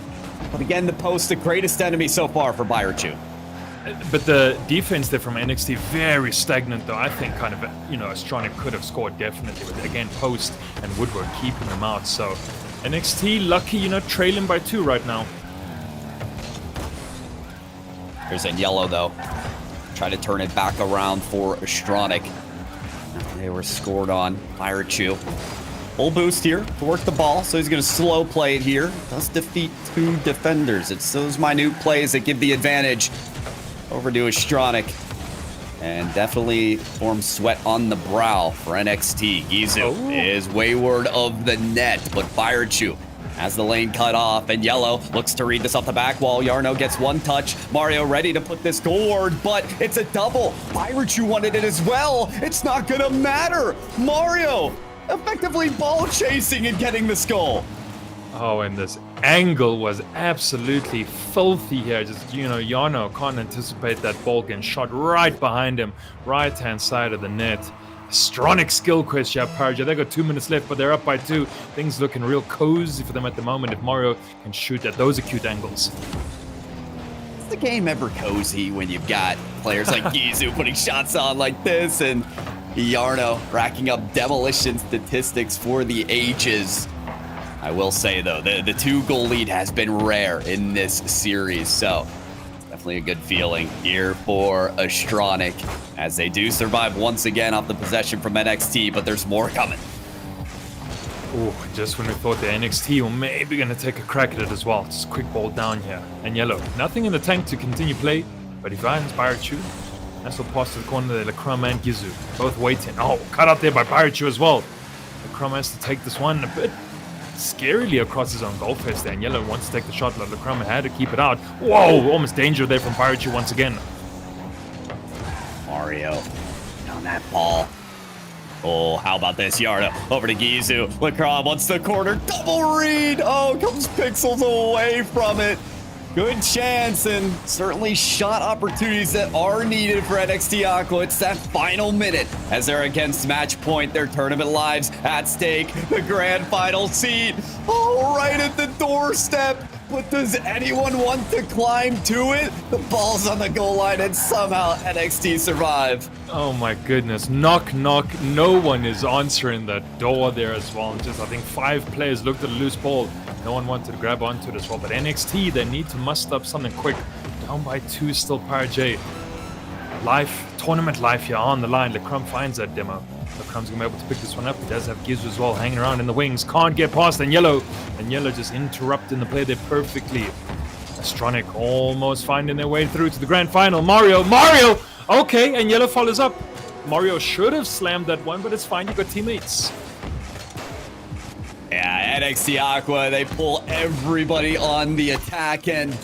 But again, the post, the greatest enemy so far for Barichu. But the defense there from NXT, very stagnant though. I think kind of, Astronic could have scored definitely. But again, post and Woodward keeping them out. So NXT lucky, trailing by 2 right now. Here's in yellow though. Try to turn it back around for Astronic. They were scored on. Barichu. Full boost here to work the ball, so he's going to slow play it here. Does defeat 2 defenders. It's those minute plays that give the advantage over to Astronic. and definitely forms sweat on the brow for NXT. Gizu is wayward of the net, but Firechu has the lane cut off, and Yellow looks to read this off the back wall. Yarno gets one touch. Mario ready to put this goalward, but it's a double. Firechu wanted it as well. It's not gonna matter. Mario effectively ball chasing and getting this goal. Oh, and this angle was absolutely filthy here. Just, Yarno can't anticipate that ball getting shot right behind him, right-hand side of the net. Stronic skill quest, Parja. They got 2 minutes left, but they're up by 2. Things looking real cozy for them at the moment if Mario can shoot at those acute angles. Is the game ever cozy when you've got players like Gizu putting shots on like this and Yarno racking up demolition statistics for the ages? I will say, though, the 2-goal lead has been rare in this series, so definitely a good feeling here for Astronic as they do survive once again off the possession from NXT, but there's more coming. Oh, just when we thought the NXT were maybe going to take a crack at it as well. Just quick ball down here. And Yellow, nothing in the tank to continue play, but he finds Firechu. Nice little pass to the corner there, Lecrum and Gizu, both waiting. Oh, cut out there by Firechu as well. Lecrum has to take this one a bit scarily across his own goal face there, and Yellow wants to take the shot, but Lecrum had to keep it out. Whoa, almost danger there from Firechu once again. Mario on that ball. Oh, how about this? Yarda over to Gizu. Lecrum wants the corner. Double read. Oh, comes pixels away from it. Good chance and certainly shot opportunities that are needed for NXT Aqua. It's that final minute as they're against match point. Their tournament lives at stake. The grand final seat. Oh, right at the doorstep. But does anyone want to climb to it? The ball's on the goal line and somehow NXT survive. Oh my goodness. Knock, knock. No one is answering that door there as well. Just, I think 5 players looked at a loose ball. No one wanted to grab onto it as well. But NXT, they need to muster up something quick. Down by 2 still, Pirate J. Tournament life here on the line. Lecrum finds that demo. Lecrum's gonna be able to pick this one up. He does have Gizu as well hanging around in the wings. Can't get past, and Yellow just interrupting the play there perfectly. Astronic almost finding their way through to the grand final. Mario! Okay, and Yellow follows up. Mario should have slammed that one, but it's fine. You got teammates. Yeah, NXT Aqua, they pull everybody on the attack, and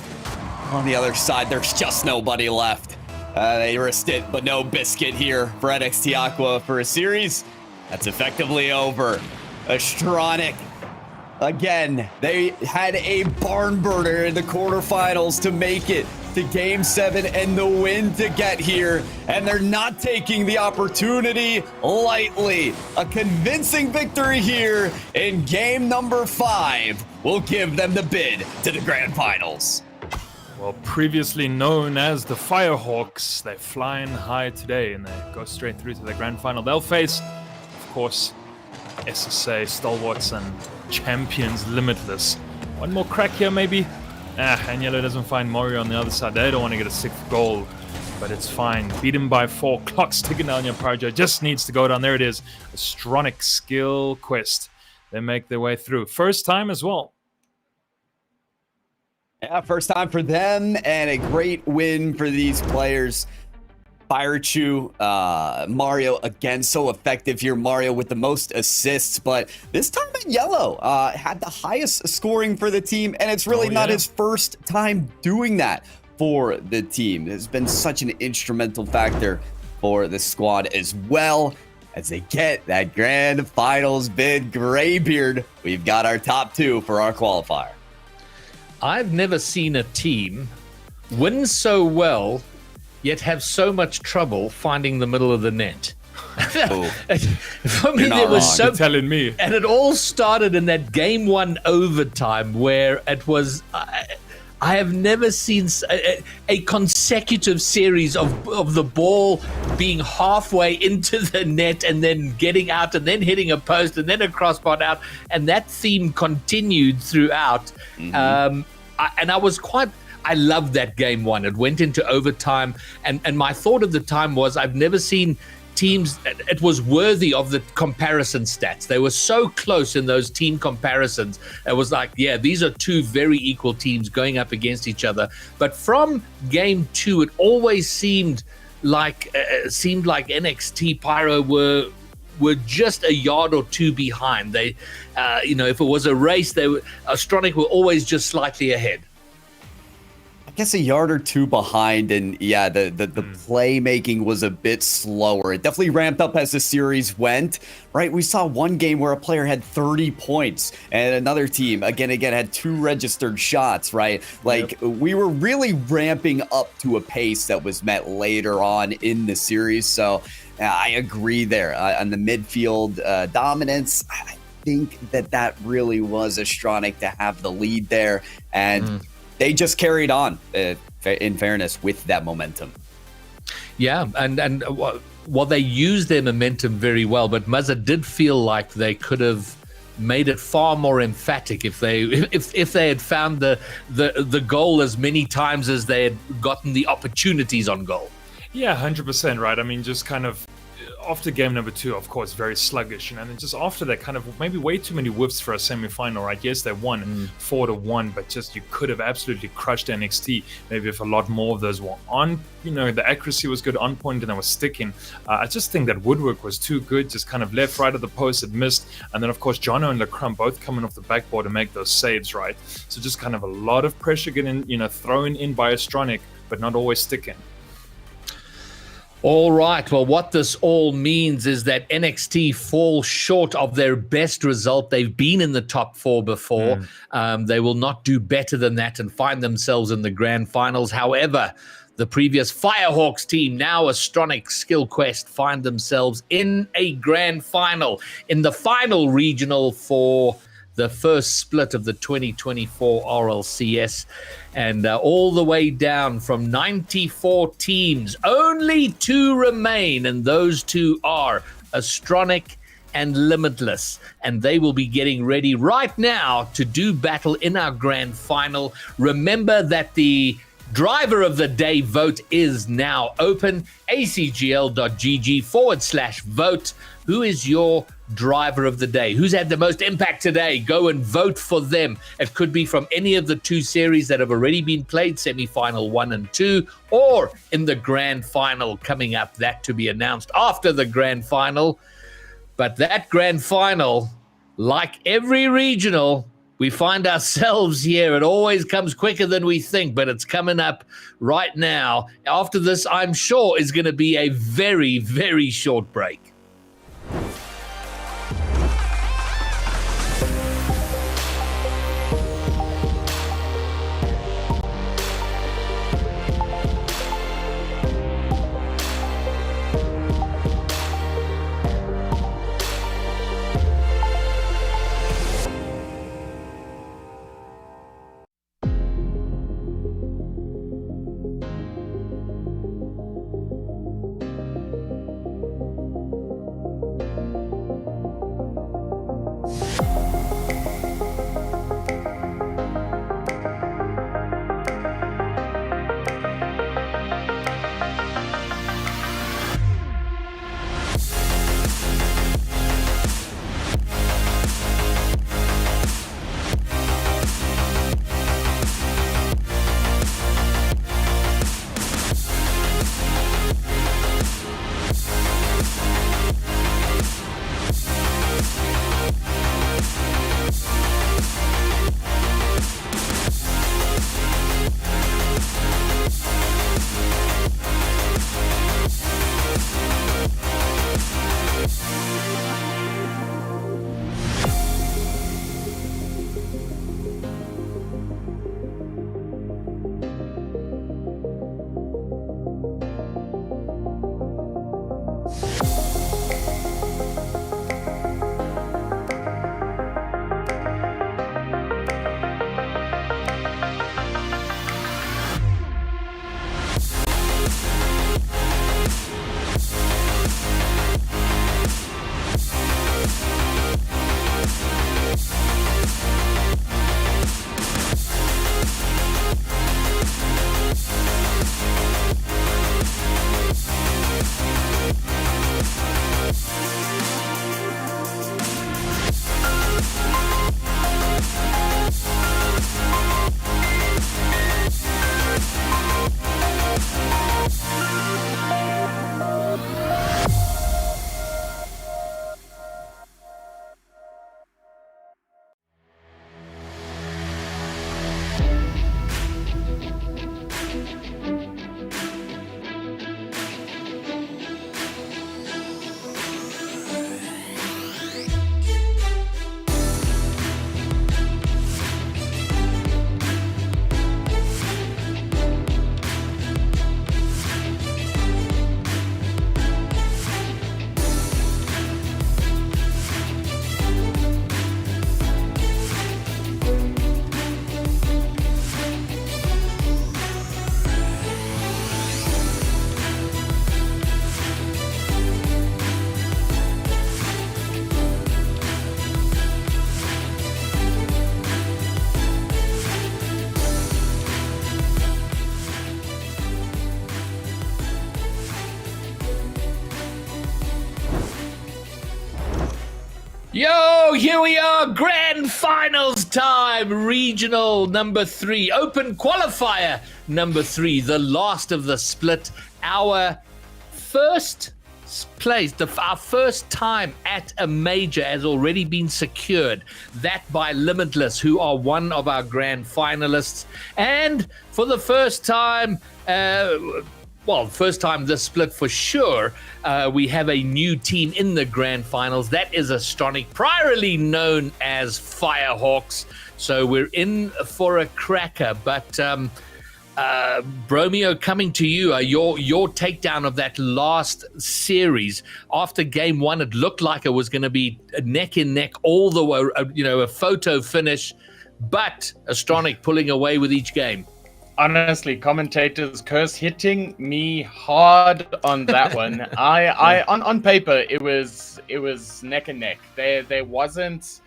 on the other side, there's just nobody left. They risked it, but no biscuit here for NXT Aqua for a series. That's effectively over. Astronic, again, they had a barn burner in the quarterfinals to make it to Game 7 and the win to get here, and they're not taking the opportunity lightly. A convincing victory here in Game number 5 will give them the bid to the Grand Finals. Well, previously known as the Firehawks, they're flying high today and they go straight through to the grand final. They'll face, of course, SSA, stalwarts and champions Limitless. One more crack here, maybe? And Yellow doesn't find Mario on the other side. They don't want to get a 6th goal, but it's fine. Beat him by 4. Clock's ticking down. Your Parja just needs to go down. There it is. Astronic skill quest. They make their way through. First time as well. Yeah, first time for them, and a great win for these players. Firechu, Mario, again, so effective here. Mario with the most assists, but this time at Yellow had the highest scoring for the team, and it's really not his first time doing that for the team. It's been such an instrumental factor for the squad as well. As they get that grand finals bid, Graybeard, we've got our top 2 for our qualifier. I've never seen a team win so well, yet have so much trouble finding the middle of the net. For me, there was so. You're telling me. And it all started in that Game 1 overtime where it was. I have never seen a consecutive series of the ball being halfway into the net and then getting out and then hitting a post and then a crossbar out. And that theme continued throughout. Mm-hmm. And I loved that Game 1. It went into overtime. And my thought at the time was I've never seen teams, it was worthy of the comparison stats. They were so close in those team comparisons. It was like, yeah, these are 2 very equal teams going up against each other. But from Game 2, it always seemed seemed like NXT Pyro were just a yard or two behind. They, if it was a race, Astronic were always just slightly ahead. I guess a yard or two behind, and yeah, the playmaking was a bit slower. It definitely ramped up as the series went, right? We saw one game where a player had 30 points, and another team, again, had 2 registered shots, right? Like, we were really ramping up to a pace that was met later on in the series, so I agree there. On the midfield dominance, I think that really was Astronic to have the lead there, and they just carried on, in fairness, with that momentum. Yeah, and they used their momentum very well, but Muzza did feel like they could have made it far more emphatic if they had found the goal as many times as they had gotten the opportunities on goal. Yeah, 100%, right? I mean, just kind of after game number 2, of course, very sluggish, and then just after that, kind of maybe way too many whiffs for a semi-final, right? Yes, they won 4-1, but just you could have absolutely crushed NXT. Maybe if a lot more of those were on, the accuracy was good, on point, and they were sticking. I just think that woodwork was too good, just kind of left, right of the post, it missed, and then of course Jono and LeCrump both coming off the backboard to make those saves, right? So just kind of a lot of pressure getting, thrown in by Astronic, but not always sticking. All right. Well, what this all means is that NXT fall short of their best result. They've been in the top 4 before. They will not do better than that and find themselves in the grand finals. However, the previous Firehawks team, now Astronic Skill Quest, find themselves in a grand final, in the final regional for the first split of the 2024 RLCS. And all the way down from 94 teams, only 2 remain, and those 2 are Astronic and Limitless. And they will be getting ready right now to do battle in our grand final. Remember that the Driver of the Day vote is now open. acgl.gg/vote. Who is your driver of the day? Who's had the most impact today? Go and vote for them. It could be from any of the 2 series that have already been played, semi-final 1 and 2, or in the grand final coming up, that to be announced after the grand final. But that grand final, like every regional, we find ourselves here. It always comes quicker than we think, but it's coming up right now. After this, I'm sure, is going to be a very, very short break. Yo, here we are, grand finals time, regional number 3, open qualifier number 3, the last of the split. Our first place, our first time at a major has already been secured, that by Limitless, who are one of our grand finalists. And for the first time, first time this split for sure, we have a new team in the grand finals. That is Astronic, priorly known as Firehawks. So we're in for a cracker. But Bromeo, coming to you, your takedown of that last series. After game 1, it looked like it was going to be neck and neck all the way, a photo finish. But Astronic pulling away with each game. Honestly, commentators curse hitting me hard on that one. On paper, it was neck and neck. There wasn't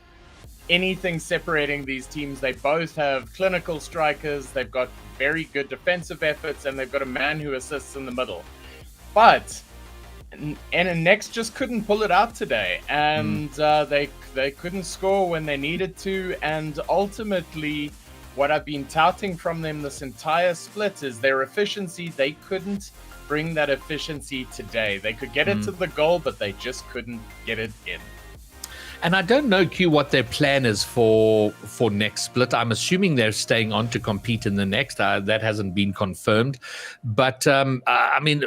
anything separating these teams. They both have clinical strikers. They've got very good defensive efforts, and they've got a man who assists in the middle. But Next just couldn't pull it out today, and they couldn't score when they needed to, and ultimately, what I've been touting from them this entire split is their efficiency. They couldn't bring that efficiency today. They could get it to the goal, but they just couldn't get it in. And I don't know, Q, what their plan is for next split. I'm assuming they're staying on to compete in the next. That hasn't been confirmed. But, I mean,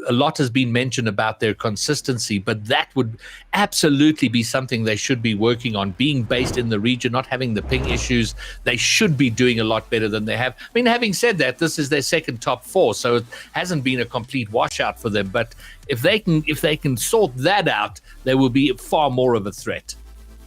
a lot has been mentioned about their consistency, but that would absolutely be something they should be working on. Being based in the region, not having the ping issues, they should be doing a lot better than they have. I mean, having said that, this is their second top 4, so it hasn't been a complete washout for them. But if they can sort that out, they will be far more of a threat.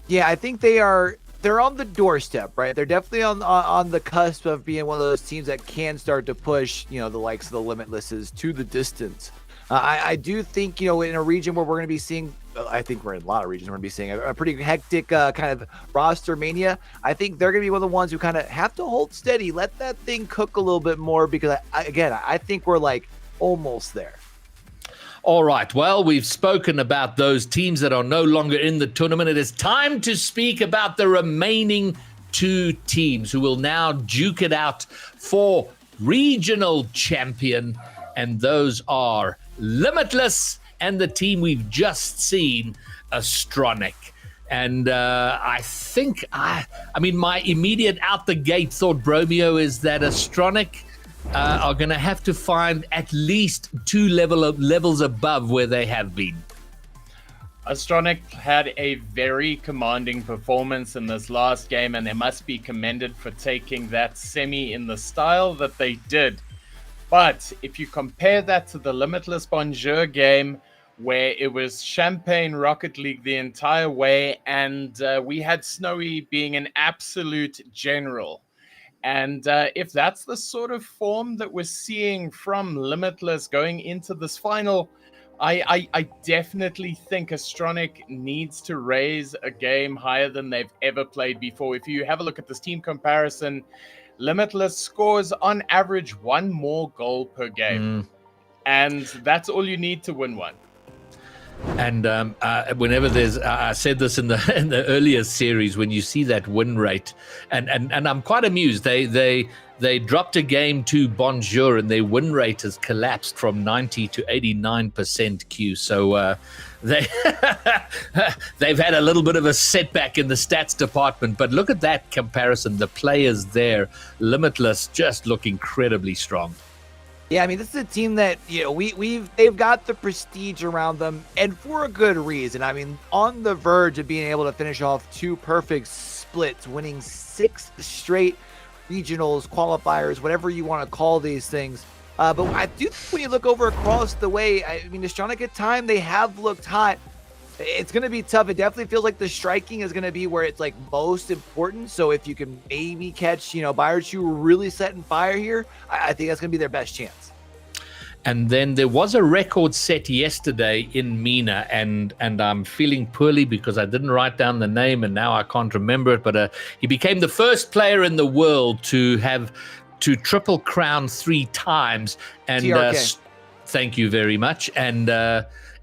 Yeah, I think they're on the doorstep, right? They're definitely on the cusp of being one of those teams that can start to push, the likes of the Limitlesses to the distance. I do think, in a region where we're going to be seeing, I think we're in a lot of regions, we're going to be seeing a pretty hectic kind of roster mania. I think they're going to be one of the ones who kind of have to hold steady, let that thing cook a little bit more, because I think we're like almost there. All right, well, we've spoken about those teams that are no longer in the tournament. It is time to speak about the remaining 2 teams who will now duke it out for regional champion, and those are Limitless and the team we've just seen, Astronic. And I think, my immediate out the gate thought, Bromeo, is that Astronic are going to have to find at least 2 levels above where they have been. Astronic had a very commanding performance in this last game, and they must be commended for taking that semi in the style that they did. But if you compare that to the Limitless Bonjour game, where it was Champagne Rocket League the entire way, and we had Snowy being an absolute general. And if that's the sort of form that we're seeing from Limitless going into this final, I definitely think Astronic needs to raise a game higher than they've ever played before. If you have a look at this team comparison, Limitless scores on average 1 more goal per game. And that's all you need to win one. And whenever there's, I said this in the earlier series, when you see that win rate, and I'm quite amused. They dropped a game to Bonjour, and their win rate has collapsed from 90 to 89% Q. So they've had a little bit of a setback in the stats department. But look at that comparison. The players there, Limitless, just look incredibly strong. Yeah, I mean, this is a team that, they've got the prestige around them, and for a good reason. I mean, on the verge of being able to finish off 2 perfect splits, winning 6 straight regionals, qualifiers, whatever you want to call these things. But I do think when you look over across the way, I mean, Astronic at time, they have looked hot. It's going to be tough. It definitely feels like the striking is going to be where it's like most important. So if you can maybe catch, Bayerchu really setting fire here, I think that's going to be their best chance. And then there was a record set yesterday in MENA, and I'm feeling poorly because I didn't write down the name and now I can't remember it. But he became the first player in the world to triple crown 3 times. And thank you very much. And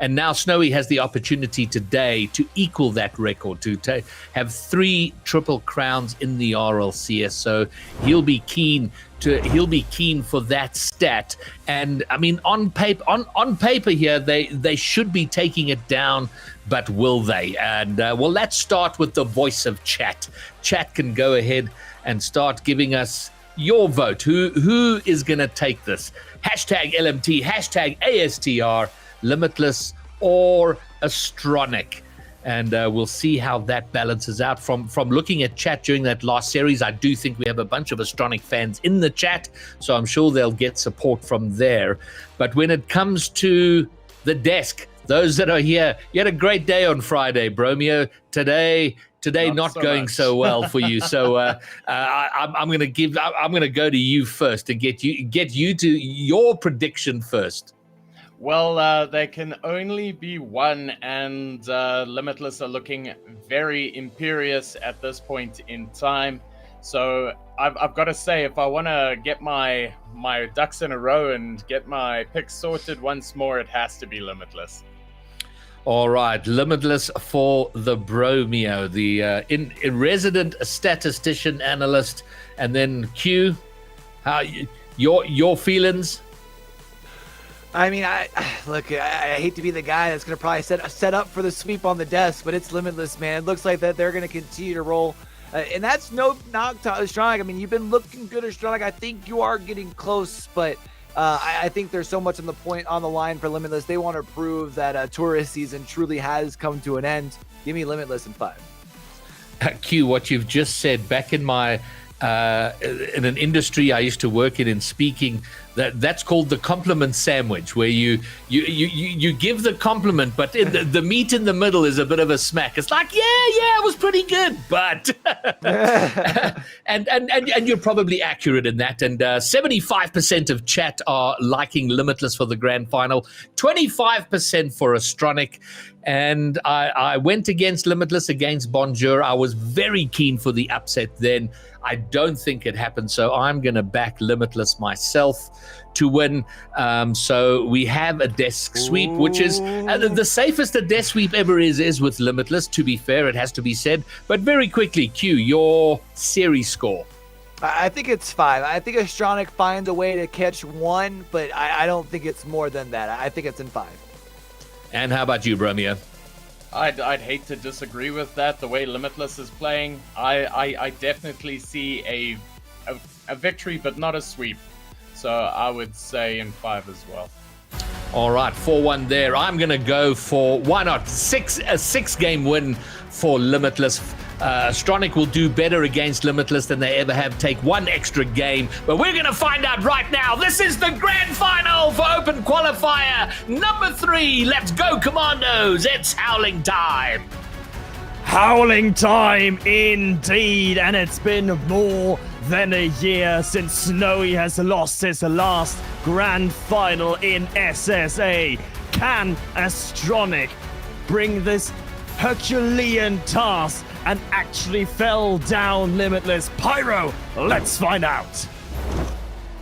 And now Snowy has the opportunity today to equal that record, to have 3 triple crowns in the RLCS. So he'll be keen for that stat. And I mean, on paper here, they should be taking it down, but will they? And well, let's start with the voice of chat. Chat can go ahead and start giving us your vote. Who is going to take this? Hashtag LMT, hashtag ASTR, Limitless or Astronic. And we'll see how that balances out. From looking at chat during that last series, I do think we have a bunch of Astronic fans in the chat, so I'm sure they'll get support from there. But when it comes to the desk, those that are here, you had a great day on Friday, Bromeo. Today not so going much. So well for you. So I'm going to go to you first and get you to your prediction first. Well, there can only be one, and Limitless are looking very imperious at this point in time. So I've got to say, if I want to get my ducks in a row and get my picks sorted once more, it has to be Limitless. All right, Limitless for the Bromeo, the resident statistician analyst, and then Q. How your feelings? I mean, I hate to be the guy that's going to probably set up for the sweep on the desk, but it's Limitless, man. It looks like that they're going to continue to roll. And that's no knock to Astronic. I mean, you've been looking good, Astronic. I think you are getting close, but I think there's so much on the line for Limitless. They want to prove that tourist season truly has come to an end. Give me Limitless in 5. Q, what you've just said, back in my in an industry I used to work in speaking, that's called the compliment sandwich, where you give the compliment, but the meat in the middle is a bit of a smack. It's like, yeah, it was pretty good, but and you're probably accurate in that. And 75% of chat are liking Limitless for the grand final, 25% for Astronic. And I went against Limitless against Bonjour. I was very keen for the upset then. I don't think it happened, so I'm going to back Limitless myself to win. So we have a desk sweep, which is the safest a desk sweep ever is with Limitless, to be fair, it has to be said. But very quickly, Q, your series score. I think it's 5. I think Astronic finds a way to catch 1, but I don't think it's more than that. I think it's in 5. And how about you, Bromeo? I'd hate to disagree with that. The way Limitless is playing, I definitely see a victory, but not a sweep. So I would say in 5 as well. All right, 4-1 there. I'm going to go for, why not, a 6-game win for Limitless. Astronic will do better against Limitless than they ever have. Take 1 extra game, but we're going to find out right now. This is the grand final for Open Qualifier number 3. Let's go, Commandos. It's howling time. Howling time indeed, and it's been more than a year since Snowy has lost his last grand final in SSA. Can Astronic bring this Herculean task and actually fell down Limitless? Pyro, let's find out.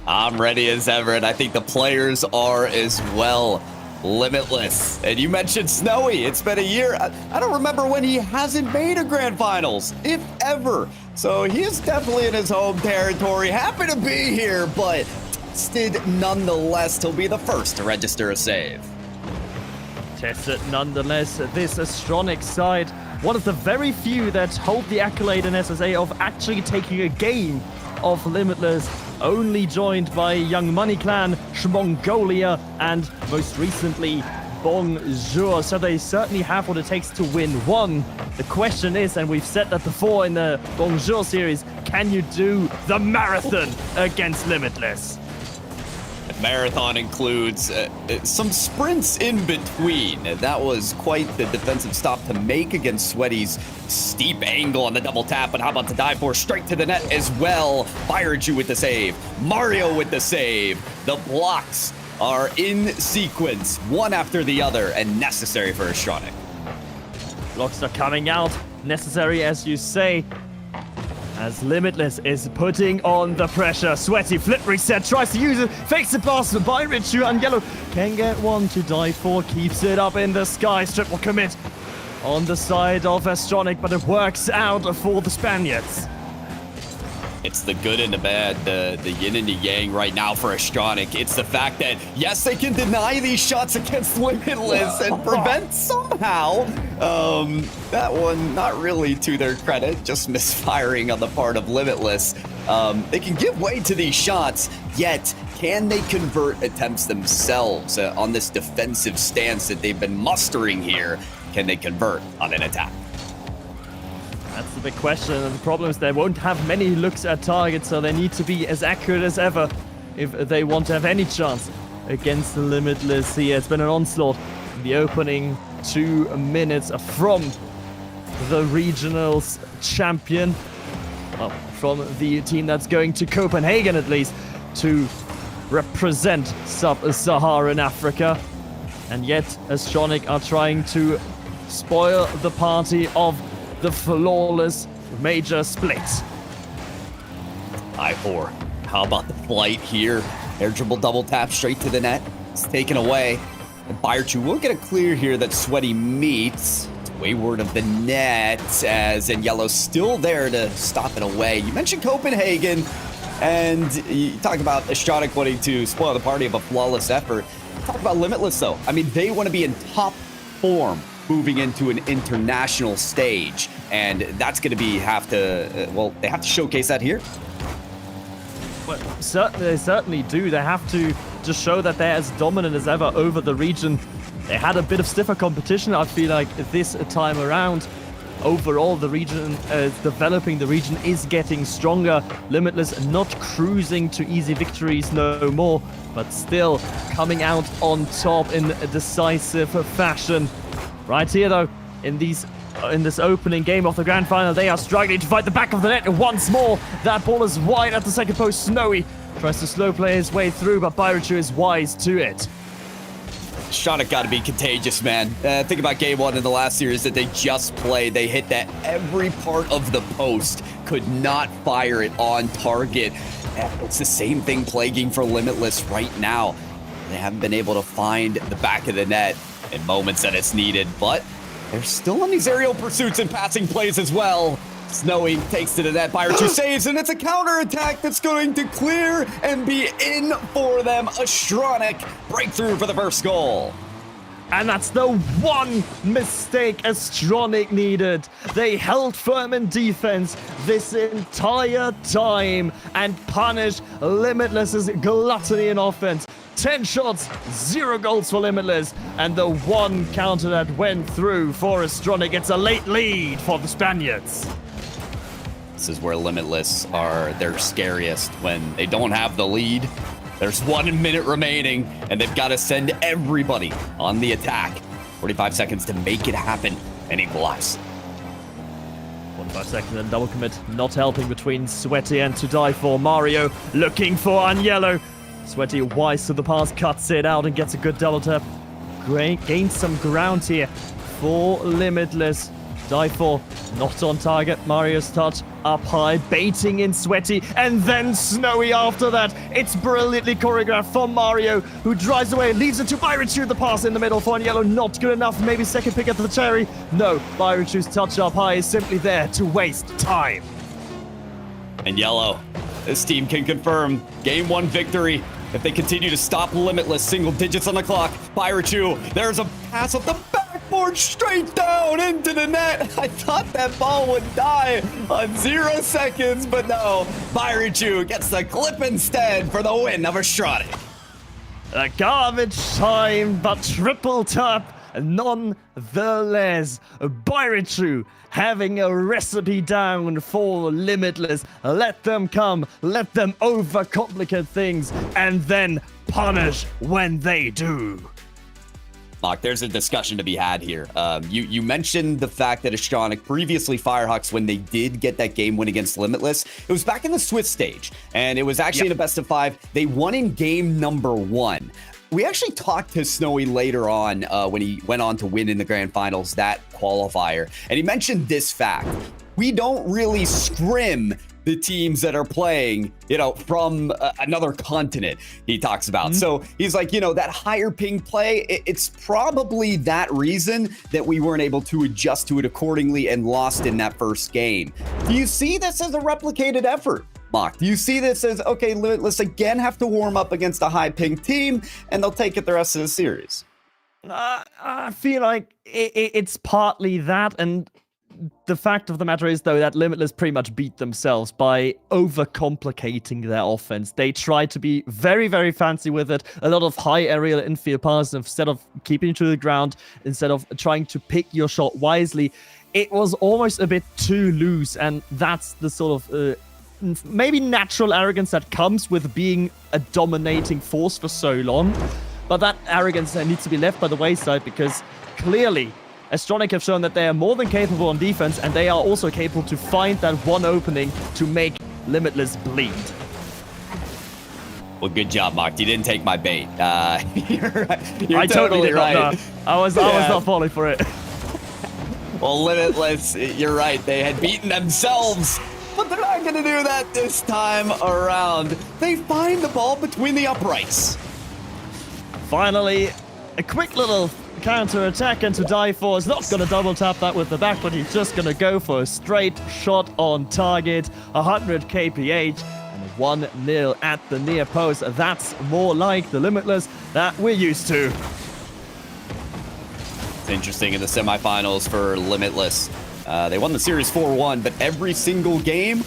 I'm ready as ever, and I think the players are as well. Limitless. And you mentioned Snowy. It's been a year. I don't remember when he hasn't made a grand finals, if ever. So he is definitely in his home territory. Happy to be here, but tested nonetheless. He'll be the first to register a save. Tested nonetheless. This Astronic side, one of the very few that hold the accolade in SSA of actually taking a game of Limitless, only joined by Young Money Clan, Shmongolia, and most recently Bonjour. So they certainly have what it takes to win 1. The question is, and we've said that before in the Bonjour series, can you do the marathon against Limitless? Marathon includes some sprints in between. That was quite the defensive stop to make against Sweaty's steep angle on the double tap. But how about the dive for straight to the net as well? Firaju with the save. Mario with the save. The blocks are in sequence, one after the other, and necessary for Astronic. Blocks are coming out. Necessary, as you say. as Limitless is putting on the pressure. Sweaty flip reset, tries to use it, fakes it past by Richu, and Yellow can get one to die for, keeps it up in the sky. Triple commit on the side of Astronic, but it works out for the Spaniards. It's the good and the bad, the yin and the yang right now for Astronic. It's the fact that, yes, they can deny these shots against Limitless and prevent somehow. That one, not really to their credit, just misfiring on the part of Limitless. They can give way to these shots, yet can they convert attempts themselves on this defensive stance that they've been mustering here? Can they convert on an attack? That's the big question, and the problem is they won't have many looks at target, so they need to be as accurate as ever if they want to have any chance against the Limitless here. It's been an onslaught in the opening 2 minutes from the regionals champion, from the team that's going to Copenhagen at least to represent Sub-Saharan Africa. And yet Astronic are trying to spoil the party of the flawless major split. I4. How about the flight here? Air dribble double tap straight to the net. It's taken away. And Bayerchu will get a clear here that Sweaty meets. It's wayward of the net as in Yellow's still there to stop it away. You mentioned Copenhagen, and you talk about Astronic wanting to spoil the party of a flawless effort. Talk about Limitless though. I mean, they want to be in top form moving into an international stage, and that's going to be they have to showcase that here. Well, they certainly do. They have to just show that they're as dominant as ever over the region. They had a bit of stiffer competition, I feel like, this time around. Overall, the region, developing the region is getting stronger. Limitless not cruising to easy victories no more, but still coming out on top in a decisive fashion. Right here, though, in this opening game of the grand final, they are struggling to fight the back of the net once more. That ball is wide at the second post. Snowy tries to slow play his way through, but Bayerchu is wise to it. Astronic got to be contagious, man. Think about game 1 in the last series that they just played. They hit that every part of the post, could not fire it on target. It's the same thing plaguing for Limitless right now. They haven't been able to find the back of the net in moments that it's needed, but they're still on these aerial pursuits and passing plays as well. Snowy takes to the net, Bayerchu saves, and it's a counterattack that's going to clear and be in for them. Astronic breakthrough for the first goal. And that's the one mistake Astronic needed. They held firm in defense this entire time and punished Limitless's gluttony in offense. 10 shots, 0 goals for Limitless, and the one counter that went through for Astronic. It's a late lead for the Spaniards. This is where Limitless are their scariest, when they don't have the lead. There's 1 minute remaining, and they've got to send everybody on the attack. 45 seconds to make it happen and equalize. 45 seconds and double commit, not helping between Sweaty and To Die For. Mario looking for Agnello. Sweaty wise to the pass, cuts it out and gets a good double tap. Gains some ground here for Limitless. Die For not on target. Mario's touch up high, baiting in Sweaty, and then Snowy after that. It's brilliantly choreographed from Mario, who drives away, leaves it to Bayerchu. The pass in the middle for Agnello, not good enough. Maybe second pick at the cherry. No, Bayerchu's touch up high is simply there to waste time. And Yellow, this team can confirm game 1 victory if they continue to stop Limitless. Single digits on the clock. Bayerchu, there's a pass up the backboard straight down into the net. I thought that ball would die on 0 seconds, but no. Bayerchu gets the clip instead for the win of Astronic. A garbage time, but triple tap nonetheless. Bayerchu having a recipe down for Limitless. Let them come, let them overcomplicate things, and then punish when they do. Mark, there's a discussion to be had here. You mentioned the fact that Astronic, previously Firehawks, when they did get that game win against Limitless, it was back in the Swiss stage, and it was actually in a best of 5. They won in game number 1. We actually talked to Snowy later on when he went on to win in the grand finals, that qualifier, and he mentioned this fact. We don't really scrim the teams that are playing, from another continent, he talks about. So he's like, that higher ping play, it's probably that reason that we weren't able to adjust to it accordingly and lost in that first game. Do you see this as a replicated effort, Mock? Do you see this as, okay, let's again have to warm up against a high ping team and they'll take it the rest of the series? I feel like it's partly that, and the fact of the matter is, though, that Limitless pretty much beat themselves by overcomplicating their offense. They tried to be very, very fancy with it. A lot of high aerial infield passes instead of keeping to the ground, instead of trying to pick your shot wisely. It was almost a bit too loose, and that's the sort of maybe natural arrogance that comes with being a dominating force for so long. But that arrogance needs to be left by the wayside, because clearly Astronic have shown that they are more than capable on defense, and they are also capable to find that one opening to make Limitless bleed. Well, good job, Mock. You didn't take my bait. You're I totally did right. not. I was not falling for it. Well, Limitless, you're right. They had beaten themselves, but they're not going to do that this time around. They find the ball between the uprights. Finally, a quick little counter-attack into Die4. Is not going to double-tap that with the back, but he's just going to go for a straight shot on target. 100 kph and 1-0 at the near post. That's more like the Limitless that we're used to. It's interesting in the semifinals for Limitless. They won the series 4-1, but every single game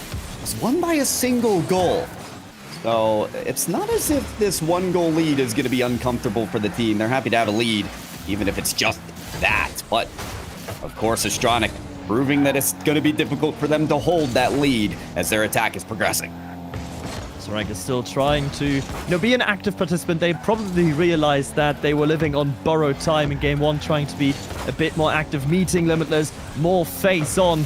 was won by a single goal. So it's not as if this 1-goal lead is going to be uncomfortable for the team. They're happy to have a lead, even if it's just that. But, of course, Astronic proving that it's going to be difficult for them to hold that lead as their attack is progressing. Astronic is still trying to be an active participant. They probably realized that they were living on borrowed time in game one, trying to be a bit more active, meeting Limitless, more face-on.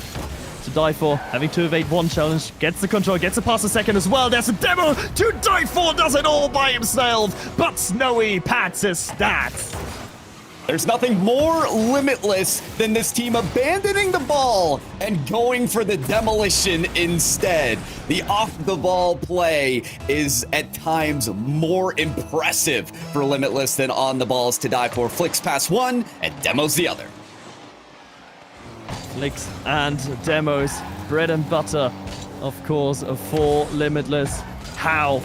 To Die4, having to evade one challenge, gets the control, gets a pass a second as well. There's a demo to Die4, does it all by himself, but Snowy pads his stats. There's nothing more Limitless than this team abandoning the ball and going for the demolition instead. The off-the-ball play is at times more impressive for Limitless than on the balls to Die4. Flicks past one and demos the other. Flicks and demos, bread and butter, of course, for Limitless. How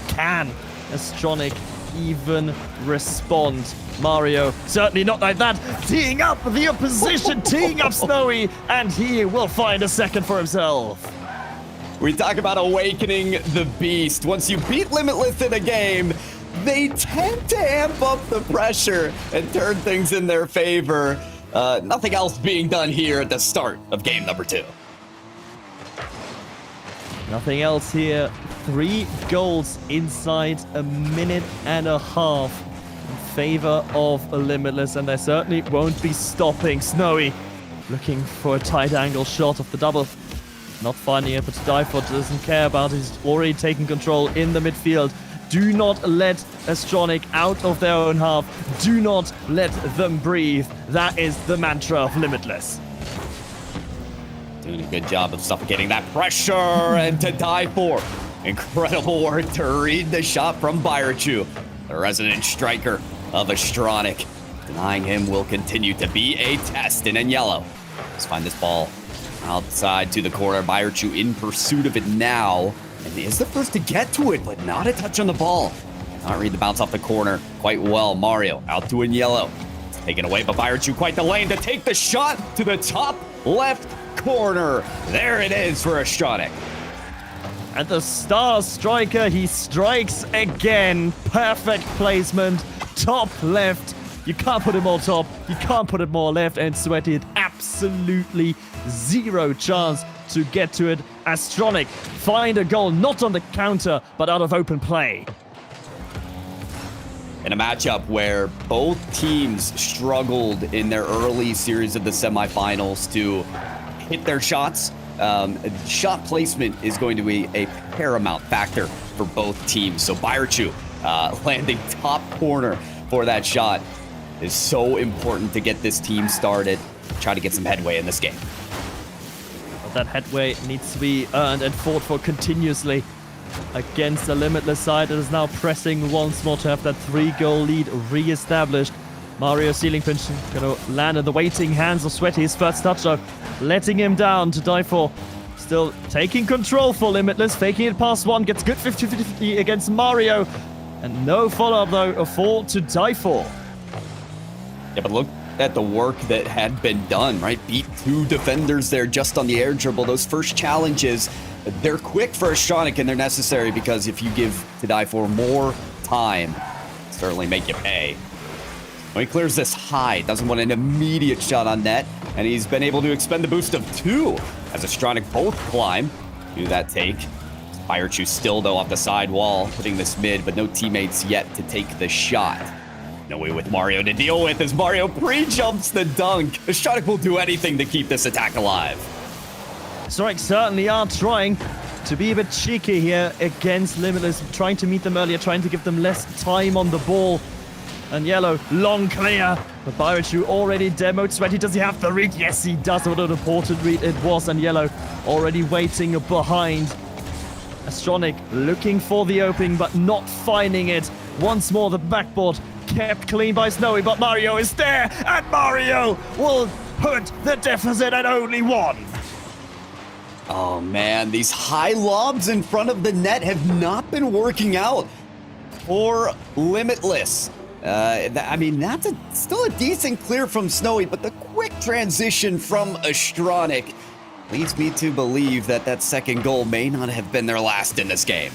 can Astronic even respond? Mario, certainly not like that. Teeing up the opposition, teeing up Snowy, and he will find a second for himself. We talk about awakening the beast. Once you beat Limitless in a game, they tend to amp up the pressure and turn things in their favor. Nothing else being done here at the start of game number 2. Nothing else here. 3 goals inside a minute and a half in favor of Limitless, and they certainly won't be stopping. Snowy looking for a tight angle shot of the double. Not finding it, but Die4 doesn't care about it. He's already taken control in the midfield. Do not let Astronic out of their own half. Do not let them breathe. That is the mantra of Limitless. Doing a good job of suffocating that pressure, and to Die4. Incredible work to read the shot from Byrachu, the resident striker of Astronic. Denying him will continue to be a test. And in yellow, let's find this ball outside to the corner. Byrachu in pursuit of it now. And he is the first to get to it, but not a touch on the ball. Not read the bounce off the corner quite well. Mario out to in yellow. It's taken away, but Byrachu quite the lane to take the shot to the top left corner. There it is for Astronic. And the star striker, he strikes again. Perfect placement. Top left. You can't put it more top. You can't put it more left. And Sweaty had absolutely zero chance to get to it. Astronic find a goal, not on the counter, but out of open play. In a matchup where both teams struggled in their early series of the semifinals to hit their shots, shot placement is going to be a paramount factor for both teams. So Byrachu landing top corner for that shot is so important to get this team started, try to get some headway in this game. But that headway needs to be earned and fought for continuously against the Limitless side that is now pressing once more to have that 3-goal lead re-established. Mario ceiling pinch gonna land in the waiting hands of Sweaty. His first touch though, letting him down to die for. Still taking control for Limitless, faking it past one, gets good 50-50 against Mario. And no follow-up though, a fall to die for. Yeah, but look at the work that had been done, right? Beat 2 defenders there just on the air dribble. Those first challenges, they're quick for Astronic and they're necessary because if you give to die for more time, certainly make you pay. When he clears this high, doesn't want an immediate shot on net, and he's been able to expend the boost of 2 as Astronic both climb to that take. Firechew still though off the side wall, putting this mid, but no teammates yet to take the shot. No way with Mario to deal with as Mario pre-jumps the dunk. Astronic will do anything to keep this attack alive. Strike certainly are trying to be a bit cheeky here against Limitless, trying to meet them earlier, trying to give them less time on the ball. And Yellow, long clear. But Byrachu already demoed. Sweaty, does he have the read? Yes, he does. What an important read it was. And Yellow already waiting behind. Astronic looking for the opening, but not finding it. Once more, the backboard kept clean by Snowy, but Mario is there. And Mario will put the deficit at only 1. Oh man, these high lobs in front of the net have not been working out for Limitless. I mean, that's still a decent clear from Snowy, but the quick transition from Astronic leads me to believe that that second goal may not have been their last in this game.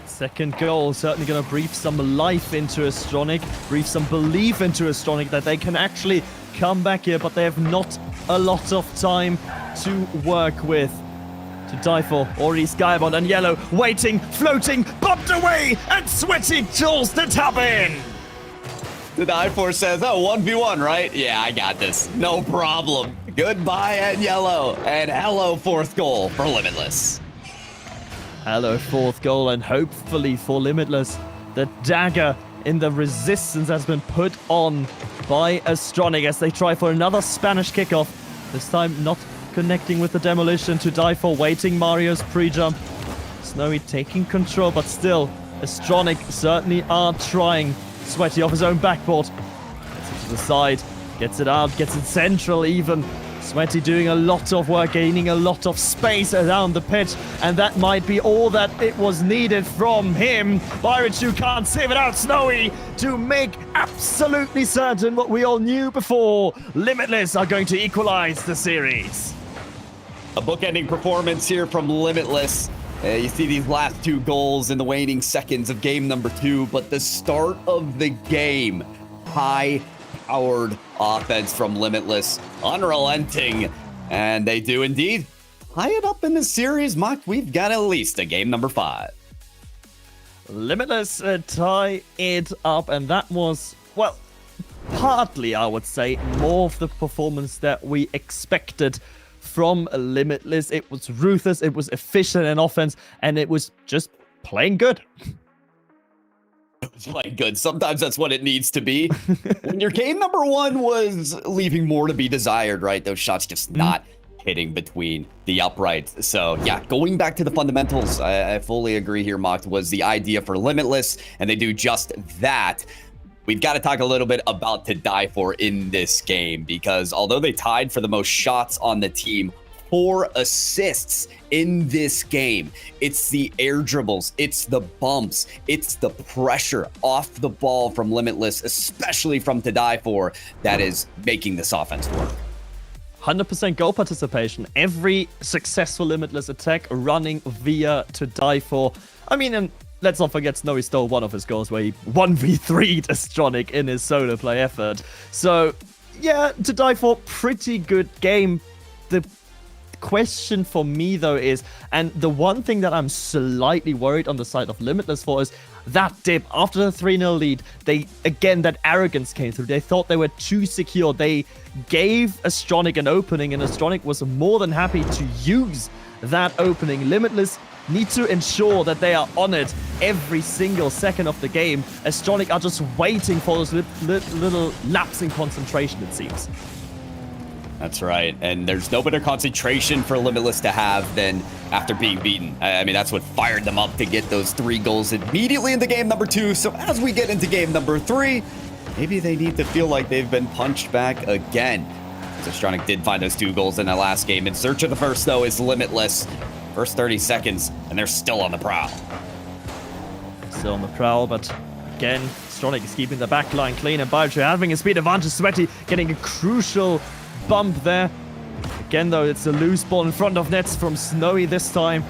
Second goal certainly going to breathe some life into Astronic, breathe some belief into Astronic that they can actually come back here, but they have not a lot of time to work with. To die for, already Skybound and Yellow, waiting, floating, bumped away, and Sweaty jolts the tap in! The die for says, oh, 1v1, right? Yeah, I got this. No problem. Goodbye at Yellow, and hello, 4th goal for Limitless. Hello, 4th goal, and hopefully for Limitless, the dagger in the resistance has been put on by Astronic as they try for another Spanish kickoff. This time not connecting with the demolition to die for, waiting Mario's pre-jump. Snowy taking control, but still, Astronic certainly are trying. Sweaty off his own backboard. Gets it to the side, gets it out, gets it central even. Sweaty doing a lot of work, gaining a lot of space around the pitch, and that might be all that it was needed from him. Byrachu can't save it out. Snowy to make absolutely certain what we all knew before. Limitless are going to equalize the series. A bookending performance here from Limitless. You see these last 2 goals in the waning seconds of game number 2, but the start of the game, high-powered offense from Limitless, unrelenting, and they do indeed tie it up in the series. Mock, we've got at least a game number 5. Limitless tie it up, and that was, well, partly, I would say, more of the performance that we expected from Limitless. It was ruthless, it was efficient in offense, and it was just playing good. Playing good. Sometimes that's what it needs to be. When your game number 1 was leaving more to be desired, right? Those shots just not hitting between the uprights. So yeah, going back to the fundamentals, I fully agree here, Mocked, was the idea for Limitless, and they do just that. We've got to talk a little bit about to die for in this game, because although they tied for the most shots on the team, 4 assists in this game. It's the air dribbles, it's the bumps, it's the pressure off the ball from Limitless, especially from to die for, that is making this offense work. 100% goal participation. Every successful Limitless attack running via to die for. I mean, and let's not forget Snowy stole one of his goals where he 1v3'd Astronic in his solo play effort. So, yeah, to die for, pretty good game. The question for me, though, is, and the one thing that I'm slightly worried on the side of Limitless for is that dip after the 3-0 lead. They, again, that arrogance came through. They thought they were too secure. They gave Astronic an opening, and Astronic was more than happy to use that opening. Limitless need to ensure that they are on it every single second of the game. Astronic are just waiting for those little laps in concentration, it seems. That's right, and there's no better concentration for Limitless to have than after being beaten. I mean, that's what fired them up to get those 3 goals immediately into game number 2. So as we get into game number 3, maybe they need to feel like they've been punched back again. Astronic did find those 2 goals in the last game. In search of the first, though, is Limitless. First 30 seconds, and they're still on the prowl. Still on the prowl, but again, Astronic is keeping the back line clean, and BioTrue having a speed advantage. Sweaty getting a crucial bump there. Again, though, it's a loose ball in front of nets from Snowy this time.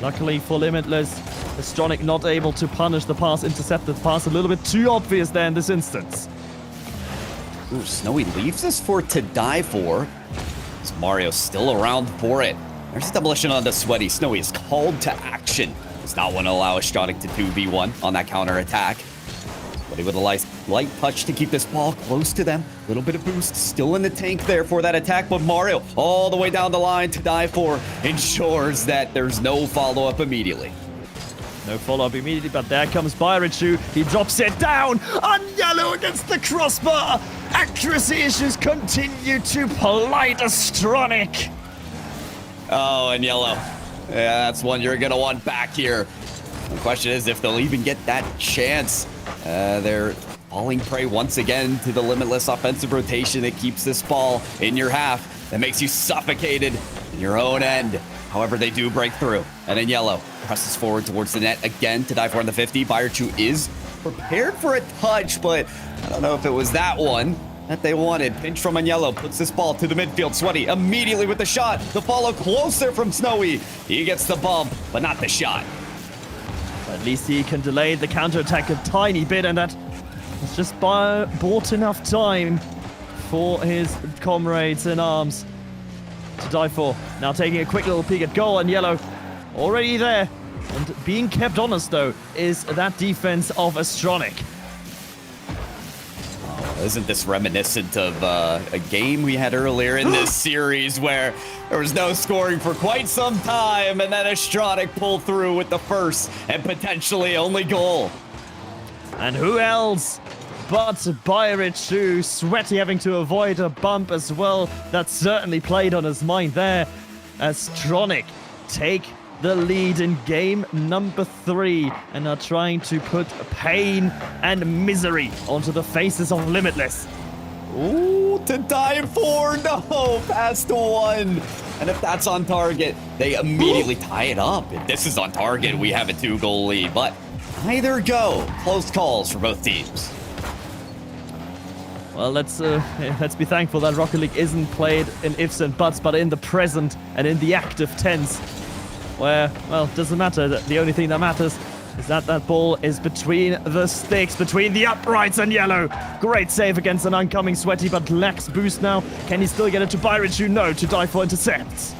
Luckily for Limitless, Astronic not able to punish the pass, intercept the pass. A little bit too obvious there in this instance. Ooh, Snowy leaves this for to die for. Is Mario still around for it? There's a demolition on the Sweaty. Snowy is called to action. Does not want to allow Astronic to 2v1 on that counter attack. Sweaty with a light touch to keep this ball close to them. A little bit of boost still in the tank there for that attack, but Mario all the way down the line to die for ensures that there's no follow-up immediately. No follow-up immediately, but there comes BioTrue. He drops it down on yellow against the crossbar. Accuracy issues continue to blight Astronic. Oh, and yellow. Yeah, that's one you're going to want back here. The question is if they'll even get that chance. They're falling prey once again to the Limitless offensive rotation that keeps this ball in your half. That makes you suffocated in your own end. However, they do break through. And then yellow presses forward towards the net again to die for on the 50. BioTrue is prepared for a touch, but I don't know if it was that one that they wanted. Pinch from Agnello puts this ball to the midfield. Sweaty immediately with the shot. The follow closer from Snowy. He gets the bump, but not the shot. At least he can delay the counterattack a tiny bit, and that has just bought enough time for his comrades in arms to die for. Now taking a quick little peek at goal, and yellow already there. And being kept honest, though, is that defense of Astronic. Isn't this reminiscent of a game we had earlier in this series where there was no scoring for quite some time, and then Astronic pulled through with the first and potentially only goal? And who else but BioTrue? Sweaty having to avoid a bump as well. That certainly played on his mind there. Astronic take the lead in game number 3 and are trying to put pain and misery onto the faces of Limitless. Ooh, to die for, no, past 1. And if that's on target, they immediately tie it up. If this is on target, we have a 2-goal lead, but either go. Close calls for both teams. Well, let's be thankful that Rocket League isn't played in ifs and buts, but in the present and in the active tense. Where, well, it doesn't matter. The only thing that matters is that that ball is between the sticks, between the uprights, and yellow. Great save against an oncoming Sweaty, but lacks boost now. Can he still get it to BioTrue? No, to die for intercepts.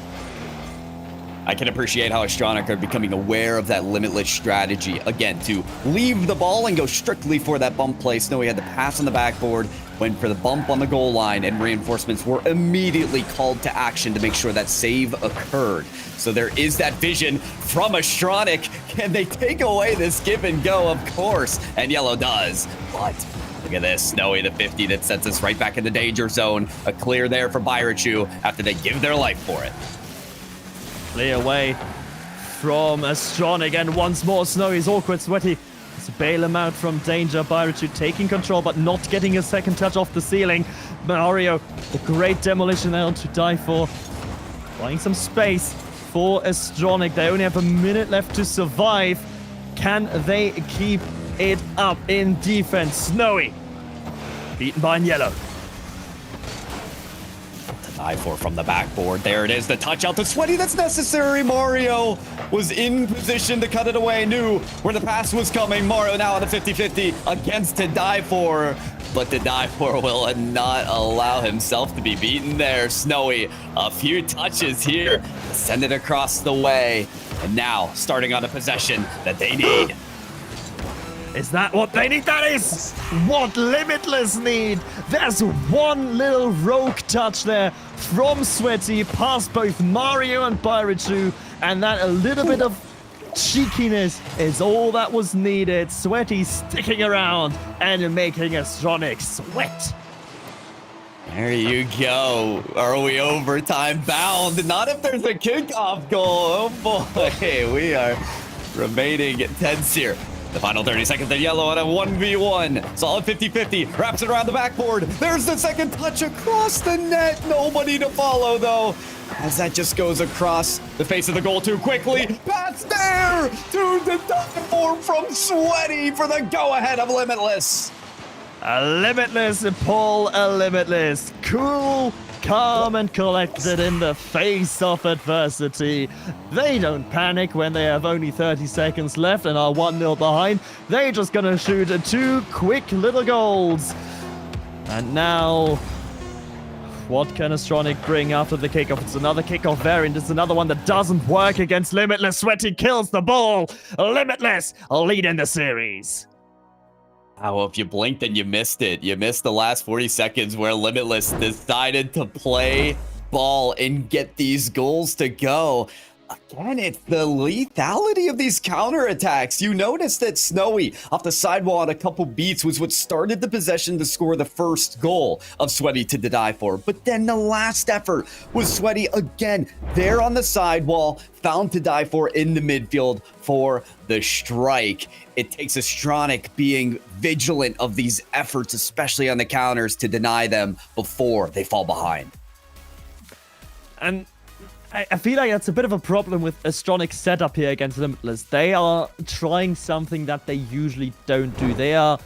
I can appreciate how Astronic are becoming aware of that Limitless strategy. Again, to leave the ball and go strictly for that bump play. Snowy had the pass on the backboard, went for the bump on the goal line, and reinforcements were immediately called to action to make sure that save occurred. So there is that vision from Astronic. Can they take away this give and go? Of course, and yellow does. But look at this, Snowy, the 50 that sets us right back in the danger zone. A clear there for BioTrue after they give their life for it. Clear away from Astronic, and once more Snowy's awkward. Sweaty to bail him out from danger. BioTrue taking control but not getting a second touch off the ceiling. Mario, the great demolition there to die for. Buying some space for Astronic. They only have a minute left to survive. Can they keep it up in defense? Snowy beaten by yellow. Die for from the backboard. There it is, the touch out to Sweaty. That's necessary. Mario was in position to cut it away, knew where the pass was coming. Mario now on a 50-50 against to die for, but to die for will not allow himself to be beaten there. Snowy, a few touches here, send it across the way, and now starting on a possession that they need. Is that what they need? That is what Limitless need. There's one little rogue touch there from Sweaty past both Mario and BioTrue, and that a little bit of cheekiness is all that was needed. Sweaty sticking around and making Astronic sweat. There you go. Are we overtime bound? Not if there's a kickoff goal. Oh boy, we are remaining tense here. The final 30 seconds in yellow on a 1v1. Solid 50-50. Wraps it around the backboard. There's the second touch across the net. Nobody to follow though, as that just goes across the face of the goal too quickly. Pass there to the double from Sweaty for the go-ahead of Limitless. A Limitless, Paul, a Limitless. Cool, calm, and collected in the face of adversity. They don't panic when they have only 30 seconds left and are 1-0 behind. They're just gonna shoot 2 quick little goals. And now, what can Astronic bring after the kickoff? It's another kickoff variant. It's another one that doesn't work against Limitless. Sweaty kills the ball. Limitless lead in the series. Oh, if you blinked and you missed it. You missed the last 40 seconds where Limitless decided to play ball and get these goals to go. Again, it's the lethality of these counterattacks. You noticed that Snowy off the sidewall on a couple beats was what started the possession to score the first goal of Sweaty to die for. But then the last effort was Sweaty again there on the sidewall, found to die for in the midfield for the strike. It takes Astronic being vigilant of these efforts, especially on the counters, to deny them before they fall behind. And I feel like that's a bit of a problem with Astronic's setup here against Limitless. They are trying something that they usually don't do. They are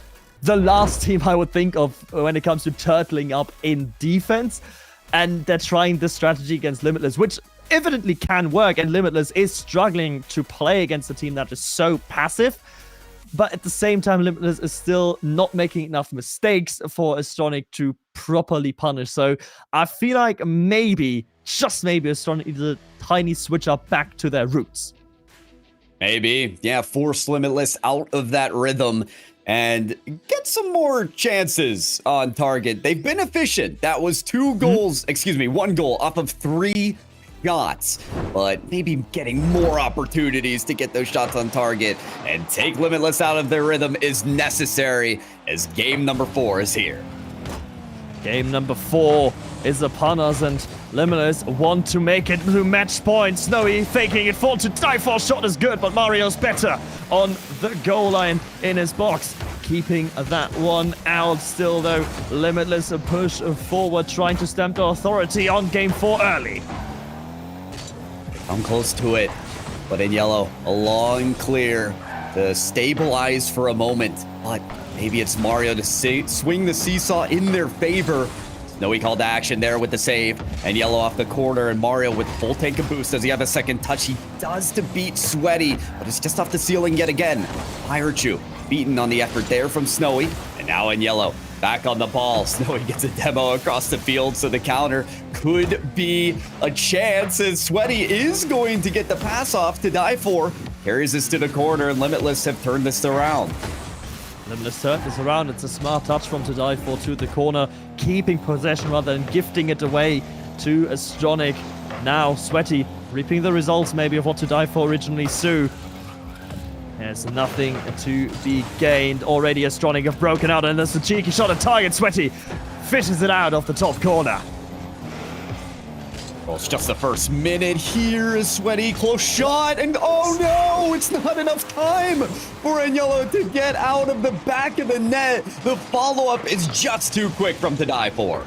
the last team I would think of when it comes to turtling up in defense. And they're trying this strategy against Limitless, which evidently can work. And Limitless is struggling to play against a team that is so passive. But at the same time, Limitless is still not making enough mistakes for Astronic to properly punish. So I feel like maybe, just maybe, Astronic needs a tiny switch up back to their roots. Maybe. Yeah, force Limitless out of that rhythm and get some more chances on target. They've been efficient. That was 1 goal off of 3 shots, but maybe getting more opportunities to get those shots on target and take Limitless out of their rhythm is necessary, as game number 4 is here. Game number 4 is upon us, and Limitless want to make it to match point. Snowy faking it for to die for. Shot is good, but Mario's better on the goal line in his box, keeping that one out. Still though, Limitless a push forward, trying to stamp the authority on game 4 early. Come close to it, but in yellow, a long clear to stabilize for a moment, but maybe it's Mario to swing the seesaw in their favor. Snowy called to action there with the save, and yellow off the corner, and Mario with full tank of boost. Does he have a second touch? He does to beat Sweaty, but it's just off the ceiling yet again. Pirachu beaten on the effort there from Snowy, and now in yellow. Back on the ball, Snowy gets a demo across the field, so the counter could be a chance, as Sweaty is going to get the pass off to die for. Carries this to the corner, and Limitless have turned this around. Limitless turned this around. It's a smart touch from to die for to the corner, keeping possession rather than gifting it away to Astronic. Now Sweaty reaping the results maybe of what to die for originally Sue. There's nothing to be gained. Already Astronic have broken out, and there's a cheeky shot at target. Sweaty fishes it out of the top corner. Well, it's just the first minute here. Is Sweaty, close shot, and oh no, it's not enough time for Agnello to get out of the back of the net. The follow-up is just too quick from to die for.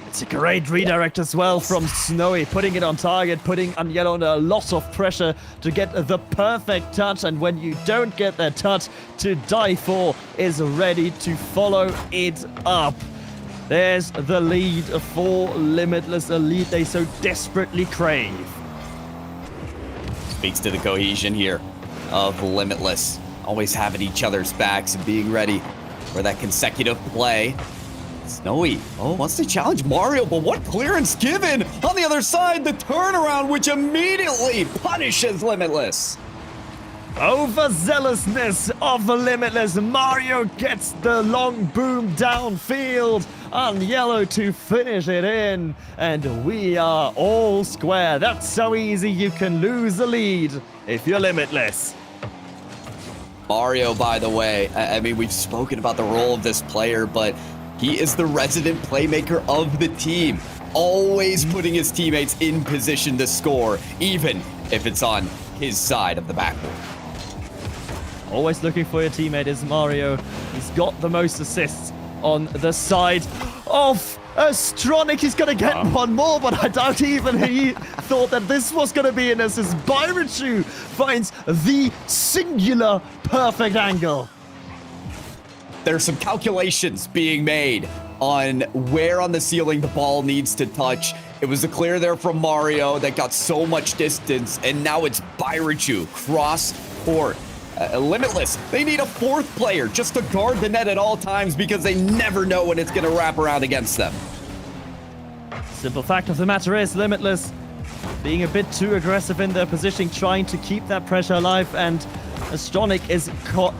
It's a great redirect as well from Snowy, putting it on target, putting Agnello under a lot of pressure to get the perfect touch. And when you don't get that touch, to die for is ready to follow it up. There's the lead for Limitless, a lead they so desperately crave. Speaks to the cohesion here of Limitless. Always having each other's backs and being ready for that consecutive play. Snowy, wants to challenge Mario, but what clearance given? On the other side, the turnaround, which immediately punishes Limitless. Overzealousness of Limitless. Mario gets the long boom downfield on yellow to finish it in, and we are all square. That's so easy. You can lose the lead if you're Limitless. Mario, by the way, I mean, we've spoken about the role of this player, but He is the resident playmaker of the team, always putting his teammates in position to score, even if it's on his side of the backboard. Always looking for your teammate is Mario. He's got the most assists on the side of Stronic. He's going to get one more, but I doubt even he thought that this was going to be an assist. Byrachu finds the singular perfect angle. There's some calculations being made on where on the ceiling the ball needs to touch. It was a clear there from Mario that got so much distance, and now it's Byrachu cross court. Limitless, they need a fourth player just to guard the net at all times because they never know when it's going to wrap around against them. Simple fact of the matter is, Limitless being a bit too aggressive in their positioning, trying to keep that pressure alive, and Stronic is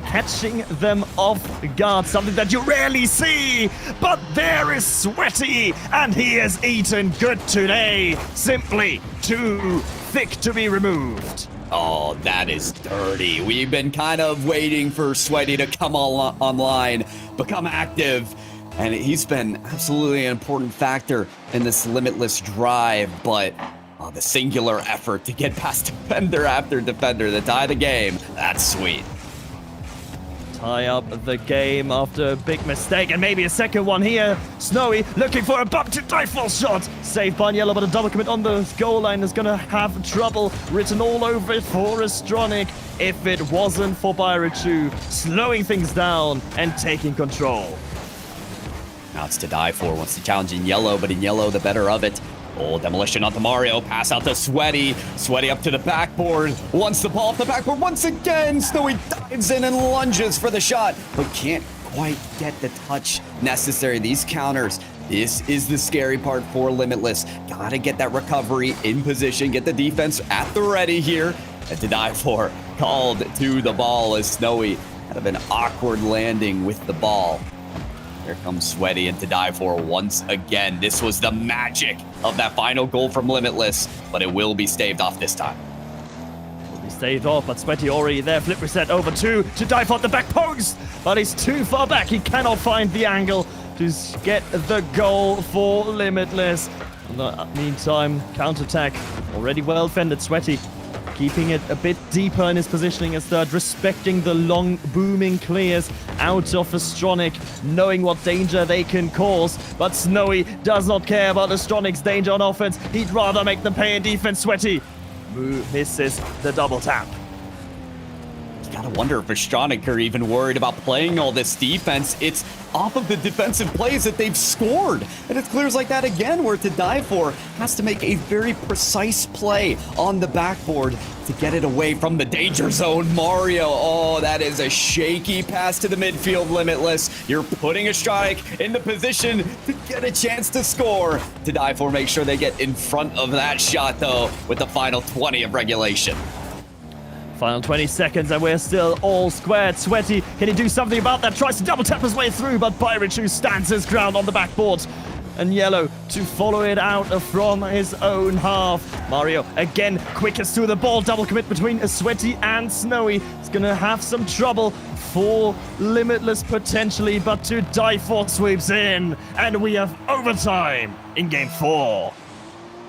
catching them off guard, something that you rarely see. But there is Sweaty, and he is eaten good today. Simply too thick to be removed. Oh, that is dirty. We've been kind of waiting for Sweaty to come online, become active, and he's been absolutely an important factor in this Limitless drive, but the singular effort to get past defender after defender to tie the game, that's sweet. Tie up the game after a big mistake, and maybe a second one here. Snowy looking for a bump to die for shot. Saved by Yellow, but a double commit on the goal line is going to have trouble written all over it for Astronic if it wasn't for Byrachu slowing things down and taking control. Now it's to die for. Wants to challenge in Yellow, but in Yellow, the better of it. Oh, demolition onto Mario. Pass out to Sweaty. Sweaty up to the backboard. Wants the ball off the backboard once again. Snowy dives in and lunges for the shot, but can't quite get the touch necessary. These counters, this is the scary part for Limitless. Gotta get that recovery in position, get the defense at the ready here. And to die for, called to the ball as Snowy kind of an awkward landing with the ball. Here comes Sweaty and to die for once again. This was the magic of that final goal from Limitless, but it will be staved off this time. Will be staved off, but Sweaty already there. Flip reset over to die for the back post, but he's too far back. He cannot find the angle to get the goal for Limitless. In the meantime, counterattack already well fended. Sweaty keeping it a bit deeper in his positioning as third, respecting the long booming clears out of Astronic, knowing what danger they can cause. But Snowy does not care about Astronic's danger on offense. He'd rather make them pay in defense. Sweaty misses the double tap. You gotta wonder if Astronic are even worried about playing all this defense. It's off of the defensive plays that they've scored. And it's clears like that again where to die for has to make a very precise play on the backboard to get it away from the danger zone. Mario, oh, that is a shaky pass to the midfield, Limitless. You're putting Astronic in the position to get a chance to score. To die for, make sure they get in front of that shot though with the final 20 of regulation. Final 20 seconds and we're still all squared. Sweaty, can he do something about that? Tries to double tap his way through, but Byrachu stands his ground on the backboard. And Yellow to follow it out from his own half. Mario again quickest to the ball. Double commit between Sweaty and Snowy. He's gonna have some trouble for Limitless potentially, but to die for sweeps in. And we have overtime in game 4.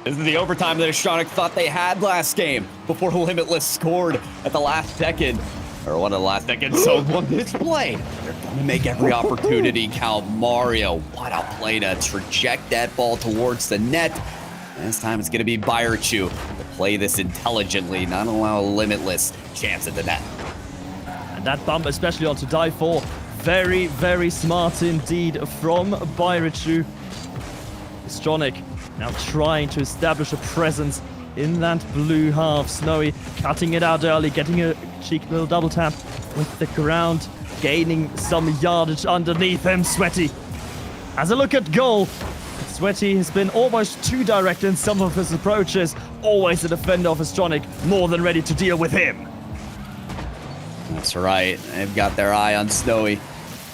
This is the overtime that Astronic thought they had last game before Limitless scored at the last second. Or one of the last seconds, so on this play, they're going to make every opportunity count. Mario, what a play to traject that ball towards the net. And this time it's going to be Byrachu to play this intelligently, not allow a Limitless chance at the net. And that bump, especially onto die for, very, very smart indeed from Byrachu. Astronic now trying to establish a presence in that blue half. Snowy cutting it out early, getting a cheeky little double tap with the ground, gaining some yardage underneath him. Sweaty has a look at goal. Sweaty has been almost too direct in some of his approaches. Always a defender of Astronic, more than ready to deal with him. That's right. They've got their eye on Snowy.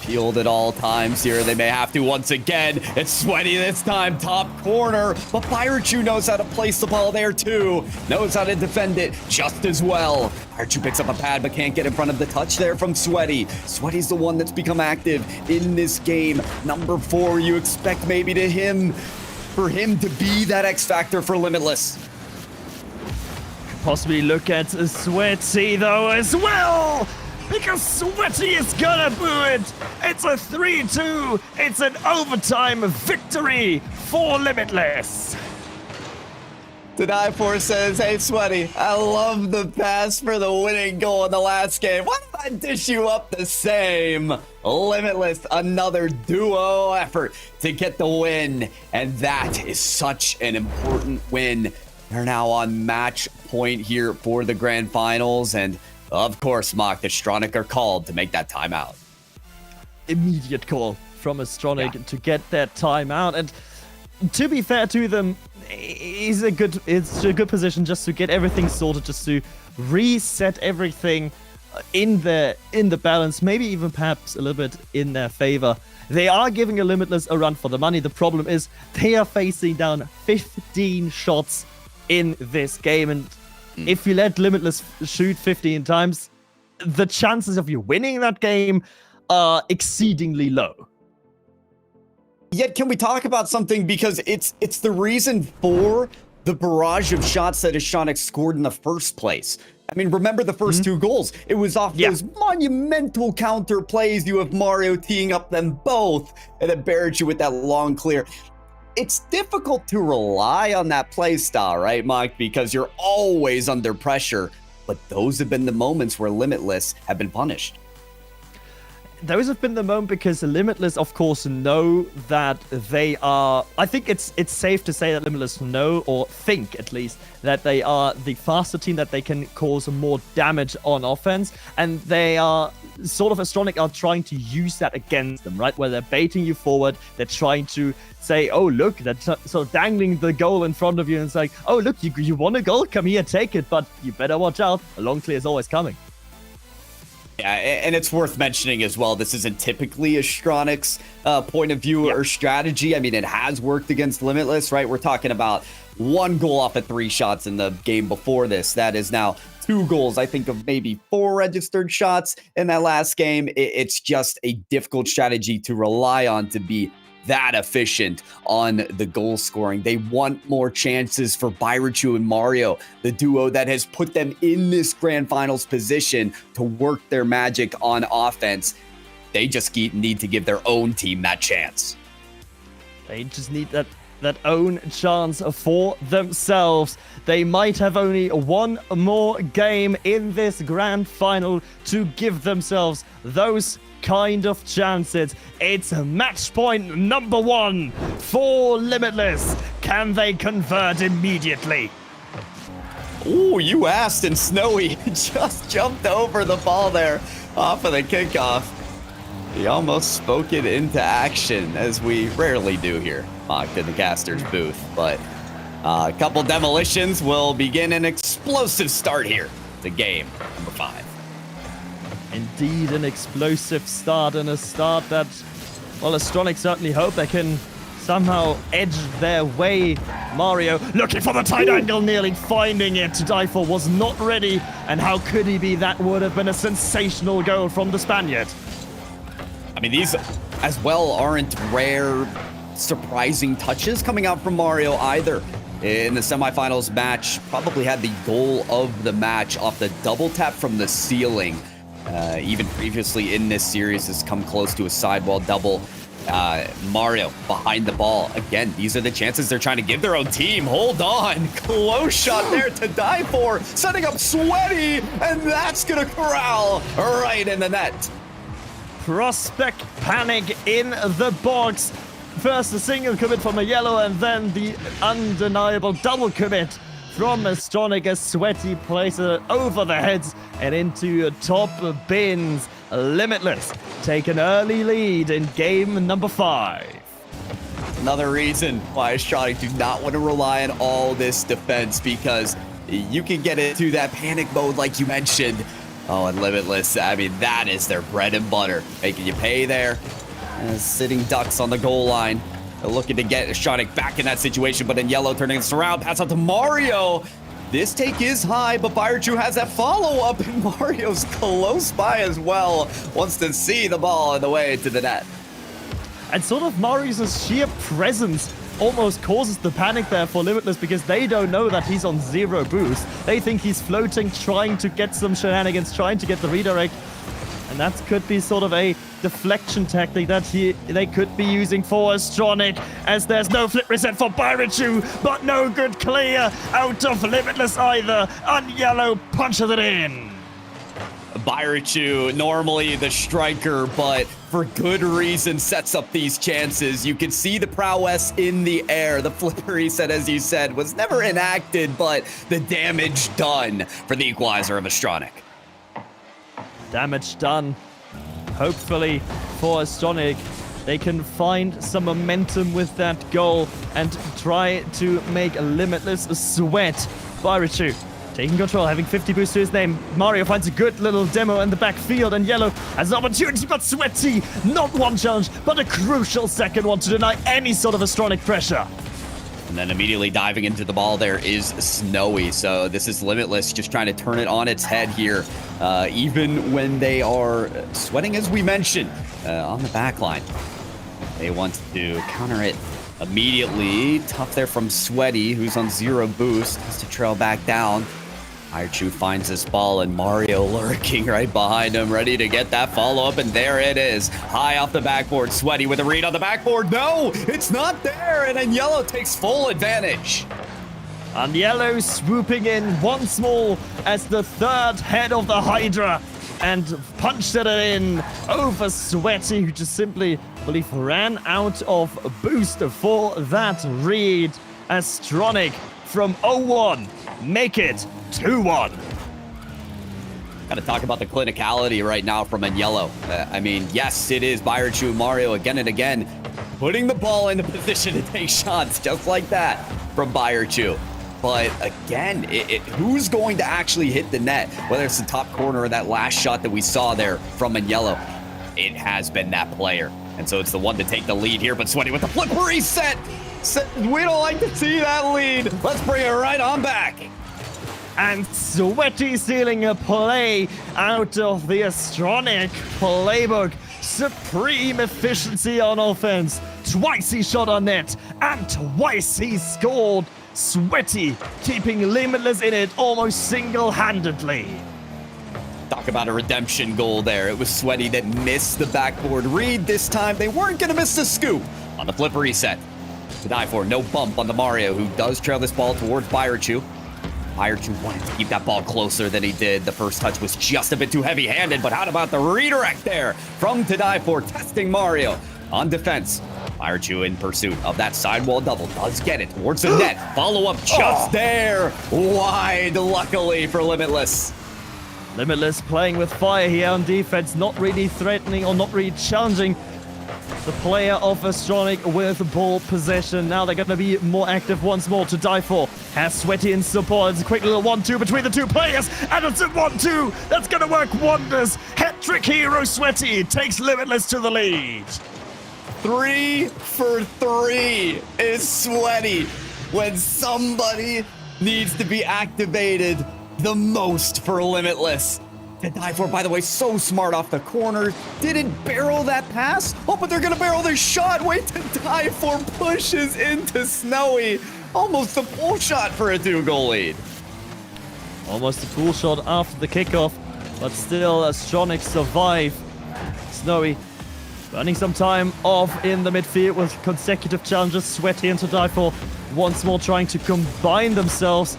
peeled at all times here. They may have to once again. It's Sweaty this time, top corner. But Byrachu knows how to place the ball there too. Knows how to defend it just as well. Byrachu picks up a pad but can't get in front of the touch there from Sweaty. Sweaty's the one that's become active in this game. Number 4, you expect maybe for him to be that X factor for Limitless. Possibly look at Sweaty though as well, because Sweaty is gonna boo it. It's a 3-2. It's an overtime victory for Limitless. To Die For says, hey Sweaty, I love the pass for the winning goal in the last game. Why don't I dish you up the same? Limitless, another duo effort to get the win. And that is such an important win. They're now on match point here for the grand finals. And of course, Mock, the Astronic are called to make that timeout. Immediate call from Astronic to get that timeout. And to be fair to them, it's a good position just to get everything sorted, just to reset everything in the balance, maybe even perhaps a little bit in their favor. They are giving a Limitless a run for the money. The problem is they are facing down 15 shots in this game, and if you let Limitless shoot 15 times, the chances of you winning that game are exceedingly low. Yet, can we talk about something, because it's the reason for the barrage of shots that Astronic scored in the first place. I mean, remember the first 2 goals? It was off those monumental counter plays. You have Mario teeing up them both, and then Byrachu with that long clear. It's difficult to rely on that play style, right, Mike? Because you're always under pressure. But those have been the moments where Limitless have been punished. Those have been the moment because Limitless, of course, know that they are... I think it's safe to say that Limitless know, or think at least, that they are the faster team, that they can cause more damage on offense. And they are sort of, Astronic are trying to use that against them, right? Where they're baiting you forward. They're trying to say, oh, look, they're sort of dangling the goal in front of you. And it's like, oh, look, you want a goal? Come here, take it. But you better watch out. A long clear is always coming. Yeah, and it's worth mentioning as well, this isn't typically Astronic's point of view or strategy. I mean, it has worked against Limitless, right? We're talking about 1 goal off of 3 shots in the game before this. That is now 2 goals, I think, of maybe 4 registered shots in that last game. It's just a difficult strategy to rely on to be that efficient on the goal scoring. They want more chances for Byrachu and Mario, the duo that has put them in this grand finals position to work their magic on offense. They just need to give their own team that chance. They just need that own chance for themselves. They might have only 1 more game in this grand final to give themselves those kind of chances. It's match point number 1 for Limitless. Can they convert immediately? Ooh, you asked, and Snowy just jumped over the ball there off of the kickoff. He almost spoke it into action, as we rarely do here, Mocked in the caster's booth. But a couple demolitions will begin an explosive start here. The game number 5. Indeed, an explosive start, and a start that, well, Astronic certainly hope they can somehow edge their way. Mario looking for the tight angle, nearly finding it. To Die For was not ready, and how could he be? That would have been a sensational goal from the Spaniard. I mean, these as well aren't rare, surprising touches coming out from Mario either. In the semifinals match, probably had the goal of the match off the double tap from the ceiling. Even previously in this series has come close to a sidewall double. Mario behind the ball. Again, these are the chances they're trying to give their own team. Hold on. Close shot there to Die For. Setting up Sweaty, and that's going to corral right in the net. Prospect panic in the box. First a single commit from a yellow, and then the undeniable double commit from Astronic. A Sweaty placer over the heads and into top bins. Limitless take an early lead in game number 5. Another reason why Astronic do not want to rely on all this defense, because you can get into that panic mode like you mentioned. Oh, and Limitless, I mean, that is their bread and butter. Making you pay there. Sitting ducks on the goal line. They're looking to get Astronic back in that situation, but in yellow, turning this around. Pass out to Mario. This take is high, but Byrechu has that follow-up, and Mario's close by as well. Wants to see the ball on the way to the net. And sort of Mario's sheer presence almost causes the panic there for Limitless, because they don't know that he's on 0 boost. They think he's floating, trying to get some shenanigans, trying to get the redirect. And that could be sort of a deflection tactic that they could be using for Astronic, as there's no flip reset for Byrechu, but no good clear out of Limitless either. And yellow punches it in. Byrechu, normally the striker, but for good reason sets up these chances. You can see the prowess in the air. The flipper reset, as you said, was never enacted, but the damage done for the equalizer of Astronic. Damage done. Hopefully for Astronic, they can find some momentum with that goal and try to make Limitless sweat. Byrechu taking control, having 50 boost to his name. Mario finds a good little demo in the backfield, and yellow has an opportunity, but Sweaty, not one challenge, but a crucial second one to deny any sort of Astronic pressure. And then immediately diving into the ball there is Snowy. So this is Limitless just trying to turn it on its head here. Even when they are sweating, as we mentioned, on the back line. They want to counter it immediately. Tough there from Sweaty, who's on 0 boost. Has to trail back down. Byrechu finds this ball, and Mario lurking right behind him, ready to get that follow-up, and there it is. High off the backboard, Sweaty with a read on the backboard. No, it's not there, and then yellow takes full advantage. And yellow swooping in once more as the third head of the Hydra, and punched it in over Sweaty, who just simply, I believe, ran out of boost for that read. Astronic from 0-1 make it 2-1. Got to talk about the clinicality right now from Yellow. I mean, yes, it is Byrechu and Mario again and again putting the ball into position to take shots just like that from Byrechu. But again, who's going to actually hit the net? Whether it's the top corner or that last shot that we saw there from Yellow, it has been that player. And so it's the one to take the lead here, but Sweaty with the flip reset. We don't like to see that lead. Let's bring it right on back. And Sweaty stealing a play out of the Astronic playbook. Supreme efficiency on offense. Twice he shot on net, and twice he scored. Sweaty keeping Limitless in it almost single-handedly. Talk about a redemption goal there. It was Sweaty that missed the backboard read this time. They weren't going to miss the scoop on the flip reset. To die for, no bump on the Mario, who does trail this ball towards Byrechu. Byrechu wanted to keep that ball closer than he did. The first touch was just a bit too heavy-handed, but how about the redirect there from To Die For, testing Mario on defense. Byrechu in pursuit of that sidewall double, does get it towards the net. Follow-up just there, wide, luckily for Limitless. Limitless playing with fire here on defense, not really threatening or not really challenging the player of Astronic with ball possession. Now they're going to be more active once more. To Die For has Sweaty in support. It's a quick little 1-2 between the two players, and it's a 1-2 that's going to work wonders. Hat-trick hero Sweaty takes Limitless to the lead. 3 for 3 is Sweaty when somebody needs to be activated the most for Limitless. To Die For, by the way, so smart off the corner. Didn't barrel that pass. Oh, but they're going to barrel their shot. Wait, To Die For pushes into Snowy. Almost a pull shot for a 2-goal lead. Almost a pull shot after the kickoff, but still Astronic survive. Snowy burning some time off in the midfield with consecutive challenges. Sweaty and To Die For once more trying to combine themselves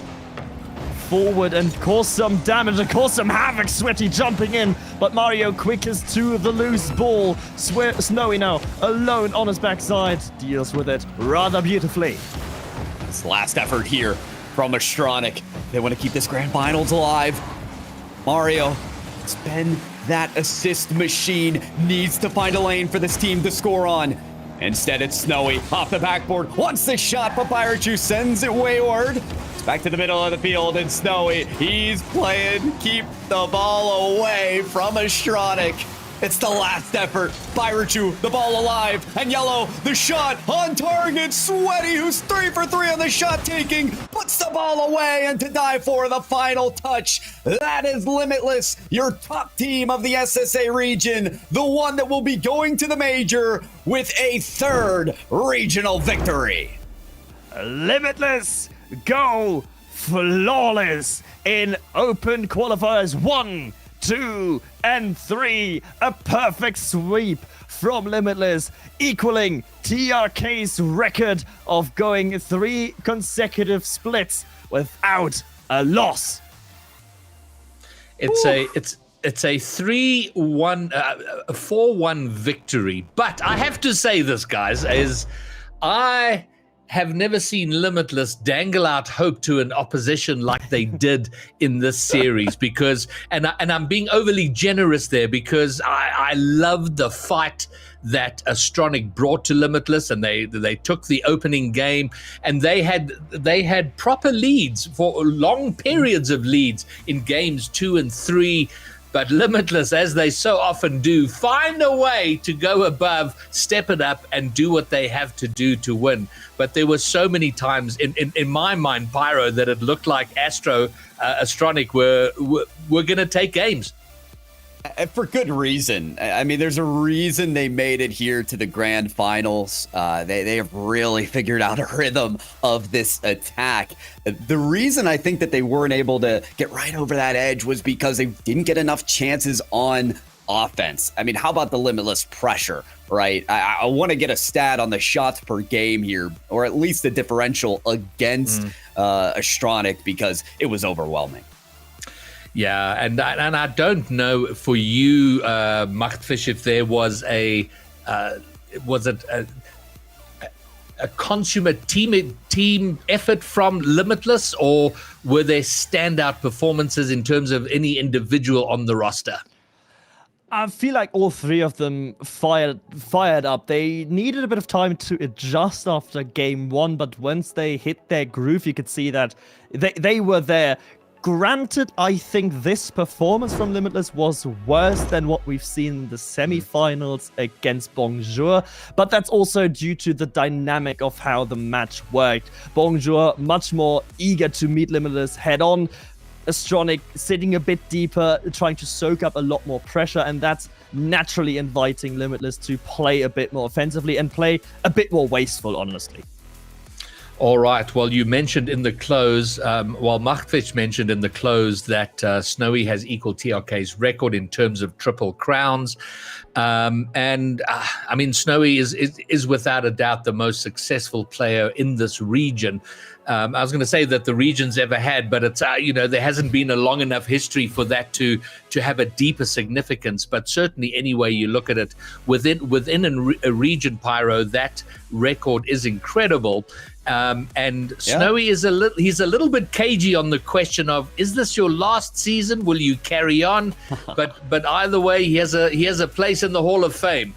forward and cause some damage and cause some havoc. Sweaty jumping in, but Mario quickest to the loose ball. Snowy now alone on his backside, deals with it rather beautifully. This last effort here from Astronic. They want to keep this grand finals alive. Mario, it's been that assist machine, needs to find a lane for this team to score on. Instead, it's Snowy off the backboard. Wants the shot, but Byrechu sends it wayward. Back to the middle of the field, and Snowy, he's playing keep the ball away from Astronic. It's the last effort. Byrachu, the ball alive, and Yellow, the shot on target. Sweaty, who's 3 for 3 on the shot taking, puts the ball away, and to die for the final touch. That is Limitless, your top team of the SSA region, the one that will be going to the major with a 3rd regional victory. Limitless go flawless in open qualifiers 1, 2, and 3. A perfect sweep from Limitless, equaling TRK's record of going 3 consecutive splits without a loss. It's a 3-1, 4-1 victory. But I have to say this, guys, is I have never seen Limitless dangle out hope to an opposition like they did in this series, because, and I'm being overly generous there, because I loved the fight that Astronic brought to Limitless, and they took the opening game, and they had proper leads for long periods of leads in games 2 and 3. But Limitless, as they so often do, find a way to go above, step it up, and do what they have to do to win. But there were so many times in my mind, Pyro, that it looked like Astronic were going to take games. For good reason. I mean, there's a reason they made it here to the grand finals. They have really figured out a rhythm of this attack. The reason I think that they weren't able to get right over that edge was because they didn't get enough chances on offense. I mean, how about the Limitless pressure, right? I want to get a stat on the shots per game here, or at least the differential against Astronic, because it was overwhelming. Yeah, and I don't know for you, Machtfish, if there was a consummate team effort from Limitless, or were there standout performances in terms of any individual on the roster? I feel like all 3 of them fired up. They needed a bit of time to adjust after game 1, but once they hit their groove, you could see that they were there. Granted, I think this performance from Limitless was worse than what we've seen in the semi-finals against Bonjour, but that's also due to the dynamic of how the match worked. Bonjour much more eager to meet Limitless head-on, Astronic sitting a bit deeper, trying to soak up a lot more pressure, and that's naturally inviting Limitless to play a bit more offensively and play a bit more wasteful, honestly. All right. Well, you mentioned in the close, Machtfish mentioned in the close that Snowy has equal TRK's record in terms of triple crowns. I mean, Snowy is without a doubt the most successful player in this region. I was going to say that the region's ever had, but it's there hasn't been a long enough history for that to have a deeper significance. But certainly, any way you look at it, within a region, Pyro, that record is incredible. And Snowy is he's a little bit cagey on the question of, is this your last season? Will you carry on? but either way, he has a place in the Hall of Fame.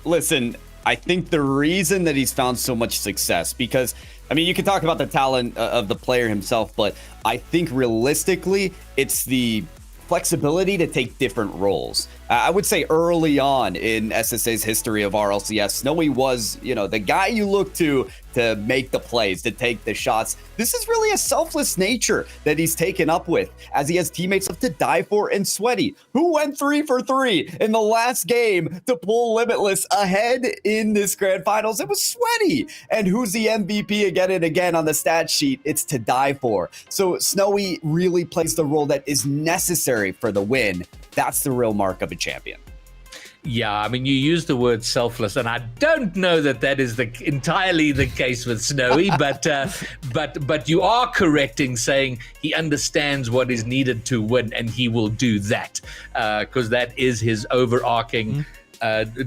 Listen, I think the reason that he's found so much success, because I mean, you can talk about the talent of the player himself, but I think realistically, it's the flexibility to take different roles. I would say early on in SSA's history of RLCS, Snowy was, the guy you look to make the plays, to take the shots. This is really a selfless nature that he's taken up with, as he has teammates up to die for, and Sweaty, who went 3 for 3 in the last game to pull Limitless ahead in this grand finals. It was Sweaty. And who's the MVP again and again on the stat sheet? It's to die for. So Snowy really plays the role that is necessary for the win. That's the real mark of a champion. Yeah, I mean, you use the word selfless, and I don't know that is entirely the case with Snowy, but you are correct in saying he understands what is needed to win, and he will do that, because that is his overarching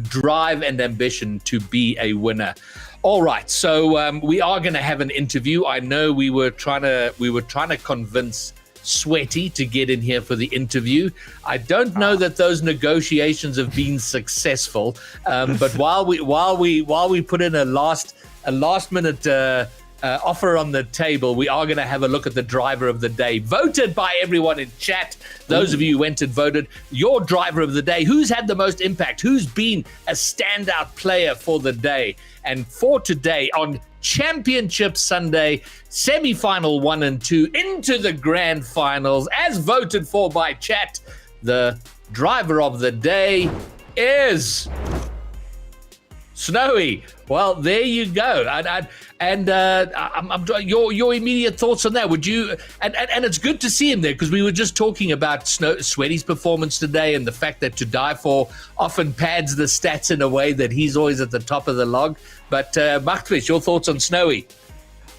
drive and ambition to be a winner. All right, so we are going to have an interview. I know we were trying to convince Sweaty to get in here for the interview. I don't know that those negotiations have been successful, but while we put in a last minute offer on the table. We are going to have a look at the driver of the day, voted by everyone in chat. Those of you who went and voted, your driver of the day, who's had the most impact, who's been a standout player for the day. And for today, on Championship Sunday, semi-final 1 and 2 into the grand finals, as voted for by chat, the driver of the day is Snowy. Well, there you go. Your immediate thoughts on that? Would you? And it's good to see him there, because we were just talking about Sweaty's performance today and the fact that To Die For often pads the stats in a way that he's always at the top of the log. But Machtfish, your thoughts on Snowy?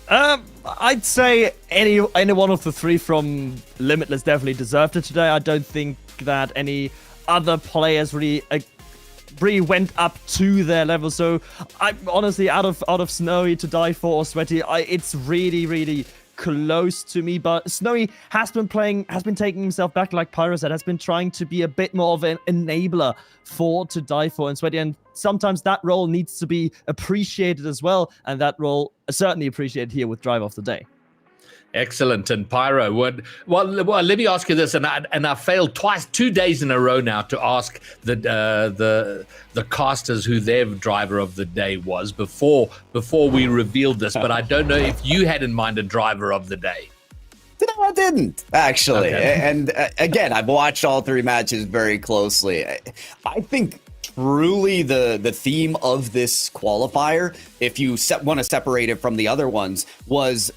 I'd say any one of the three from Limitless definitely deserved it today. I don't think that any other players really went up to their level. So I honestly, out of Snowy, To Die For, or Sweaty, it's really close to me. But Snowy has been taking himself back, like Pyro said, has been trying to be a bit more of an enabler for To Die For and Sweaty, and sometimes that role needs to be appreciated as well, and that role is certainly appreciated here with Drive of the Day. Excellent. And Pyro, well, let me ask you this, and I failed 2 days in a row now to ask the casters who their driver of the day was before we revealed this, but I don't know if you had in mind a driver of the day. No, I didn't, actually. Okay. And again, I've watched all three matches very closely. I think truly the theme of this qualifier, if you want to separate it from the other ones, was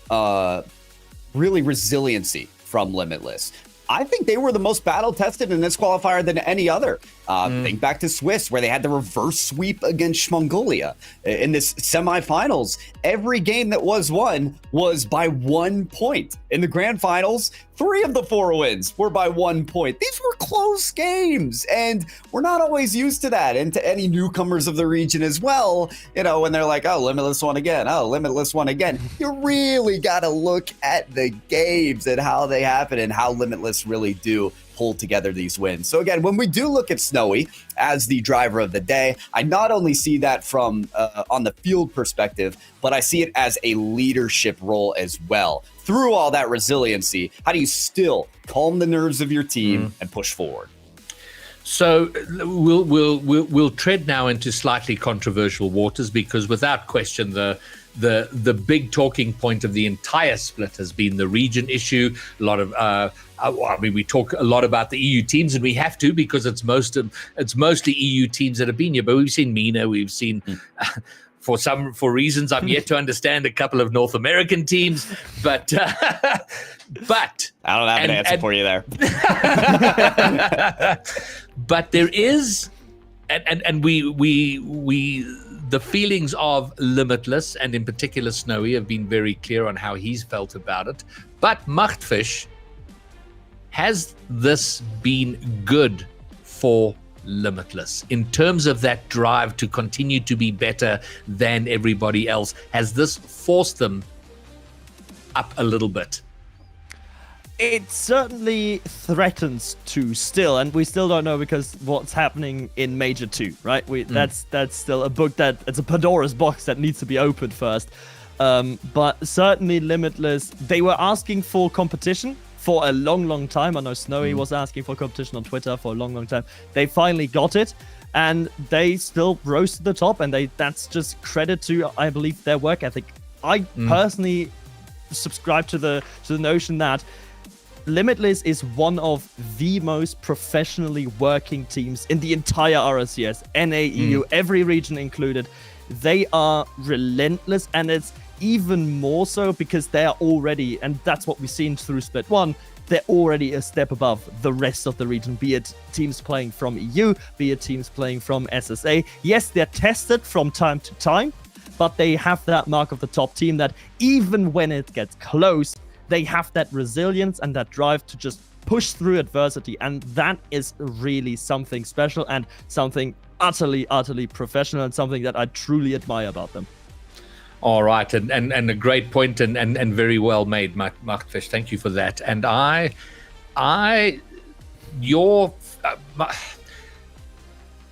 really resiliency from Limitless. I think they were the most battle tested in this qualifier than any other. Think back to Swiss, where they had the reverse sweep against Mongolia. In this semifinals, every game that was won was by 1 point. In the grand finals, 3 of the 4 wins were by 1 point. These were close games, and we're not always used to that. And to any newcomers of the region as well, you know, when they're like, oh, Limitless won again. Oh, Limitless won again. You really got to look at the games and how they happen and how Limitless really do pull together these wins. So again, when we do look at Snowy as the driver of the day, I not only see that from on the field perspective, but I see it as a leadership role as well. Through all that resiliency, how do you still calm the nerves of your team and push forward? So we'll tread now into slightly controversial waters, because without question the big talking point of the entire split has been the region issue. A lot of we talk a lot about the EU teams, and we have to, because it's mostly EU teams that have been here. But we've seen MENA, we've seen for reasons I'm yet to understand, a couple of North American teams, but I don't have an answer for you there. But there is, and we the feelings of Limitless, and in particular Snowy, have been very clear on how he's felt about it. But Machtfish, has this been good for Limitless in terms of that drive to continue to be better than everybody else? Has this forced them up a little bit? It certainly threatens to still, and we still don't know, because what's happening in Major 2, right? That's still a book it's a Pandora's box that needs to be opened first. But certainly Limitless, they were asking for competition for a long time. I know Snowy was asking for competition on Twitter for a long time. They finally got it, and they still rose to the top, and that's just credit to, I believe, their work ethic. I personally subscribe to the notion that Limitless is one of the most professionally working teams in the entire RLCS, NA, EU, every region included. They are relentless, and it's even more so because they are already, and that's what we've seen through Split 1, they're already a step above the rest of the region, be it teams playing from EU, be it teams playing from SSA. Yes, they're tested from time to time, but they have that mark of the top team that even when it gets close, they have that resilience and that drive to just push through adversity. And that is really something special and something utterly professional, and something that I truly admire about them. All right, and a great point, and very well made, Machtfish. Thank you for that. And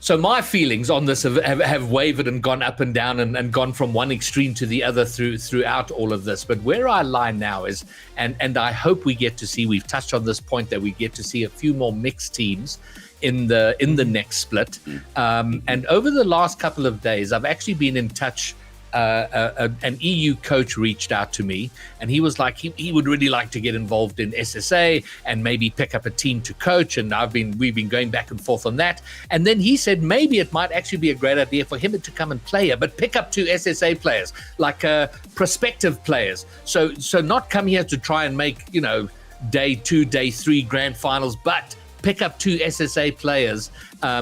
So my feelings on this have wavered and gone up and down and gone from one extreme to the other throughout all of this. But where I lie now is, and I hope we get to see, we've touched on this point, that we get to see a few more mixed teams in the next split. And over the last couple of days, I've actually been in touch. An EU coach reached out to me, and he was like, he would really like to get involved in SSA and maybe pick up a team to coach. And we've been going back and forth on that. And then he said maybe it might actually be a great idea for him to come and play here, but pick up 2 SSA players, like prospective players. So not come here to try and make, day 2, day 3 grand finals, but pick up 2 SSA players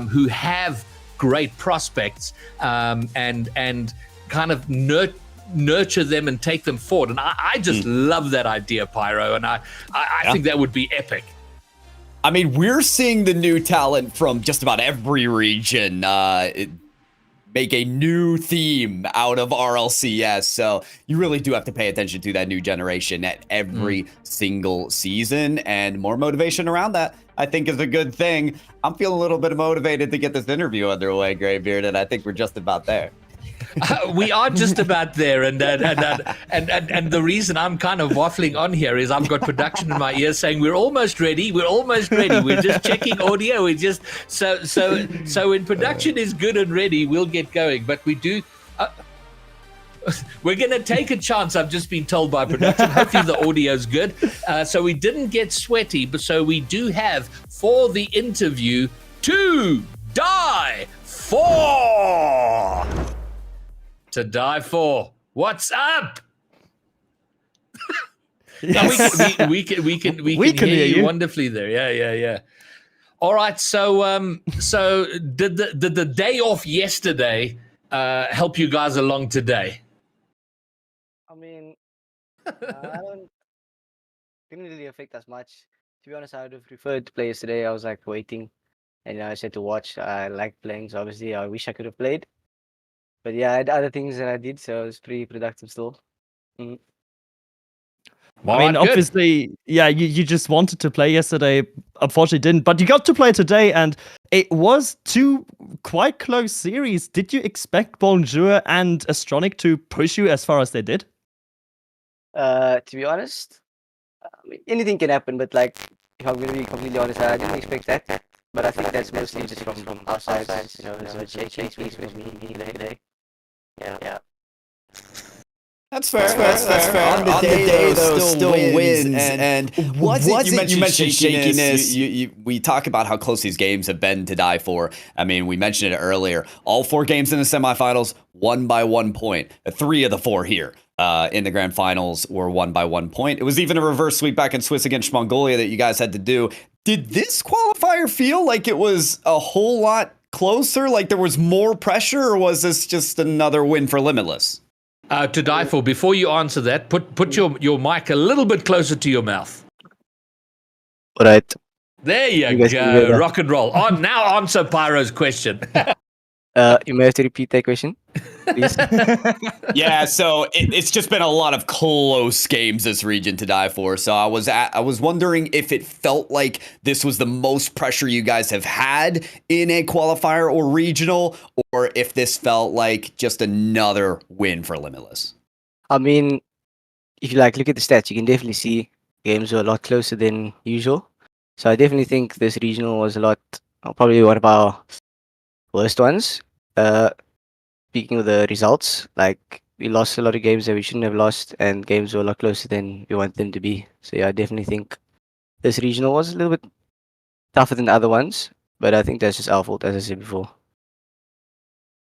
who have great prospects and kind of nurture them and take them forward. And I just love that idea, Pyro, and I think that would be epic. I mean, we're seeing the new talent from just about every region make a new theme out of RLCS. So you really do have to pay attention to that new generation at every single season, and more motivation around that, I think, is a good thing. I'm feeling a little bit motivated to get this interview underway, Greybeard, and I think we're just about there. We are just about there, and the reason I'm kind of waffling on here is I've got production in my ears saying we're almost ready. We're just checking audio. We just so when production is good and ready, we'll get going. But we do. We're going to take a chance. I've just been told by production. Hopefully the audio's good. So we didn't get sweaty, but so we do have for the interview to die for. To die for. What's up? Yes. we can hear you wonderfully there. Yeah. All right. So did the day off yesterday help you guys along today? I mean, didn't really affect us much. To be honest, I would have preferred to play yesterday. I was like waiting, and I said to watch. I like playing, so obviously I wish I could have played. But yeah, I had other things that I did, so it was pretty productive still. I mean, obviously, yeah, you just wanted to play yesterday. Unfortunately, didn't. But you got to play today, and it was 2 quite close series. Did you expect Bonjour and Astronic to push you as far as they did? To be honest, I mean, anything can happen. But like, if I'm gonna be completely honest, I didn't expect that. But I think that's mostly just from our sides. So it changed me today. Yeah. That's fair. On the day, though, still wins. And what you mentioned shakiness. We talk about how close these games have been to die for. I mean, we mentioned it earlier. All 4 games in the semifinals, won by 1 point. 3 of the 4 here in the grand finals were won by 1 point. It was even a reverse sweep back in Swiss against Mongolia that you guys had to do. Did this qualifier feel like it was a whole lot closer, like there was more pressure, or was this just another win for Limitless? To die for, before you answer that, put your mic a little bit closer to your mouth. All right. There you go. Rock and roll. Now answer Pyro's question. You may have to repeat that question, please. Yeah, so it's just been a lot of close games this region to die for. So I was wondering if it felt like this was the most pressure you guys have had in a qualifier or regional, or if this felt like just another win for Limitless. I mean, if you look at the stats, you can definitely see games were a lot closer than usual. So I definitely think this regional was probably one of our worst ones. Speaking of the results, like we lost a lot of games that we shouldn't have lost, and games were a lot closer than we want them to be. So yeah, I definitely think this regional was a little bit tougher than the other ones, but I think that's just our fault, as I said before.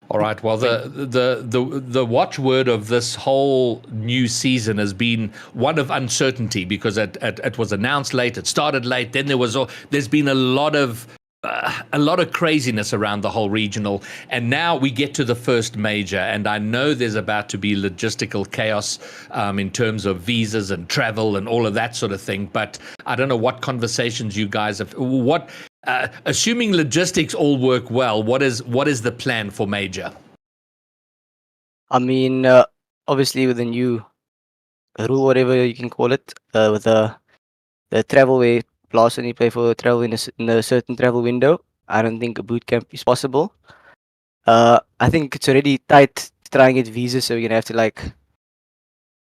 All right. Well, the watchword of this whole new season has been one of uncertainty, because it was announced late, it started late, then there's been a lot of craziness around the whole regional, and now we get to the first major, and I know there's about to be logistical chaos in terms of visas and travel and all of that sort of thing, but I don't know what conversations you guys have. Assuming logistics all work well, what is the plan for major? I mean, obviously with the new rule, whatever you can call it, with the travel where players only play for travel in a certain travel window, I don't think a boot camp is possible. I think it's already tight to try and get visas, so we're gonna have to like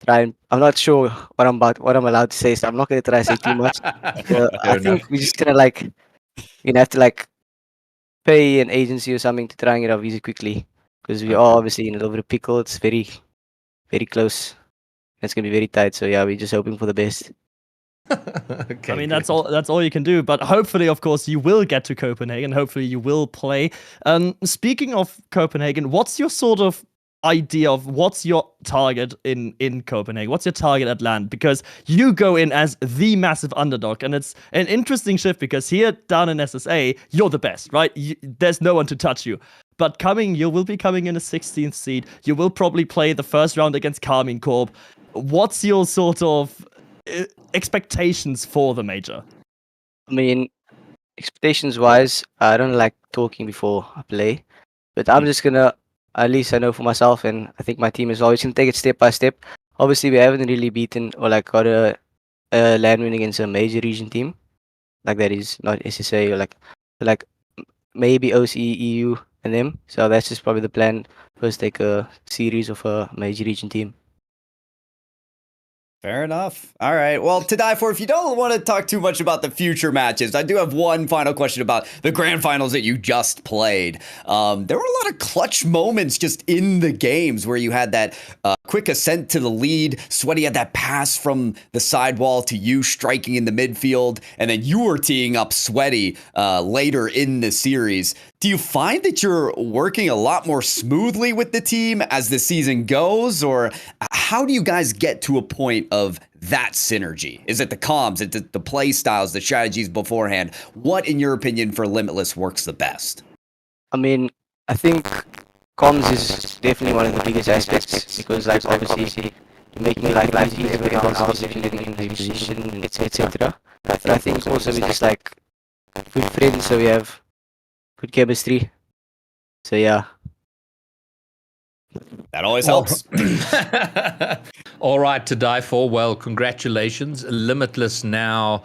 try and I'm not sure what I'm allowed to say, so I'm not gonna try to say too much. Fair I enough. think we're just gonna like we're gonna have to like pay an agency or something to try and get our visa quickly because we are obviously in a little bit of pickle. It's very, very close. It's gonna be very tight. So yeah, we're just hoping for the best. Okay, I mean, good. that's all you can do. But hopefully, of course, you will get to Copenhagen. Hopefully, you will play. Speaking of Copenhagen, what's your sort of idea of what's your target in Copenhagen? What's your target at land? Because you go in as the massive underdog, and it's an interesting shift because here down in SSA, you're the best, right? There's no one to touch you. But you will be coming in a 16th seed. You will probably play the first round against Carmine Corp. What's your sort of expectations for the major? I mean, expectations wise, I don't like talking before I play, but I'm just gonna at least I know for myself, and I think my team is always gonna take it step by step. Obviously, we haven't really beaten or like got a land win against a major region team like that is not SSA or like maybe OCE, EU, and them. So that's just probably the plan. First, take a series of a major region team. Fair enough. All right. Well, to die for, if you don't want to talk too much about the future matches, I do have one final question about the grand finals that you just played. There were a lot of clutch moments just in the games where you had that quick ascent to the lead. Sweaty had that pass from the sidewall to you striking in the midfield, and then you were teeing up Sweaty later in the series. Do you find that you're working a lot more smoothly with the team as the season goes, or how do you guys get to a point of that synergy? Is it the comms, is it the play styles, the strategies beforehand? What, in your opinion, for Limitless works the best? I mean, I think comms is definitely one of the biggest aspects because, like, obviously, you're making life easier for everyone else if you're in the position, etc. But I think also we just like good friends, so we have good chemistry. So yeah. That always helps. All right, to die for. Well, congratulations. Limitless now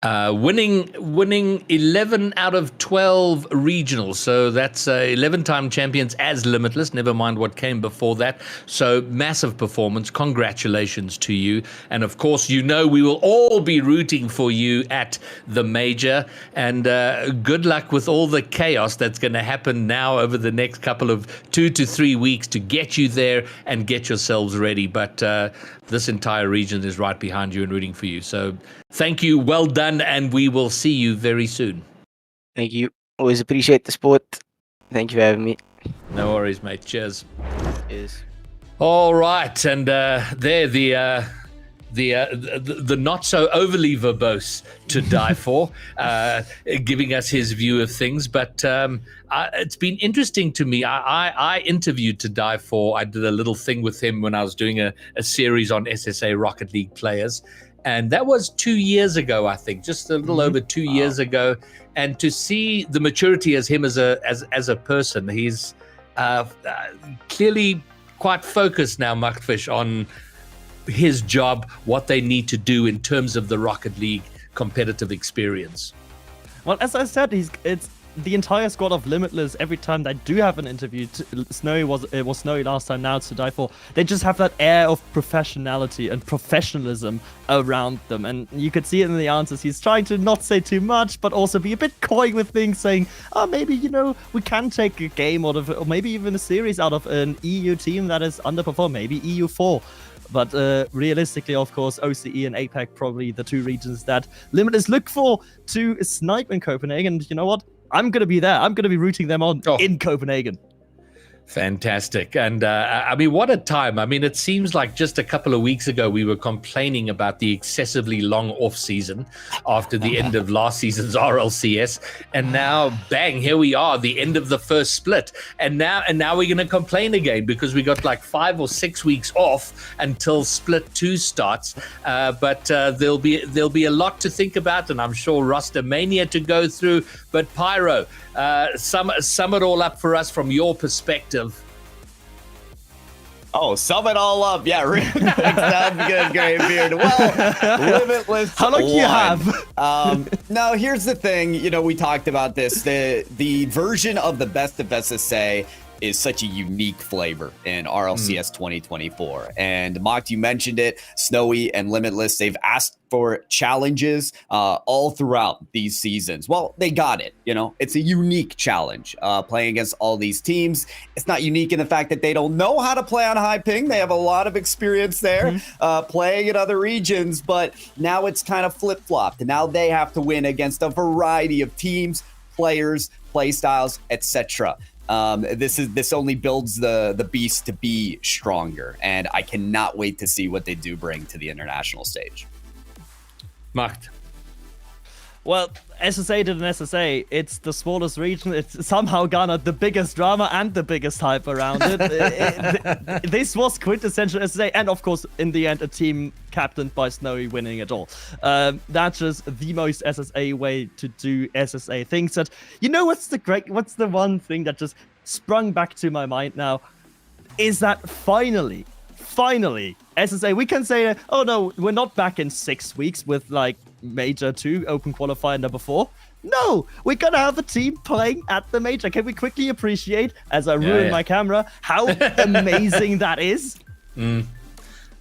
winning 11 out of 12 regionals. So that's 11-time champions as Limitless, never mind what came before that. So massive performance. Congratulations to you. And of course, we will all be rooting for you at the major. And good luck with all the chaos that's going to happen now over the next couple of 2 to 3 weeks to get you there and get yourselves ready. But this entire region is right behind you and rooting for you. So thank you. Well done. And we will see you very soon. Thank you. Always appreciate the sport. Thank you for having me. No worries, mate. Cheers. Cheers. All right. And there, the not so overly verbose to die for, giving us his view of things. But it's been interesting to me. I interviewed to die for. I did a little thing with him when I was doing a series on SSA Rocket League players. And that was 2 years ago, I think, just a little over 2 years ago. And to see the maturity as him as a person, he's clearly quite focused now, Muckfish, on his job, what they need to do in terms of the Rocket League competitive experience. Well, as I said, it's the entire squad of Limitless. Every time they do have an interview, Snowy was Snowy last time, now it's to die for. They just have that air of professionality and professionalism around them, and you could see it in the answers. He's trying to not say too much, but also be a bit coy with things, saying, "Oh, maybe we can take a game out of, or maybe even a series out of an EU team that is underperformed, maybe EU4." But realistically, of course, OCE and APAC probably the two regions that Limitless look for to snipe in Copenhagen. And you know what? I'm going to be there. I'm going to be rooting them on in Copenhagen. Fantastic. And I mean, what a time. I mean, it seems like just a couple of weeks ago, we were complaining about the excessively long off season after the end of last season's RLCS. And now, bang, here we are, the end of the first split. And now we're going to complain again because we got like 5 or 6 weeks off until split 2 starts. But there'll be a lot to think about, and I'm sure roster mania to go through. But Pyro, sum it all up for us from your perspective. Oh, sum it all up. Yeah, sounds good, Greybeard. Well, Limitless. How long do you have? No, here's the thing. You know, we talked about this. The version of the best of SSA is such a unique flavor in RLCS 2024. And Mocked, you mentioned it, Snowy and Limitless, they've asked for challenges all throughout these seasons. Well, they got it. You know, it's a unique challenge playing against all these teams. It's not unique in the fact that they don't know how to play on high ping. They have a lot of experience there playing in other regions, but now it's kind of flip-flopped. And now they have to win against a variety of teams, players, play styles, etc. This only builds the beast to be stronger, and I cannot wait to see what they do bring to the international stage. Macht. Well, SSA did an SSA. It's the smallest region. It's somehow garnered the biggest drama and the biggest hype around it. This was quintessential SSA, and of course, in the end, a team captained by Snowy winning it all. That's just the most SSA way to do SSA things. That, you know, what's the one thing that just sprung back to my mind now is that finally, SSA, we can say, oh no, we're not back in 6 weeks with like Major 2, Open Qualifier number 4. No, we're gonna have a team playing at the Major. Can we quickly appreciate, as I ruin my camera, how amazing that is?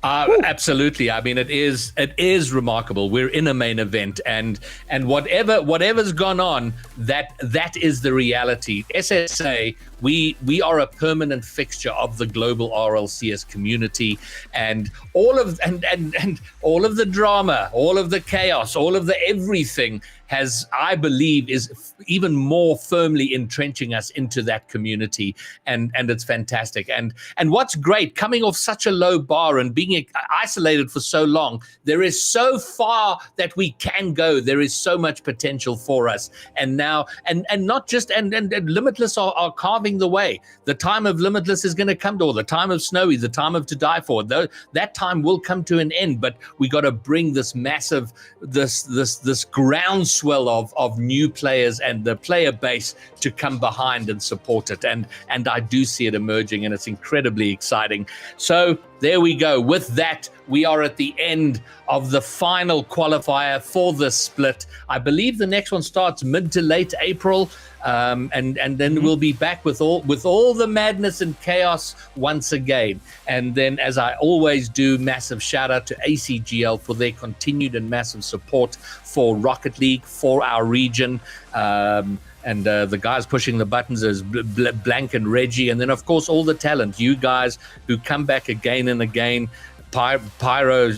Absolutely. I mean, it is remarkable. We're in a main event, and whatever's gone on, that is the reality. SSA, we are a permanent fixture of the global RLCS community, and all of the drama, all of the chaos, all of the everything has, I believe, is even more firmly entrenching us into that community, and it's fantastic. And what's great, coming off such a low bar and being isolated for so long, there is so far that we can go. There is so much potential for us, and now and not just and Limitless are carving the way. The time of Limitless is going to come, or the time of Snowy, the time of To Die For. Though that time will come to an end, but we got to bring this massive, this groundswell of new players and the player base to come behind and support it, and I do see it emerging, and it's incredibly exciting. So there we go. With that, we are at the end of the final qualifier for this split. I believe the next one starts mid to late April, and then we'll be back with all the madness and chaos once again. And then, as I always do, massive shout out to ACGL for their continued and massive support for Rocket League, for our region. And the guys pushing the buttons is Blank and Reggie, and then of course all the talent, you guys who come back again and again. Pyro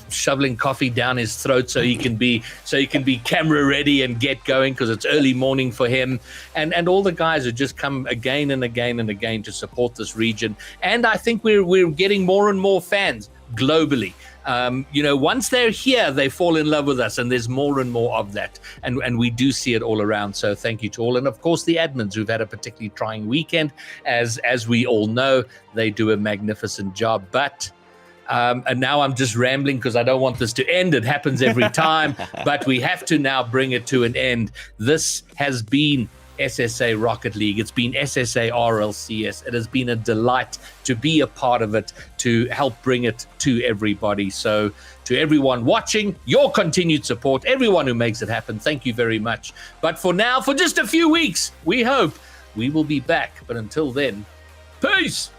shoveling coffee down his throat so he can be camera ready and get going because it's early morning for him, and all the guys who just come again and again and again to support this region. And I think we're getting more and more fans globally. Once they're here, they fall in love with us, and there's more and more of that, and we do see it all around. So thank you to all, and of course the admins who've had a particularly trying weekend, as we all know. They do a magnificent job. But and now I'm just rambling because I don't want this to end. It happens every time, but we have to now bring it to an end. This has been SSA Rocket League. It's been SSA RLCS. It has been a delight to be a part of it, to help bring it to everybody. So to everyone watching, your continued support, everyone who makes it happen, thank you very much. But for now, for just a few weeks, we hope we will be back. But until then, peace.